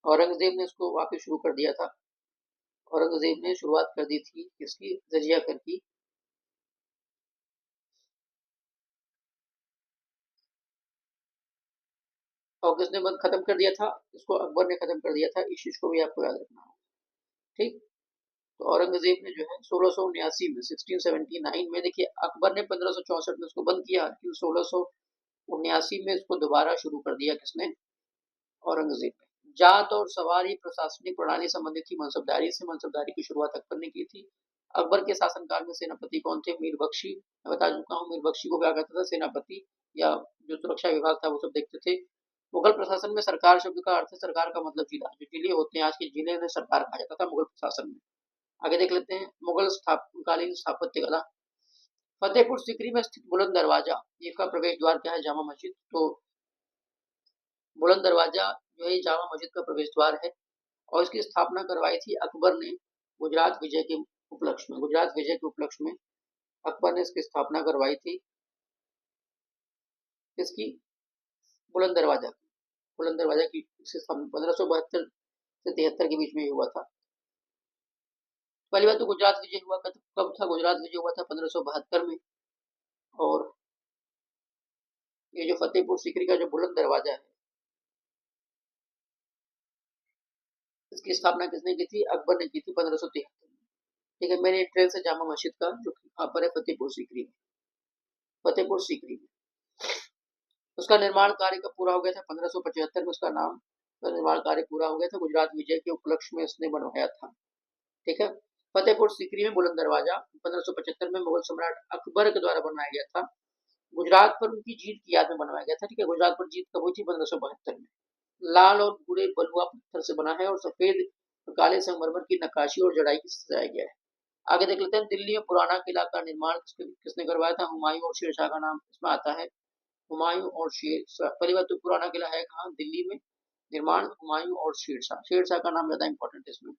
औरंगजेब ने इसको वापस शुरू कर दिया था। औरंगजेब ने शुरुआत कर दी थी इसकी, जजिया कर की। और किसने बंद खत्म कर दिया था, इसको अकबर ने खत्म कर दिया था। इस चीज को भी आपको याद रखना है, ठीक। तो औरंगजेब ने जो है 1679 में 1679 में, देखिए अकबर ने 1564 में इसको बंद किया, लेकिन 1679 में इसको दोबारा शुरू कर दिया किसने, औरंगजेब ने। जात और सवारी प्रशासनिक प्रणाली संबंधित थी मनसबदारी से। मनसबदारी की शुरुआत अकबर ने की थी। अकबर के शासनकाल में सेनापति कौन थे, मीर बख्शी। मैं बता चुका हूँ मीर बख्शी को क्या कहता था, सेनापति, या जो सुरक्षा विभाग था वो सब देखते थे। मुगल प्रशासन में सरकार शब्द का अर्थ है, सरकार का मतलब जिला, जो जिले होते हैं आज के जिले में सरकार कहा जाता था मुगल प्रशासन में। आगे देख लेते हैं मुगल कालीन स्थापत्य कला। फतेहपुर सीकरी में स्थित बुलंद दरवाजा, इसका प्रवेश द्वार क्या है, जामा मस्जिद। तो बुलंद दरवाजा जो है जामा मस्जिद का प्रवेश द्वार है, और इसकी स्थापना करवाई थी अकबर ने गुजरात विजय के उपलक्ष्य में। गुजरात विजय के उपलक्ष्य में अकबर ने इसकी स्थापना करवाई थी, इसकी बुलंद दरवाजा, बुलंद दरवाजा की 1572 से 73 के बीच में हुआ था। पहली बात तो गुजरात विजय हुआ कब था? गुजरात विजय हुआ था 1572 में। और ये जो फतेहपुर सीकरी का जो बुलंद दरवाजा है, इसकी स्थापना किसने की थी? अकबर ने की थी 1573 में। ठीक है, मेन एंट्रेंस है जामा मस्जिद का, जो यहाँ पर है फतेहपुर सीकरी में। फतेहपुर सीकरी में उसका निर्माण कार्य कब पूरा हो गया था? 1575 में उसका नाम का निर्माण कार्य पूरा हो गया था। गुजरात विजय के उपलक्ष्य में इसने बनवाया था। ठीक है, फतेहपुर सीकरी में बुलंद दरवाजा 1575 में मुगल सम्राट अकबर के द्वारा बनवाया गया था। गुजरात पर उनकी जीत की याद में बनवाया गया था। ठीक है, गुजरात पर जीत कब हुई थी? 1572 में। लाल और भूरे बलुआ पत्थर से बना है और सफेद और काले संगमरमर की नक्काशी और जड़ाई की सजाया गया है। आगे देख लेते हैं, दिल्ली में पुराना किला का निर्माण किसने करवाया था? हुमायूं और शेरशाह का नाम इसमें आता है। हुमायूं और शेरशाह, पहली बात तो पुराना किला है कहाँ? दिल्ली में। निर्माण हुमायूं और शेरशाह, शेरशाह का नाम ज्यादा इंपॉर्टेंट है इसमें।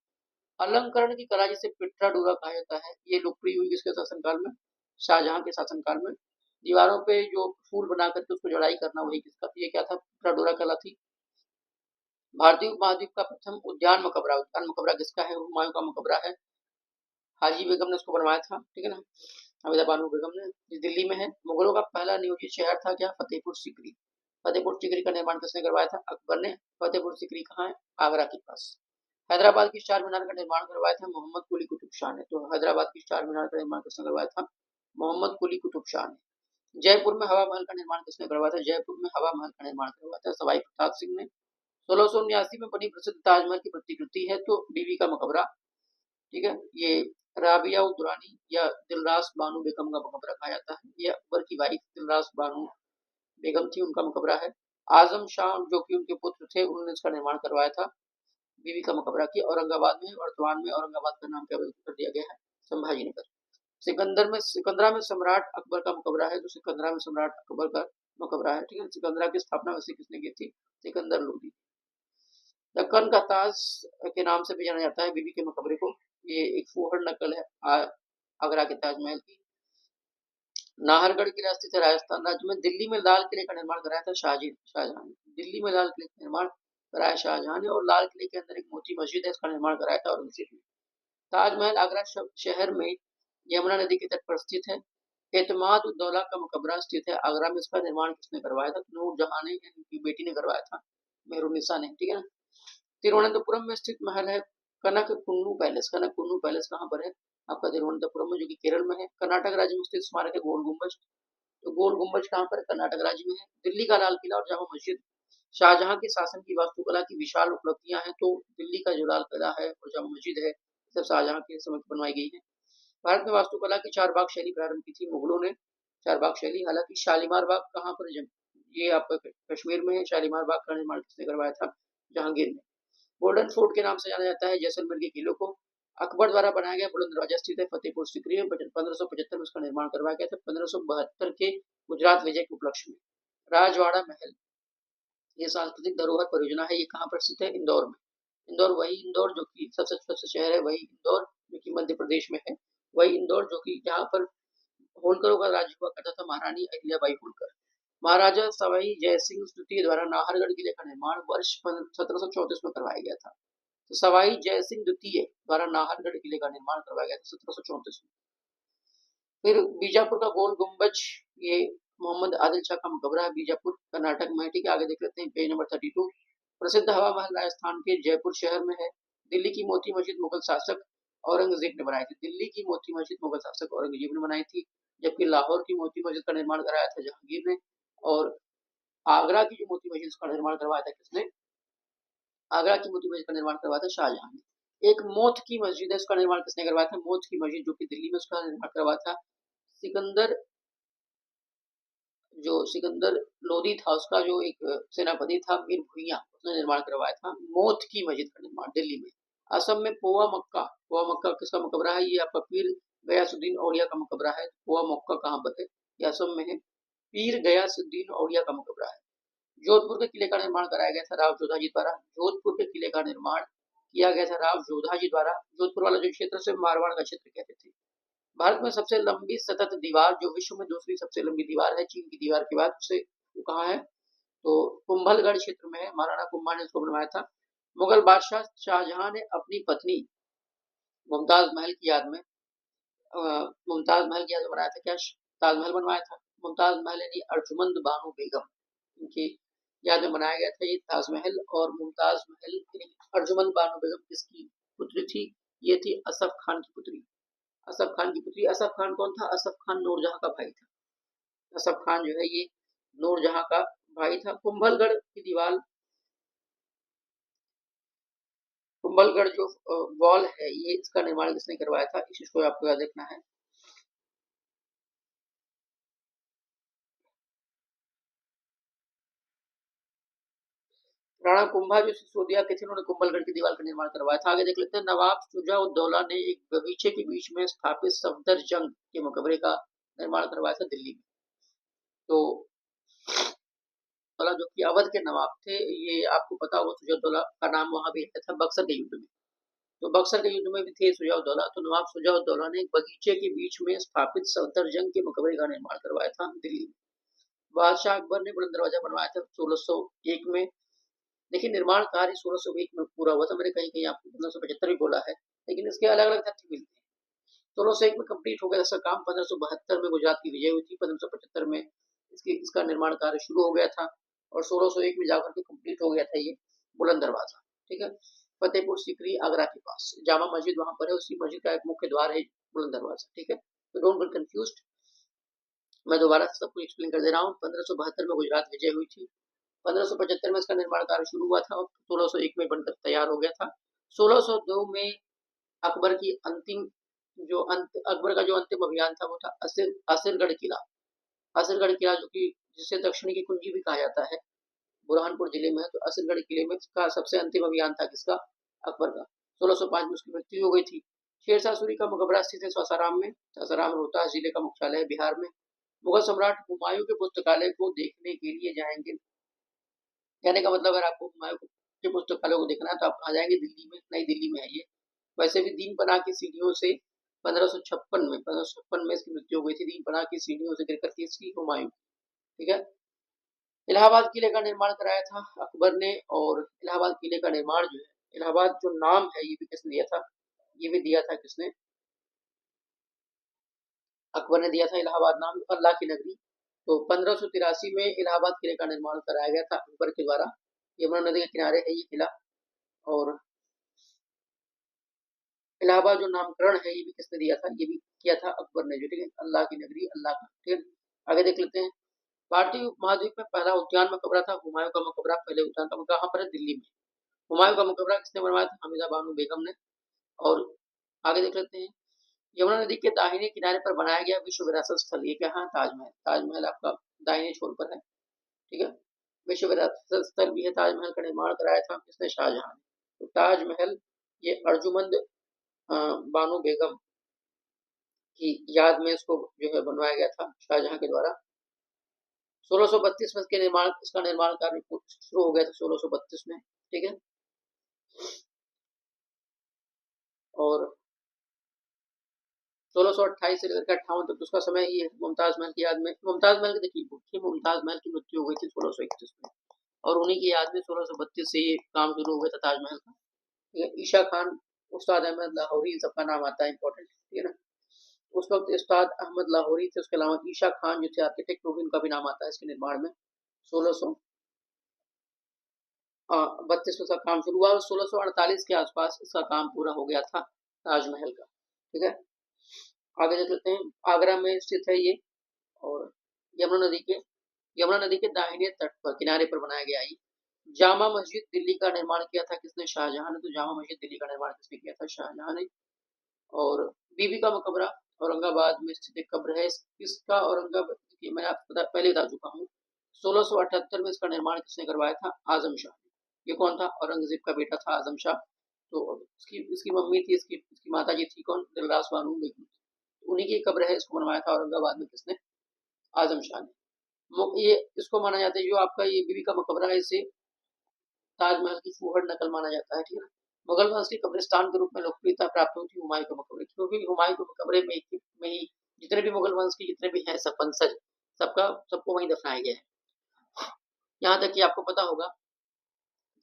अलंकरण की कला जिसे पिट्ठा डोरा कहा जाता है, ये लोकप्रिय हुई किसके शासनकाल में? शाहजहां के शासनकाल में। दीवारों पे जो फूल बना करके उसको जड़ाई करना, वही किसका? ये क्या था? पिट्ठा डोरा कला थी। भारतीय उपमहाद्वीप का प्रथम उद्यान मकबरा, उद्यान मकबरा किसका है? हुमायूं का मकबरा है। हाजी बेगम ने उसको बनवाया था। ठीक है ना, हमीदा बानो बेगम ने, दिल्ली में है। मुगलों का पहला नियोजित शहर था क्या? फतेहपुर सीकरी। फतेहपुर सीकरी का निर्माण किसने करवाया था? अकबर ने। फतेहपुर सीकरी कहाँ है? आगरा के पास। हैदराबाद की चार मीनार का निर्माण करवाया था मोहम्मद कुली कुतुब शाह ने। तो हैदराबाद की चार मीनार का निर्माण किसने करवाया था? मोहम्मद कुली कुतुब शाह ने। जयपुर में हवा महल का निर्माण किसने करवाया था? जयपुर में हवा महल का निर्माण करवाया था सवाई प्रताप सिंह ने। 1679 में बनी प्रसिद्ध ताजमहल की प्रतिकृति है तो बीवी का मकबरा। ठीक है, ये राबिया उद दुरानी या दिलरास बानो बेगम का मकबरा कहा जाता है। ये अकबर की वाइफ दिलरास बानो बेगम थी, उनका मकबरा है। आजम शाह जो कि उनके पुत्र थे, उन्होंने इसका निर्माण करवाया था। बीवी का मकबरा की औरंगाबाद में, वर्तमान में औरंगाबाद का नाम क्या कर दिया गया है? संभाजी नगर। सिकंदरा में सम्राट अकबर का मकबरा है, तो सिकंदरा में सम्राट अकबर का मकबरा है। ठीक है, सिकंदरा की स्थापना वैसे किसने की थी? सिकंदर लोदी। दक्कन का ताज के नाम से भी जाना जाता है बीबी के मकबरे को। ये एक फूहड़ नकल है आगरा के ताजमहल की। नाहरगढ़ किला स्थित है राजस्थान राज्य में। दिल्ली में लाल किले का निर्माण कराया था शाहजहां ने। दिल्ली में लाल किले का निर्माण कराया शाहजहां ने, और लाल किले के अंदर एक मोती मस्जिद है, इसका निर्माण कराया था औरंगजेब ने। ताजमहल आगरा शहर में यमुना नदी के तट पर स्थित है। एतमाद उद्दौला का मकबरा स्थित है आगरा में। इसका निर्माण किसने करवाया था? नूरजहां ने, इनकी बेटी ने करवाया था, मेहरुन्निसा ने। ठीक है ना। तिरुवनंतपुरम में स्थित महल है कनक कुन्नू पैलेस। कनक कुन्नू पैलेस कहाँ पर है? आपका तिरुवनंतपुरम में, जो कि केरल में है। कर्नाटक राज्य में स्थित स्मारक है गोल गुम्बज। तो गोल गुम्बज कहाँ पर? कर्नाटक राज्य में है। दिल्ली का लाल किला और जामा मस्जिद शाहजहां के शासन की वास्तुकला की विशाल उपलब्धियां हैं। तो दिल्ली का जो लाल किला है और जामा मस्जिद है, सब शाहजहां के समय बनवाई गई है। भारत में वास्तुकला की चार बाग शैली प्रारंभ की थी मुगलों ने। चार बाग शैली, हालांकि शालीमार बाग कहाँ पर? ये आपका कश्मीर में है। शालीमार बाग का निर्माण किसने करवाया था? जहांगीर ने। गोल्डन फोर्ट के नाम से जाना जाता है जैसलमेर के किले को। अकबर द्वारा बनाया गया बुलंद दरवाजा स्थित है फतेहपुर सीकरी में। 1575 में उसका निर्माण करवाया गया था। 1572 के गुजरात विजय के उपलक्ष्य में। राजवाड़ा महल, ये सांस्कृतिक धरोहर परियोजना है। ये कहाँ पर स्थित है? इंदौर में। इंदौर, वही इंदौर जो कि सबसे सबसे शहर है, वही इंदौर जो कि मध्य प्रदेश में है। वही इंदौर जो कि जहाँ पर होलकरों का राज्य हुआ करता था, महारानी अहिल्याबाई होलकर। महाराजा सवाई जयसिंह द्वितीय द्वारा नाहरगढ़ किले का निर्माण वर्ष 1734 में करवाया गया था। तो सवाई जयसिंह द्वितीय द्वारा नाहरगढ़ किले का निर्माण करवाया गया था 1734 में। फिर बीजापुर का गोल गुम्बज, ये मोहम्मद आदिल शाह का मकबरा है, बीजापुर कर्नाटक में। ठीक है, आगे देख लेते हैं पेज नंबर 32। प्रसिद्ध हवा महल राजस्थान के जयपुर शहर में है। दिल्ली की मोती मस्जिद मुगल शासक औरंगजेब ने बनाई थी। दिल्ली की मोती मस्जिद मुगल शासक औरंगजेब ने बनाई थी, जबकि लाहौर की मोती मस्जिद का निर्माण कराया था जहांगीर ने। और आगरा की जो मोती मस्जिद का निर्माण करवाया था किसने? आगरा की मोती मस्जिद का निर्माण करवाया था शाहजहां ने। एक मोथ की मस्जिद है, उसका निर्माण किसने करवाया था? मोथ की मस्जिद जो कि दिल्ली में, उसका निर्माण करवाया था सिकंदर। जो सिकंदर लोदी था, उसका जो एक सेनापति था मीर भुइयां, उसने निर्माण करवाया था मोथ की मस्जिद का निर्माण दिल्ली में। असम में पोवा मक्का, पोवा मक्का किसका मकबरा है? ये आपका पीर गयासुद्दीन औलिया का मकबरा है। पोवा मक्का कहाँ पर है? ये असम में है। पीर गयासुद्दीन औलिया का मकबरा है। जोधपुर के किले का निर्माण कराया गया था राव जोधाजी द्वारा। जोधपुर के किले का निर्माण किया गया था राव जोधाजी द्वारा। जोधपुर वाला जो क्षेत्र से मारवाड़ का क्षेत्र कहते थे। भारत में सबसे लंबी सतत दीवार, जो विश्व में दूसरी सबसे लंबी दीवार है चीन की दीवार के बाद, उसे वो कहाँ है? तो कुंभलगढ़ क्षेत्र में है, महाराणा कुंभा ने इसको बनवाया था। मुगल बादशाह शाहजहां ने अपनी पत्नी मुमताज महल की याद में मुमताज महल की याद में बनाया था क्या? ताजमहल बनवाया था। मुमताज महल यानी अर्जुमंद बानो बेगम, उनकी याद में बनाया गया था ये ताजमहल। और मुमताज महल यानी अर्जुमंद बानो बेगम किसकी पुत्री थी? ये थी असफ खान की पुत्री। असफ खान की पुत्री। असफ खान कौन था? असफ खान नूरजहां का भाई था। असफ खान जो है ये नूरजहां का भाई था। कुंभलगढ़ की दीवार, कुंभलगढ़ जो वॉल है, ये इसका निर्माण किसने करवाया था? इस चीज को आपको याद रखना है। राणा कुंभा जो सिसोदिया के थे, उन्होंने कुंभलगढ़ की दीवार का निर्माण करवाया था। आगे देख लेते हैं। नवाब शुजा-उद-दौला ने एक बगीचे के बीच में स्थापित सफदरजंग के मकबरे का निर्माण करवाया था दिल्ली में। तो जो कि अवध के नवाब थे, ये आपको पता होगा, शुजा-उद-दौला का नाम वहां भी था बक्सर के युद्ध में। तो बक्सर के युद्ध में भी थे शुजा-उद-दौला। तो नवाब शुजा-उद-दौला ने एक बगीचे के बीच में स्थापित सफदरजंग के मकबरे का निर्माण करवाया था दिल्ली में। बादशाह अकबर ने बुलंद दरवाजा बनवाया था 1601 में। देखिए, निर्माण कार्य 1601 में पूरा हुआ था। मैंने कहीं कहीं आपको 1575 भी बोला है, लेकिन इसके अलग अलग तथ्य मिलते हैं। 1601 में कंप्लीट हो गया इसका काम। 1572 में गुजरात की विजय हुई थी। 1575 में इसका निर्माण कार्य शुरू हो गया था और 1601 में जाकर के कंप्लीट हो गया था ये बुलंद दरवाजा। ठीक है। फतेहपुर सीकरी आगरा के पास जामा मस्जिद वहां पर है, उसी मस्जिद का एक मुख्य द्वार है बुलंद दरवाजा। ठीक है, तो डोंट गेट कंफ्यूज। मैं दोबारा सब कुछ एक्सप्लेन कर दे रहा हूँ। 1572 में गुजरात विजय हुई थी। 1575 में इसका निर्माण कार्य शुरू हुआ था और 1601 में बनकर तैयार हो गया था। 1602 में अकबर की अंतिम अकबर का जो अंतिम अभियान था वो था असरगढ़ किला। असरगढ़ किला जो कि जिसे दक्षिणी की कुंजी भी कहा जाता है, बुरहानपुर जिले में है। तो असरगढ़ किले में इसका सबसे अंतिम अभियान था किसका? अकबर का। 1605 में उसकी मृत्यु हो गई थी। शेरशाह सूरी का मकबरा स्थित है सासाराम में। सासाराम रोहतास जिले का मुख्यालय है बिहार में। मुगल सम्राट हुमायूं के पुस्तकालय को देखने के लिए जाएंगे, कहने का मतलब अगर आपको हुमायूं के पुस्तकालय को देखना है तो आप कहाँ जाएंगे? दिल्ली में। नई दिल्ली में है ये। वैसे भी दीन पनाह की सीढ़ियों से 1556 में इसकी मृत्यु हो गई थी। दीन पनाह की सीढ़ियों से गिरकर थी इसकी हुमायूं। ठीक है। इलाहाबाद किले का निर्माण कराया था अकबर ने। और इलाहाबाद किले का निर्माण जो है, इलाहाबाद जो नाम है ये भी किसने दिया था? ये भी दिया था किसने? अकबर ने दिया था इलाहाबाद नाम, अल्लाह की नगरी। तो 1583 में इलाहाबाद किले का निर्माण कराया गया था अकबर के द्वारा। यमुना नदी के किनारे है ये किला। और इलाहाबाद जो नामकरण है ये भी किसने दिया था? ये भी किया था अकबर ने जो। ठीक है, अल्लाह की नगरी, अल्लाह का। ठीक है, आगे देख लेते हैं। भारतीय उपमहाद्वीप में पहला उद्यान मकबरा था हुमायूं का मकबरा। पहले उद्यान था कहाँ पर है? दिल्ली में। हुमायूं का मकबरा किसने बनवाया था? हमीदा बानो बेगम ने। और आगे देख लेते हैं। यमुना नदी के दाहिने किनारे पर बनाया गया विश्व विरासत स्थल ये क्या है? ताजमहल। ताजमहल आपका दाहिने छोर पर है। ठीक है, विश्व विरासत स्थल भी है। ताजमहल का निर्माण कराया था किसने? शाहजहां ने। तो ताजमहल ये अर्जुमंद बानो बेगम की याद में इसको जो है बनवाया गया था शाहजहां के द्वारा। 1632 में इसका निर्माण कार्य शुरू हो गया था 1632 में। ठीक है, और 1628 से लेकर 58 तक उसका समय ये मुमताज महल की याद में। मुमताज महल की देखिए, मुमताज महल की मृत्यु हो गई थी 1631 में और उन्हीं की याद में 1632 से ये काम शुरू हो गया था ताजमहल का। ठीक है, ईशा खान, उस्ताद अहमद लाहौरी, सबका नाम आता है इंपॉर्टेंट। ठीक है ना। उस वक्त उस्ताद अहमद लाहौरी थे, उसके अलावा ईशा खान जो थे आर्किटेक्ट, उनका भी नाम आता है इसके निर्माण में। 1632 में इसका काम शुरू हुआ और 1648 के आसपास इसका काम पूरा हो गया था ताजमहल का। ठीक है, आगे देख लेते हैं। आगरा में स्थित है ये और यमुना नदी के दाहिने तट पर किनारे पर बनाया गया ये। जामा मस्जिद दिल्ली का निर्माण किया था किसने? शाहजहां ने। तो जामा मस्जिद दिल्ली का निर्माण किसने किया था? शाहजहां ने। और बीबी का मकबरा औरंगाबाद में स्थित एक कब्र है इसका। औरंगाबाद मैं आपको पहले बता चुका हूँ। 1678 में इसका निर्माण किसने करवाया था? आजम शाह ने। ये कौन था? औरंगजेब का बेटा था आजम शाह। तो इसकी इसकी मम्मी थी, इसकी माता जी थी कौन? दिलरास बानो बेगम। उन्हीं की कब्र है, इसको बनवाया था औरंगाबाद में किसने? आजम शाह ने। ये इसको माना जाता है जो आपका ये बीबी का मकबरा है, इसे ताजमहल की फूहड़ नकल माना जाता है। ठीक है, मुगल वंश के कब्रिस्तान के रूप में लोकप्रियता प्राप्त हुई थी हुमायूं के मकबरे, क्योंकि हुमायूं के मकबरे में ही जितने भी मुगल वंश के जितने भी हैं सब वंशज, सबको वहीं दफनाया गया है। यहाँ तक कि आपको पता होगा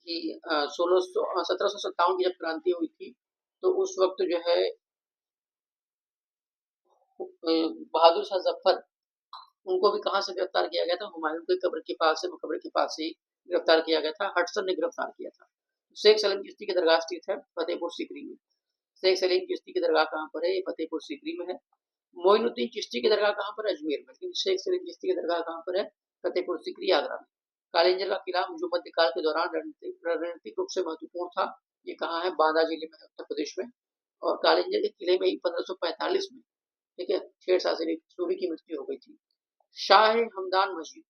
कि 1757 की जब क्रांति हुई थी, तो उस वक्त जो है बहादुर शाह जफर, उनको भी कहाँ से गिरफ्तार किया गया था? हुमायूं के कब्र के पास से, मकबरे के पास से ही गिरफ्तार किया गया था। हडसन ने गिरफ्तार किया था। शेख सलीम चिश्ती की दरगाह स्थित है फतेहपुर सीकरी में। शेख सलीम चिश्ती की दरगाह कहाँ पर है? ये फतेहपुर सीकरी में है। मोइनुद्दीन चिश्ती की दरगाह कहाँ पर है? अजमेर में। लेकिन शेख सलीम चिश्ती की दरगाह कहाँ पर है? फतेहपुर सीकरी, आगरा में। कालिंजर का किला जो मध्यकाल के दौरान रणनीतिक रूप से महत्वपूर्ण था, ये कहाँ है? बांदा जिले में है, उत्तर प्रदेश में। और कालिंजर के किले में ही 1545 में, ठीक है, शेरशाह सूरी की मृत्यु हो गई थी। शाह हमदान मस्जिद,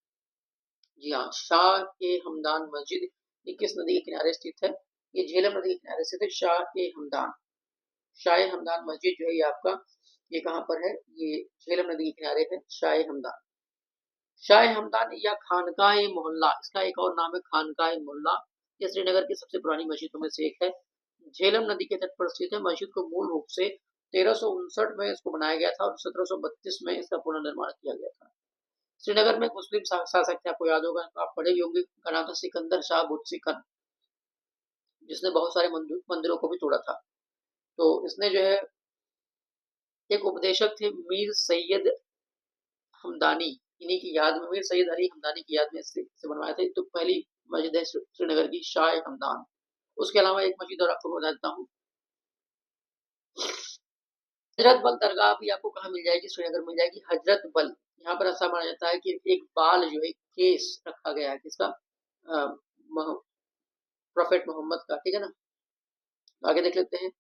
जी हाँ, शाह ए हमदान मस्जिद, ये किस नदी के किनारे स्थित है? ये झेलम नदी के किनारे स्थित है। शाह हमदान मस्जिद जो है ये आपका, ये कहाँ पर है? ये झेलम नदी के किनारे है शाह हमदान। शाह हमदान या खानकाह मोहल्ला, इसका एक और नाम है खानकाह मोहल्ला। ये श्रीनगर की सबसे पुरानी मस्जिदों में से एक है। झेलम नदी के तट पर स्थित है। मस्जिद को मूल रूप से 1359 में इसको बनाया गया था और 1732 में इसका पुनर्निर्माण किया गया था। श्रीनगर में मुस्लिम शासक थे, आपको याद होगा, तो आप पढ़े भी होंगे, का नाम था सिकंदर शाह बुत्सिकन, जिसने बहुत सारे मंदिरों को भी तोड़ा था। तो इसने जो है, एक उपदेशक थे मीर सैयद हमदानी, इन्हीं की याद में, मीर सैयद अली हमदानी की याद में इसे बनवाया था। तो पहली मस्जिद है श्रीनगर की शाह हमदान। उसके अलावा एक मस्जिद और आपको बता देता हूँ, हजरत बल दरगाह भी आपको कहाँ मिल जाएगी? श्रीनगर मिल जाएगी, हजरत बल। यहाँ पर ऐसा माना जाता है कि एक बाल जो है, केस रखा गया है किसका? प्रोफेट मोहम्मद का, ठीक है ना। आगे देख लेते हैं।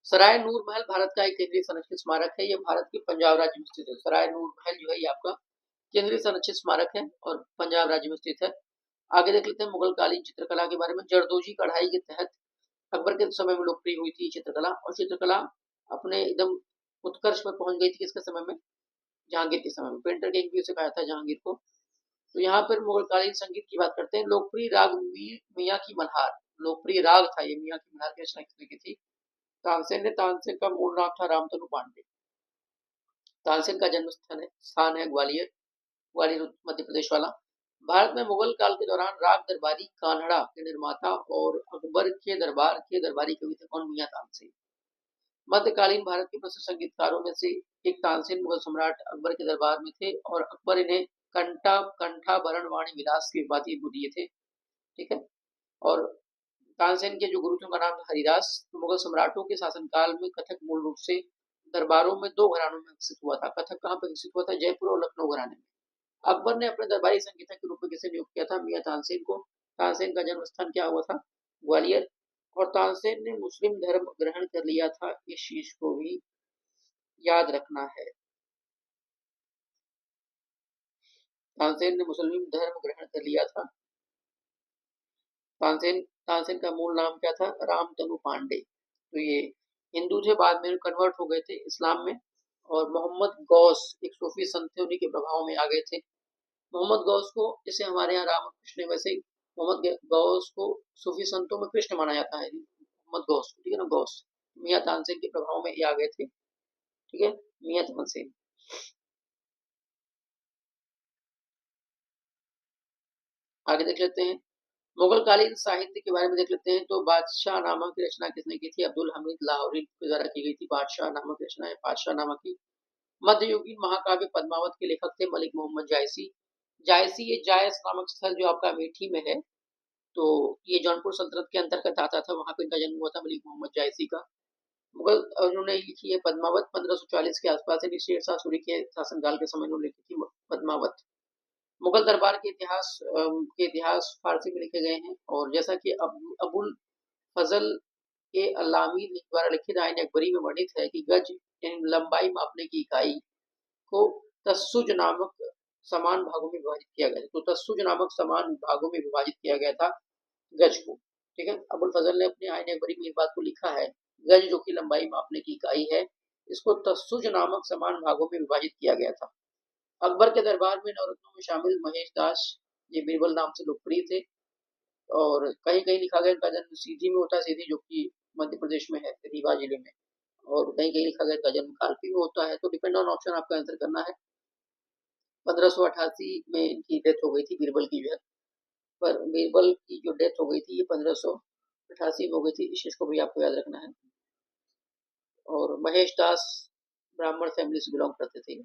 सराय नूर महल भारत का एक केंद्रीय संरक्षित स्मारक है। ये भारत के पंजाब राज्य में स्थित है। सराय नूर महल जो है ये आपका केंद्रीय संरक्षित स्मारक है और पंजाब राज्य में स्थित है। आगे देख लेते हैं मुगल कालीन चित्रकला के बारे में। जरदोजी कढ़ाई के तहत अकबर के समय में लोकप्रिय हुई थी चित्रकला, और चित्रकला अपने एकदम उत्कर्ष पर पहुंच गई थी किसके समय में? जहांगीर के समय में। पेंटर किंग भी उसे कहा था जहांगीर को। तो यहाँ पर मुगलकालीन संगीत की बात करते हैं। लोकप्रिय राग मियाँ की मल्हार, लोकप्रिय राग था ये मियाँ की मल्हार की रचना किसने की थी? तानसेन ने। तानसेन का मूल नाम था रामतनु पांडे। तानसेन का जन्म स्थान है ग्वालियर, ग्वालियर मध्य प्रदेश वाला। भारत में मुगल काल के दौरान राग दरबारी कान्हड़ा के निर्माता और अकबर के दरबार के दरबारी कवि थे कौन? मियाँ तानसेन। मध्यकालीन भारत के प्रसिद्ध संगीतकारों में से एक तानसेन मुगल सम्राट अकबर के दरबार में थे और अकबर इन्हें कंठाभरण वाणी विलास की उपाधि दिए थे, ठीक है। और तानसेन के जो गुरु थे उनका नाम था हरिदास। मुगल सम्राटों के शासनकाल में कथक मूल रूप से दरबारों में दो घरानों में विकसित हुआ था। कथक कहाँ पर विकसित हुआ था? जयपुर और लखनऊ घराने में। अकबर ने अपने दरबारी संगीतज्ञ के रूप में किसे नियुक्त किया था? मियाँ तानसेन को। तानसेन का जन्म स्थान क्या हुआ था? ग्वालियर। और तानसेन ने मुस्लिम धर्म ग्रहण कर लिया था, इस चीज को भी याद रखना है। तानसेन ने मुस्लिम धर्म ग्रहण कर लिया था। तानसेन तानसेन का मूल नाम क्या था? रामतनु पांडे। तो ये हिंदू थे, बाद में कन्वर्ट हो गए थे इस्लाम में। और मोहम्मद गौस एक सूफी संत थे, उन्हीं के प्रभाव में आ गए थे। मोहम्मद गौस को, जैसे हमारे यहाँ राम कृष्ण, वैसे मोहम्मद गौस को सूफी संतों में कृष्ण माना जाता है, मोहम्मद गौस, ठीक है ना, गौस। मियाँ तानसेन के प्रभाव में ये आ गए थे, ठीक है, मियाँ तानसेन। आगे देख लेते हैं मुगल कालीन साहित्य के बारे में देख लेते हैं। तो बादशाह नामा की रचना किसने की थी? अब्दुल हमीद लाहौरी के द्वारा की गई थी। बादशाह नामा की रचना है बादशाह नामा की। मध्ययुगीन महाकाव्य पद्मावत के लेखक थे मलिक मोहम्मद जायसी। जायसी, ये जायस नामक स्थल जो आपका अमेठी में है, तो ये जौनपुर सल्तनत के अंतर्गत आता था, वहां पर इनका जन्म हुआ था मलिक मोहम्मद जायसी का। मुगल उन्होंने लिखी है पद्मावत 1540 के आसपास, शेरशाह सूरी के शासनकाल के समय उन्होंने लिखी थी पद्मावत। मुगल दरबार के इतिहास फारसी में लिखे गए हैं। और जैसा कि अबुल फजल के अल्लामी द्वारा लिखित आइन अकबरी में वर्णित है कि गज लंबाई मापने की इकाई को तस्सुज नामक समान भागों में विभाजित किया गया। तो तस्सुज नामक समान भागों में विभाजित किया गया था गज को, ठीक है। अबुल फजल ने अपने आइन अकबरी में इस बात को लिखा है, गज जो कि लंबाई मापने की इकाई है, इसको तस्सुज नामक समान भागों में विभाजित किया गया था। अकबर के दरबार में नवरत्नों में शामिल महेश दास, ये बीरबल नाम से लोकप्रिय थे। और कहीं कहीं लिखा गया इनका जन्म सीधी में होता है, सीधी जो कि मध्य प्रदेश में है, रीवा जिले में। और कहीं कहीं लिखा गया इनका जन्म कालपी में होता है। तो डिपेंड ऑन ऑप्शन आपका आंसर करना है। 1588 में इनकी डेथ हो गई थी बीरबल की जो है। पर बीरबल की जो डेथ हो गई थी ये 1588 में हो गई थी, इस चीज को भी आपको याद रखना है। और महेश दास ब्राह्मण फैमिली से बिलोंग करते थे।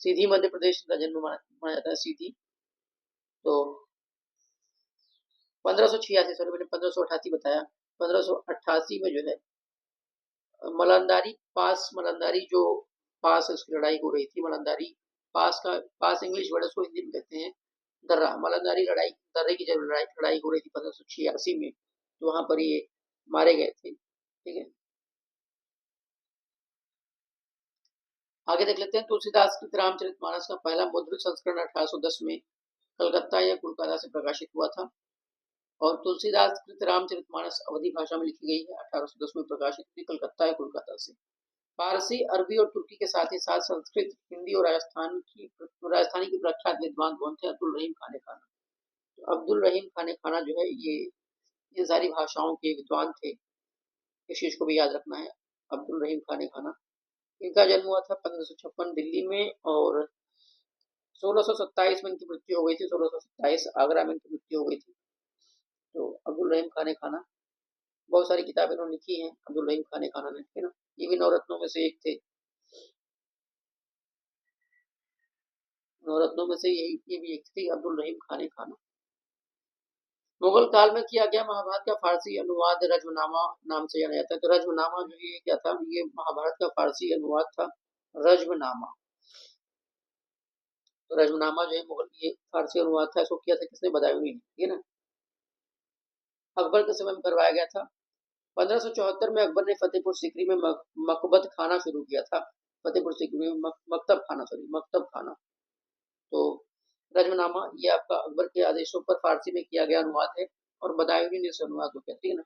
सीधी मध्य प्रदेश का जन्म माना जाता है, सीधी। तो 1586, सॉरी मैंने 1588 बताया, 1588 में जो है मलंदारी पास, मलंदारी जो पास उसकी लड़ाई हो रही थी, मलंदारी पास का, पास इंग्लिश वर्ड उसको हिंदी में कहते हैं दर्रा, मलंदारी लड़ाई, दर्रे की जब लड़ाई हो रही थी 1586 में, तो वहां पर ये मारे गए थे। ठीक है, आगे देख लेते हैं। तुलसीदास कृत रामचरितमानस का पहला मुद्रित संस्करण 1810 में कलकत्ता या कोलकाता से प्रकाशित हुआ था। और तुलसीदास कृत रामचरितमानस अवधी भाषा में लिखी गई है, 1810 में प्रकाशित हुई कलकत्ता या कोलकाता से। फारसी, अरबी और तुर्की के साथ ही साथ संस्कृत, हिंदी और राजस्थानी की प्रख्यात विद्वान कौन थे? अब्दुल रहीम खाने खाना। तो अब्दुल रहीम खाने खाना जो है ये सारी भाषाओं के विद्वान थे, इस चीज को भी याद रखना है। अब्दुल रहीम खाने खाना, इनका जन्म हुआ था 1556 दिल्ली में, और 1627 में इनकी मृत्यु हो गई थी। 1627 आगरा में इनकी मृत्यु हो गई थी। तो अब्दुल रहीम खाने खाना, बहुत सारी किताबें इन्होंने लिखी हैं अब्दुल रहीम खाने खाना ने, है ना। ये भी नवरत्नों में से एक थे, नवरत्नों में से यही ये भी एक थी, अब्दुल रहीम खाने खाना। मुगल काल में किया गया महाभारत का फारसी अनुवाद रजमनामा नाम से जाना जाता है। तो रजमनामा जो ये क्या था? ये महाभारत का फारसी अनुवाद था, रजमनामा। तो रजमनामा जो है मुगल ये फारसी अनुवाद था, इसको किया था किसने? बदायूनी ने, ठीक है ना। अकबर के समय में करवाया गया था। 1574 में अकबर ने फतेहपुर सीकरी में मकबत खाना शुरू किया था। फतेहपुर सीकरी में मकतब खाना, सॉरी मकतब खाना। तो रजमनामा ये आपका अकबर के आदेशों पर फारसी में किया गया अनुवाद है, और बदायूनी ने इस अनुवाद को किया, ठीक है ना,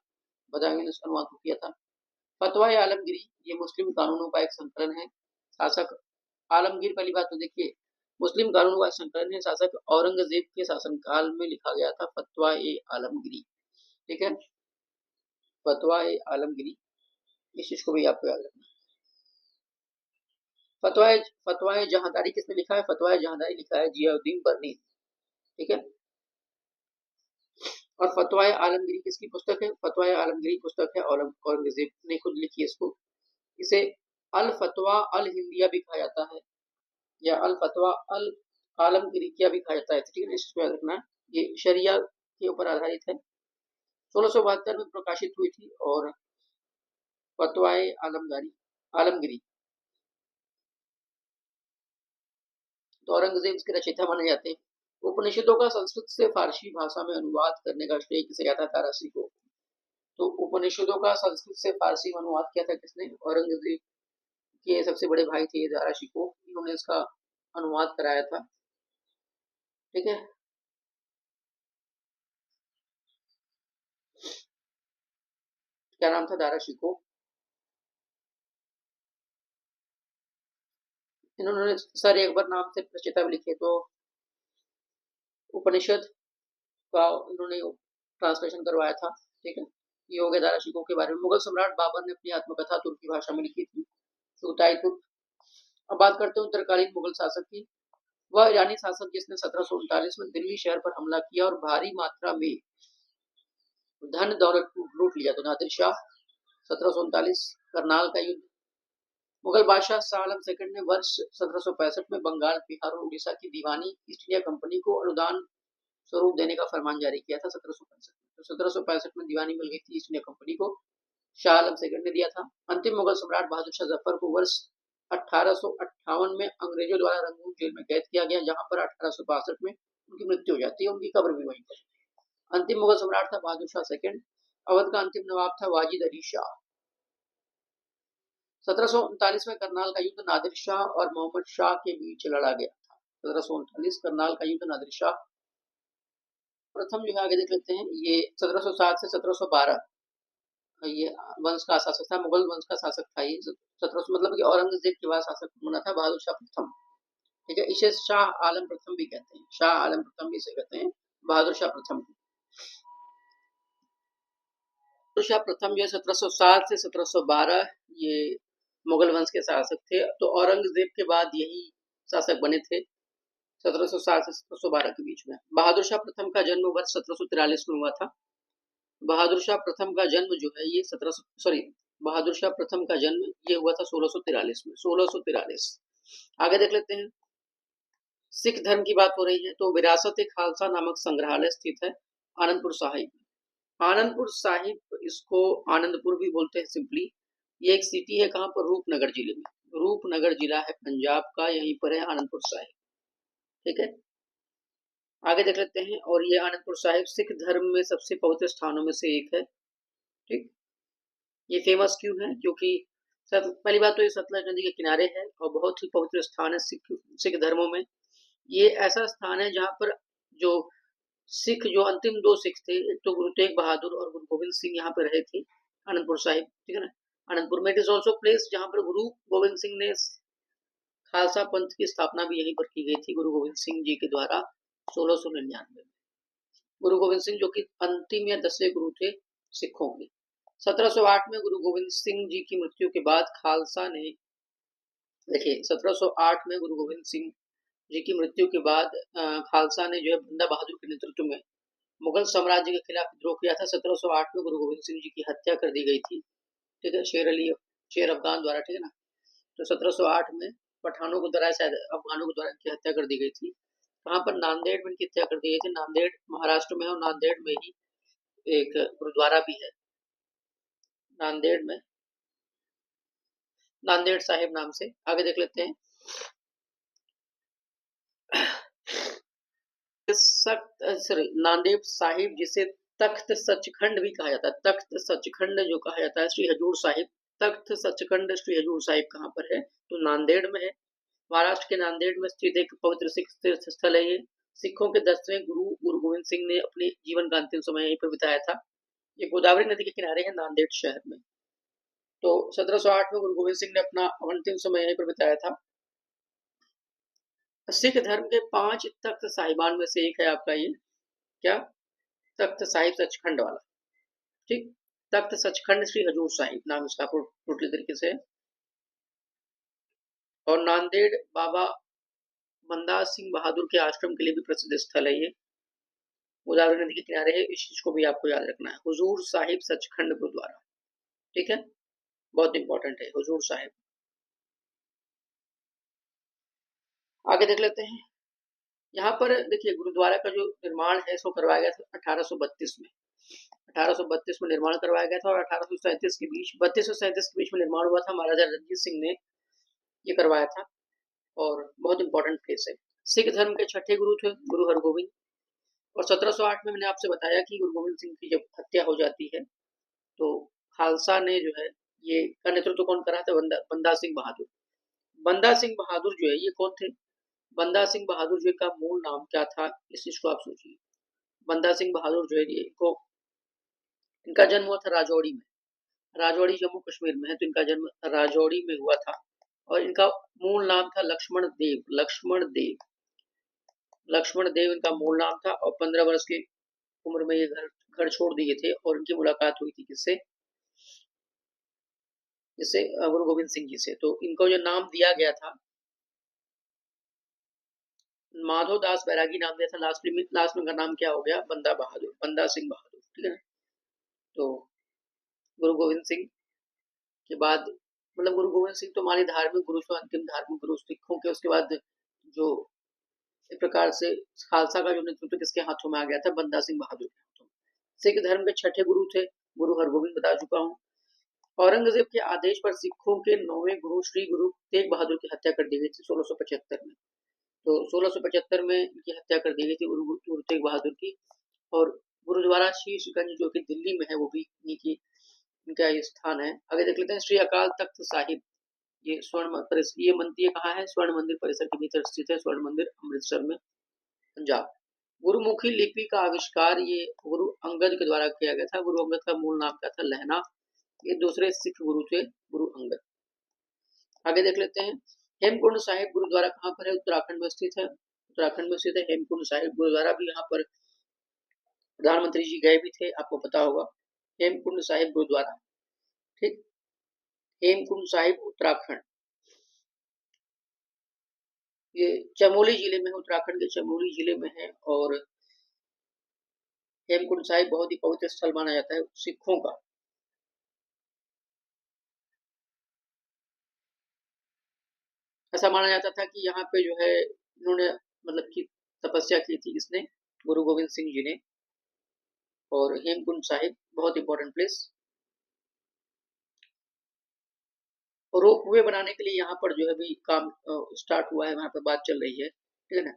बदायूनी ने इस अनुवाद को किया था। फतवा आलमगिरी ये मुस्लिम कानूनों का एक संकलन है। शासक आलमगीर, पहली बात तो देखिए मुस्लिम कानूनों का संकलन है, शासक औरंगजेब के शासनकाल में लिखा गया था फतवा आलमगिरी, ठीक है, फतवा आलमगिरी, इस चीज को भी आपको याद रखना। फतवा फतवा जहांदारी किसने लिखा है? फतवा जहांदारी लिखा है जियाउद्दीन बर्नी, ठीक है। और फतवा आलमगिरी किसकी पुस्तक है? फतवा आलमगिरी पुस्तक है औरंगजेब ने खुद लिखी है इसको। इसे अल फतवा अल हिंदिया भी कहा जाता है, या अल फतवा अल आलमगिरी क्या भी कहा जाता है, ठीक है, इसको याद रखना। ये शरिया के ऊपर आधारित है, 1672 में प्रकाशित हुई थी। और फतवा आलमगिरी तो औरंगजेब इसके रचयिता माने जाते हैं। उपनिषदों का संस्कृत से फारसी भाषा में अनुवाद करने का श्रेय किसे जाता था? दारासी को। तो उपनिषदों का संस्कृत से फारसी में अनुवाद किया था किसने? औरंगजेब के सबसे बड़े भाई थे दाराशी को, इन्होंने इसका अनुवाद कराया था, ठीक है। क्या नाम था दाराशी को? इन्होंने सर अकबर नाम से रचयिता भी लिखे। तो उपनिषद का इन्होंने ट्रांसलेशन करवाया था, ठीक है। ये हो गया दारा शिकोह के बारे में। मुगल सम्राट बाबर ने अपनी आत्मकथा तुर्की भाषा में लिखी थी, सुताई तुर्क। अब बात करते हैं उत्तरकालीन मुगल शासक की। वह ईरानी शासक जिसने 1739 में दिल्ली शहर पर हमला किया और भारी मात्रा में धन दौलत लूट लिया। तो नादिर शाह, 1739 करनाल का युद्ध। मुगल बादशाह शाह आलम सेकंड ने वर्ष 1765 में बंगाल, बिहार और उड़ीसा की दीवानी ईस्ट इंडिया कंपनी को अनुदान स्वरूप देने का फरमान जारी किया था 1765 में। तो 1765 में दीवानी मिल गई थी ईस्ट इंडिया कंपनी को, शाह आलम सेकंड ने दिया था। अंतिम मुगल सम्राट बहादुर शाह जफर को वर्ष 1858 में अंग्रेजों द्वारा रंगून जेल में कैद किया गया, जहां पर 1862 में उनकी मृत्यु हो जाती है, उनकी कब्र भी वहीं पर। अंतिम मुगल सम्राट था बहादुर शाह सेकंड। अवध का अंतिम नवाब था वाजिद अली शाह। 1739 में करनाल का युद्ध नादिर शाह और मोहम्मद शाह के बीच लड़ा गया था। 1739 करनाल का युद्ध नादिर शाह प्रथम जो है, आगे देख लेते हैं। ये 1707 से 1712 ये वंश का शासक था, मुगल वंश का शासक था ये। 1700 मतलब कि औरंगजेब के बाद शासक बना था बहादुर शाह प्रथम, ठीक है। इसे शाह आलम प्रथम भी कहते हैं, शाह आलम प्रथम भी इसे कहते हैं, बहादुर शाह प्रथम। बहादुर शाह प्रथम जो 1707 से 1712 ये मुगल वंश के शासक थे। तो औरंगजेब के बाद यही शासक बने थे, 1760 से 1712 के बीच में। बहादुर शाह प्रथम का जन्म वर्ष 1743 में हुआ था। बहादुर शाह प्रथम का जन्म जो है ये बहादुर शाह प्रथम का जन्म ये हुआ था 1643 में, 1643। आगे देख लेते हैं। सिख धर्म की बात हो रही है तो विरासत ए खालसा नामक संग्रहालय स्थित है आनंदपुर साहिब। आनंदपुर साहिब, इसको आनंदपुर भी बोलते हैं सिंपली। ये एक सिटी है, कहाँ पर? रूपनगर जिले में। रूपनगर जिला है पंजाब का, यहीं पर है आनंदपुर साहिब। ठीक है, आगे देख लेते हैं। और ये आनंदपुर साहिब सिख धर्म में सबसे पवित्र स्थानों में से एक है। ठीक, ये फेमस क्यों है? क्योंकि पहली बात तो ये सतलज नदी के किनारे है और बहुत ही पवित्र स्थान है सिख धर्मों में। ये ऐसा स्थान है जहाँ पर जो अंतिम दो सिख थे, एक तो गुरु तेग बहादुर और गुरु गोविंद सिंह, यहाँ पे रहे थे आनंदपुर साहिब। ठीक है ना, आनंदपुर में। इट इज ऑल्सो प्लेस जहाँ पर गुरु गोविंद सिंह ने खालसा पंथ की स्थापना भी यहीं पर की गई थी, गुरु गोविंद सिंह जी के द्वारा 1699 में। गुरु गोविंद सिंह जो कि अंतिम या 10वें गुरु थे सिखों के। 1708 में गुरु गोविंद सिंह जी की मृत्यु के बाद खालसा ने, देखिए 1708 में गुरु गोविंद सिंह जी की मृत्यु के बाद खालसा ने जो है बंदा बहादुर के नेतृत्व में मुगल साम्राज्य के खिलाफ विद्रोह किया था। 1708 में गुरु गोविंद सिंह जी की हत्या कर दी गई थी। ठीक है, शेर अफगान द्वारा। ठीक है ना, तो 1708 में पठानों को द्वारा, शायद अफगानों को द्वारा इनकी हत्या कर दी गई थी। कहाँ पर? नांदेड़ में इनकी हत्या कर दी गई थी। नांदेड़ महाराष्ट्र में है और नांदेड़ में ही एक गुरुद्वारा भी है, नांदेड़ में, नांदेड़ साहिब नाम से। आगे देख लेते हैं। नांदेड़ साहिब जिसे तख्त सचखंड भी कहा जाता है, तख्त सचखंड जो कहा जाता है, श्री हजूर साहिब। तख्त सचखंड श्री हजूर साहिब कहाँ पर है? तो नांदेड़ में है। महाराष्ट्र के नांदेड़ में स्थित एक पवित्र सिख तीर्थ स्थल है ये। सिखों के 10वें गुरु गुरु गोविंद सिंह ने अपने जीवन का अंतिम समय यहीं पर बिताया था। ये गोदावरी नदी के किनारे है नांदेड़ शहर में। तो 1708 में गुरु गोविंद सिंह ने अपना अंतिम समय यहीं पर बिताया था। सिख धर्म के 5 तख्त साहिबान में से एक है आपका ये क्या? तख्त साहिब सचखंड वाला। ठीक, तख्त सचखंड श्री हजूर साहिब नाम इसका टोटली तरीके से। और नांदेड़ बाबा बंदा सिंह बहादुर के आश्रम के लिए भी प्रसिद्ध स्थल है ये, गोदावरी नदी के किनारे है। इस चीज को भी आपको याद रखना है, हुजूर साहिब सचखंड गुरुद्वारा। ठीक है, बहुत इंपॉर्टेंट है हुजूर साहिब। आगे देख लेते हैं। यहाँ पर देखिए गुरुद्वारा का जो निर्माण है इसको करवाया गया था 1832 में। 1832 में निर्माण करवाया गया था और 1837 के बीच, 32 और 37 के बीच में निर्माण हुआ था। महाराजा रणजीत सिंह ने ये करवाया था और बहुत इंपॉर्टेंट प्लेस है। सिख धर्म के छठे गुरु थे गुरु हरगोविंद। और 1708 में मैंने आपसे बताया कि गुरु गोविंद सिंह की जब हत्या हो जाती है तो खालसा ने जो है ये का नेतृत्व कौन करा था? बंदा सिंह बहादुर। बंदा सिंह बहादुर जो है ये कौन थे? बंदा सिंह बहादुर जी का मूल नाम क्या था? इस चीज को आप सोचिए। बंदा सिंह बहादुर जो है ये इनका जन्म हुआ था राजौड़ी में। राजौड़ी जम्मू कश्मीर में है, तो इनका जन्म राजौड़ी में हुआ था। और इनका मूल नाम था लक्ष्मण देव। लक्ष्मण देव, लक्ष्मण देव इनका मूल नाम था। और 15 वर्ष की उम्र में ये घर छोड़ दिए थे और इनकी मुलाकात हुई थी किससे? जिससे गुरु गोविंद सिंह जी से। तो इनको जो नाम दिया गया था माधव दास बैरागी नाम दिया था। लास्ट में इनका नाम क्या हो गया? बंदा बहादुर, बंदा सिंह बहादुर। ठीक है ना, तो गुरु गोविंद सिंह के बाद, मतलब गुरु गोविंद सिंह तो हमारे धार्मिक गुरु से अंतिम धार्मिक गुरु सिखों के। उसके बाद जो एक प्रकार से खालसा का जो नेतृत्व किसके हाथों में आ गया था? बंदा सिंह बहादुर के हाथों में। सिख धर्म के छठे गुरु थे गुरु हरगोविंद, बता चुका हूँ। औरंगजेब के आदेश पर सिखों के 9वें गुरु श्री गुरु तेग बहादुर की हत्या कर दी गई थी 1675 में। तो 1675 में इनकी हत्या कर दी गई थी गुरु तेग बहादुर की। और गुरुद्वारा शीशगंज जो कि दिल्ली में है वो भी इनका ये स्थान है। आगे देख लेते हैं। श्री अकाल तख्त साहिब, ये ये मंदिर कहाँ है? स्वर्ण मंदिर परिसर के भीतर स्थित है। स्वर्ण मंदिर अमृतसर में, पंजाब। गुरुमुखी लिपि का आविष्कार ये गुरु अंगद के द्वारा किया गया था। गुरु अंगद का मूल नाम क्या था? लहना। ये दूसरे सिख गुरु थे गुरु अंगद। आगे देख लेते हैं। हेमकुंड साहिब गुरुद्वारा कहाँ पर है? उत्तराखंड में स्थित है। उत्तराखंड में स्थित है हेमकुंड साहिब गुरुद्वारा भी। यहाँ पर प्रधानमंत्री जी गए भी थे, आपको पता होगा। हेमकुंड साहिब गुरुद्वारा। ठीक, हेमकुंड साहिब उत्तराखंड। ये चमोली जिले में है, उत्तराखंड के चमोली जिले में है। और हेमकुंड साहिब बहुत ही पवित्र स्थल माना जाता है सिखों का। ऐसा माना जाता था कि यहाँ पे जो है इन्होंने मतलब कि तपस्या की थी किसने, गुरु गोविंद सिंह जी ने। और हेमकुंड साहिब बहुत इंपॉर्टेंट प्लेस। रोप वे बनाने के लिए यहाँ पर जो है अभी काम स्टार्ट हुआ है, वहां पर बात चल रही है, ठीक है ना।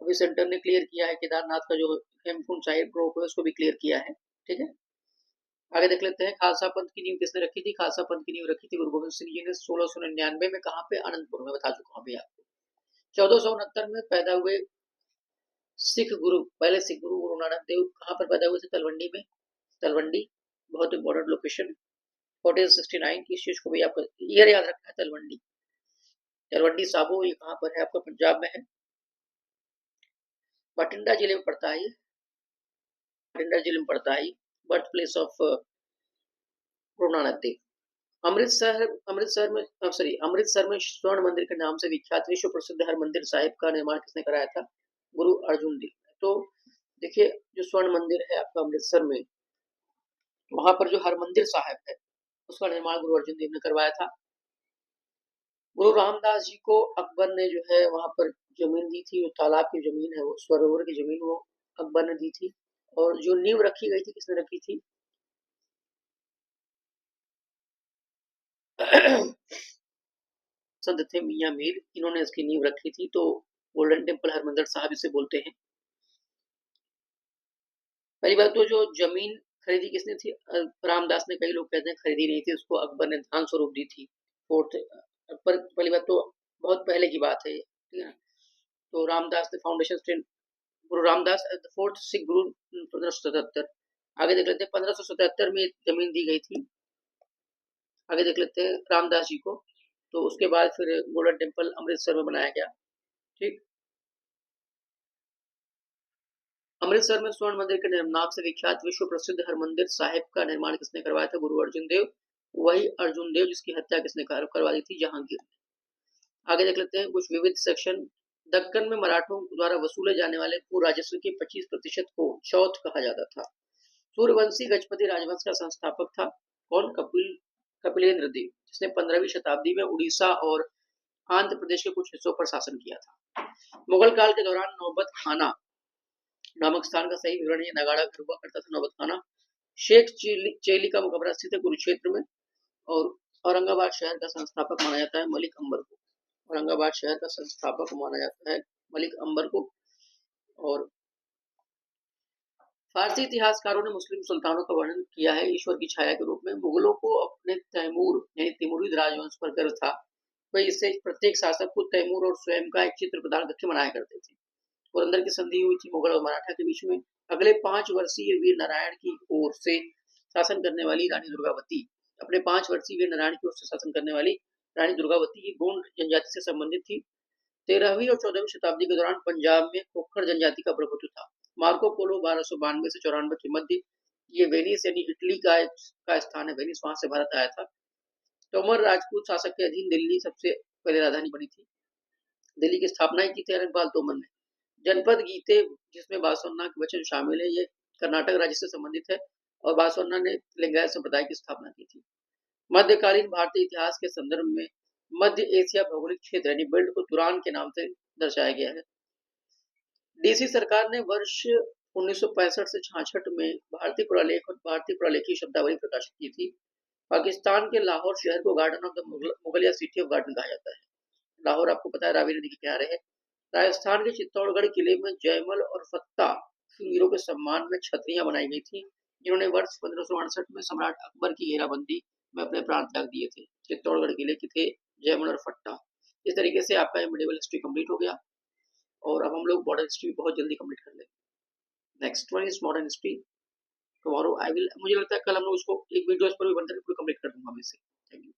अभी सेंटर ने क्लियर किया है केदारनाथ का जो हेमकुंड साहिब रोप है उसको भी क्लियर किया है, ठीक है। आगे देख लेते हैं खालसा पंथ की नींव किसने रखी थी। खालसा पंथ की नींव रखी थी गुरु गोविंद सिंह जी ने 1699 में। कहाँ पे, अनंतपुर में, बता चुका हूँ अभी आपको। 1469 में पैदा हुए सिख गुरु, पहले सिख गुरु गुरु नानक देव कहाँ पर पैदा हुए थे, तलवंडी में। तलवंडी बहुत इंपॉर्टेंट लोकेशन। 1469 की चीज को भी आपको ईयर याद रखना है। तलवंडी, तलवंडी साबो ये कहाँ पर है, आपका पंजाब में है। बठिंडा जिले में पड़ता है, बठिंडा जिले में पड़ता है, birth place of Guru Nanak Dev. Amritsar में स्वर्ण मंदिर के नाम से विख्यात विश्व प्रसिद्ध हरमंदिर साहिब का निर्माण किसने कराया था, गुरु अर्जुन देव। तो देखिए जो स्वर्ण मंदिर है आपका अमृतसर में, वहां पर जो हरमंदिर साहिब है उसका निर्माण गुरु अर्जुन देव ने करवाया था। गुरु रामदास जी को अकबर ने जो है वहां पर जमीन दी थी, वो तालाब की जमीन है, वो सरोवर की जमीन वो अकबर ने दी थी। और जो नींव रखी गई थी किसने रखी थी संत थे मियाँ मीर, इन्होंने इसकी नींव रखी थी। तो गोल्डन टेम्पल हरमंदिर साहिब इसे बोलते हैं। पहली बात तो जो जमीन खरीदी किसने थी, रामदास ने, कई लोग कहते हैं खरीदी नहीं थी, उसको अकबर ने दान स्वरूप दी थी। फोर्थ अकबर, पहली बात तो बहुत पहले की बात है, ठीक है। तो रामदास ने फाउंडेशन स्टेन, गुरु रामदास फोर्थ सिख गुरु 1577। आगे देख लेते हैं 1577 में जमीन दी गई थी। आगे देख लेते हैं रामदास जी को। तो उसके बाद फिर गोल्डन टेम्पल अमृतसर में बनाया गया, ठीक। अमृतसर में स्वर्ण मंदिर के नाम से विख्यात विश्व प्रसिद्ध हरमंदिर साहिब का निर्माण किसने करवाया था, गुरु अर्जुन देव। वही अर्जुन देव जिसकी हत्या किसने करवा दी थी, जहांगीर। आगे देख लेते हैं कुछ विविध सेक्शन। दक्कन में मराठों द्वारा वसूले जाने वाले भू राजस्व के 25% को चौथ कहा जाता था। सूर्यवंशी गजपति राजवंश का संस्थापक था कौन, कपिलेंद्र देव, जिसने 15वीं शताब्दी में उड़ीसा और आंध्र प्रदेश के कुछ हिस्सों पर शासन किया था। मुगल काल के दौरान नौबत खाना नामक स्थान का सही विवरण है, नगाड़ा घर हुआ करता था नौबत खाना। शेख चेली का मकबरा स्थित है कुरुक्षेत्र में। और औरंगाबाद शहर का संस्थापक माना जाता है मलिक अंबर को। औरंगाबाद शहर का संस्थापक माना जाता है मलिक अंबर को। और फारसी इतिहासकारों ने मुस्लिम सुल्तानों का वर्णन किया है ईश्वर की छाया के रूप में। मुगलों को अपने तैमूर यानी तिमुरिद राजवंश पर गर्व था, वह इससे प्रत्येक शासक को तैमूर और स्वयं का एक चित्र प्रदान करके मनाया करते थे। पुरंदर की संधि हुई थी मुगल और मराठा के बीच में। अगले 5 वर्षीय वीर नारायण की ओर से शासन करने वाली रानी दुर्गावती, अपने 5 वर्षीय वीर नारायण की ओर से शासन करने वाली रानी दुर्गावती की गोंड जनजाति से संबंधित थी। 13वीं और 14वीं शताब्दी के दौरान पंजाब में खोखर जनजाति का प्रभुत्व था। मार्को पोलो 1292 से 94 के मध्य, ये वेनिस यानी इटली का स्थान है, वेनिस वहां से भारत आया था। तोमर राजपूत शासक के अधीन दिल्ली सबसे पहले राजधानी बनी थी। दिल्ली की स्थापना की थी अरनपाल तोमर ने। जनपद गीते जिसमें बासवन्ना के वचन शामिल है, ये कर्नाटक राज्य से संबंधित है। और बासवन्ना ने लिंगायत संप्रदाय की स्थापना की थी। मध्यकालीन भारतीय इतिहास के संदर्भ में मध्य एशिया भौगोलिक क्षेत्र यानी बेल्ट को तुरान के नाम से दर्शाया गया है। डीसी सरकार ने वर्ष 1965 से 66 में भारतीय पुरालेख और भारतीय पुरालेखी शब्दावली प्रकाशित की थी। पाकिस्तान के लाहौर शहर को garden of the Mughaliya city of garden कहा जाता है। लाहौर आपको पता है रावी नदी के किनारे है। राजस्थान के चित्तौड़गढ़ किले में जयमल और फत्ता वीरों के सम्मान में छतरियां बनाई गई थी, जिन्होंने वर्ष 1568 में सम्राट अकबर की घेराबंदी में अपने प्राण त्याग दिए थे। चित्तौड़गढ़ किले के थे जयमल और फट्टा। इस तरीके से आपका मिडिवल हिस्ट्री कंप्लीट हो गया। और अब हम लोग मॉडर्न हिस्ट्री बहुत जल्दी कंप्लीट कर लेंगे। Next one is modern history. Tomorrow I will, मुझे लगता है कल हम लोग उसको एक वीडियो पर भी बनकर कंप्लीट कर दूंगा मैं इसे। Thank you.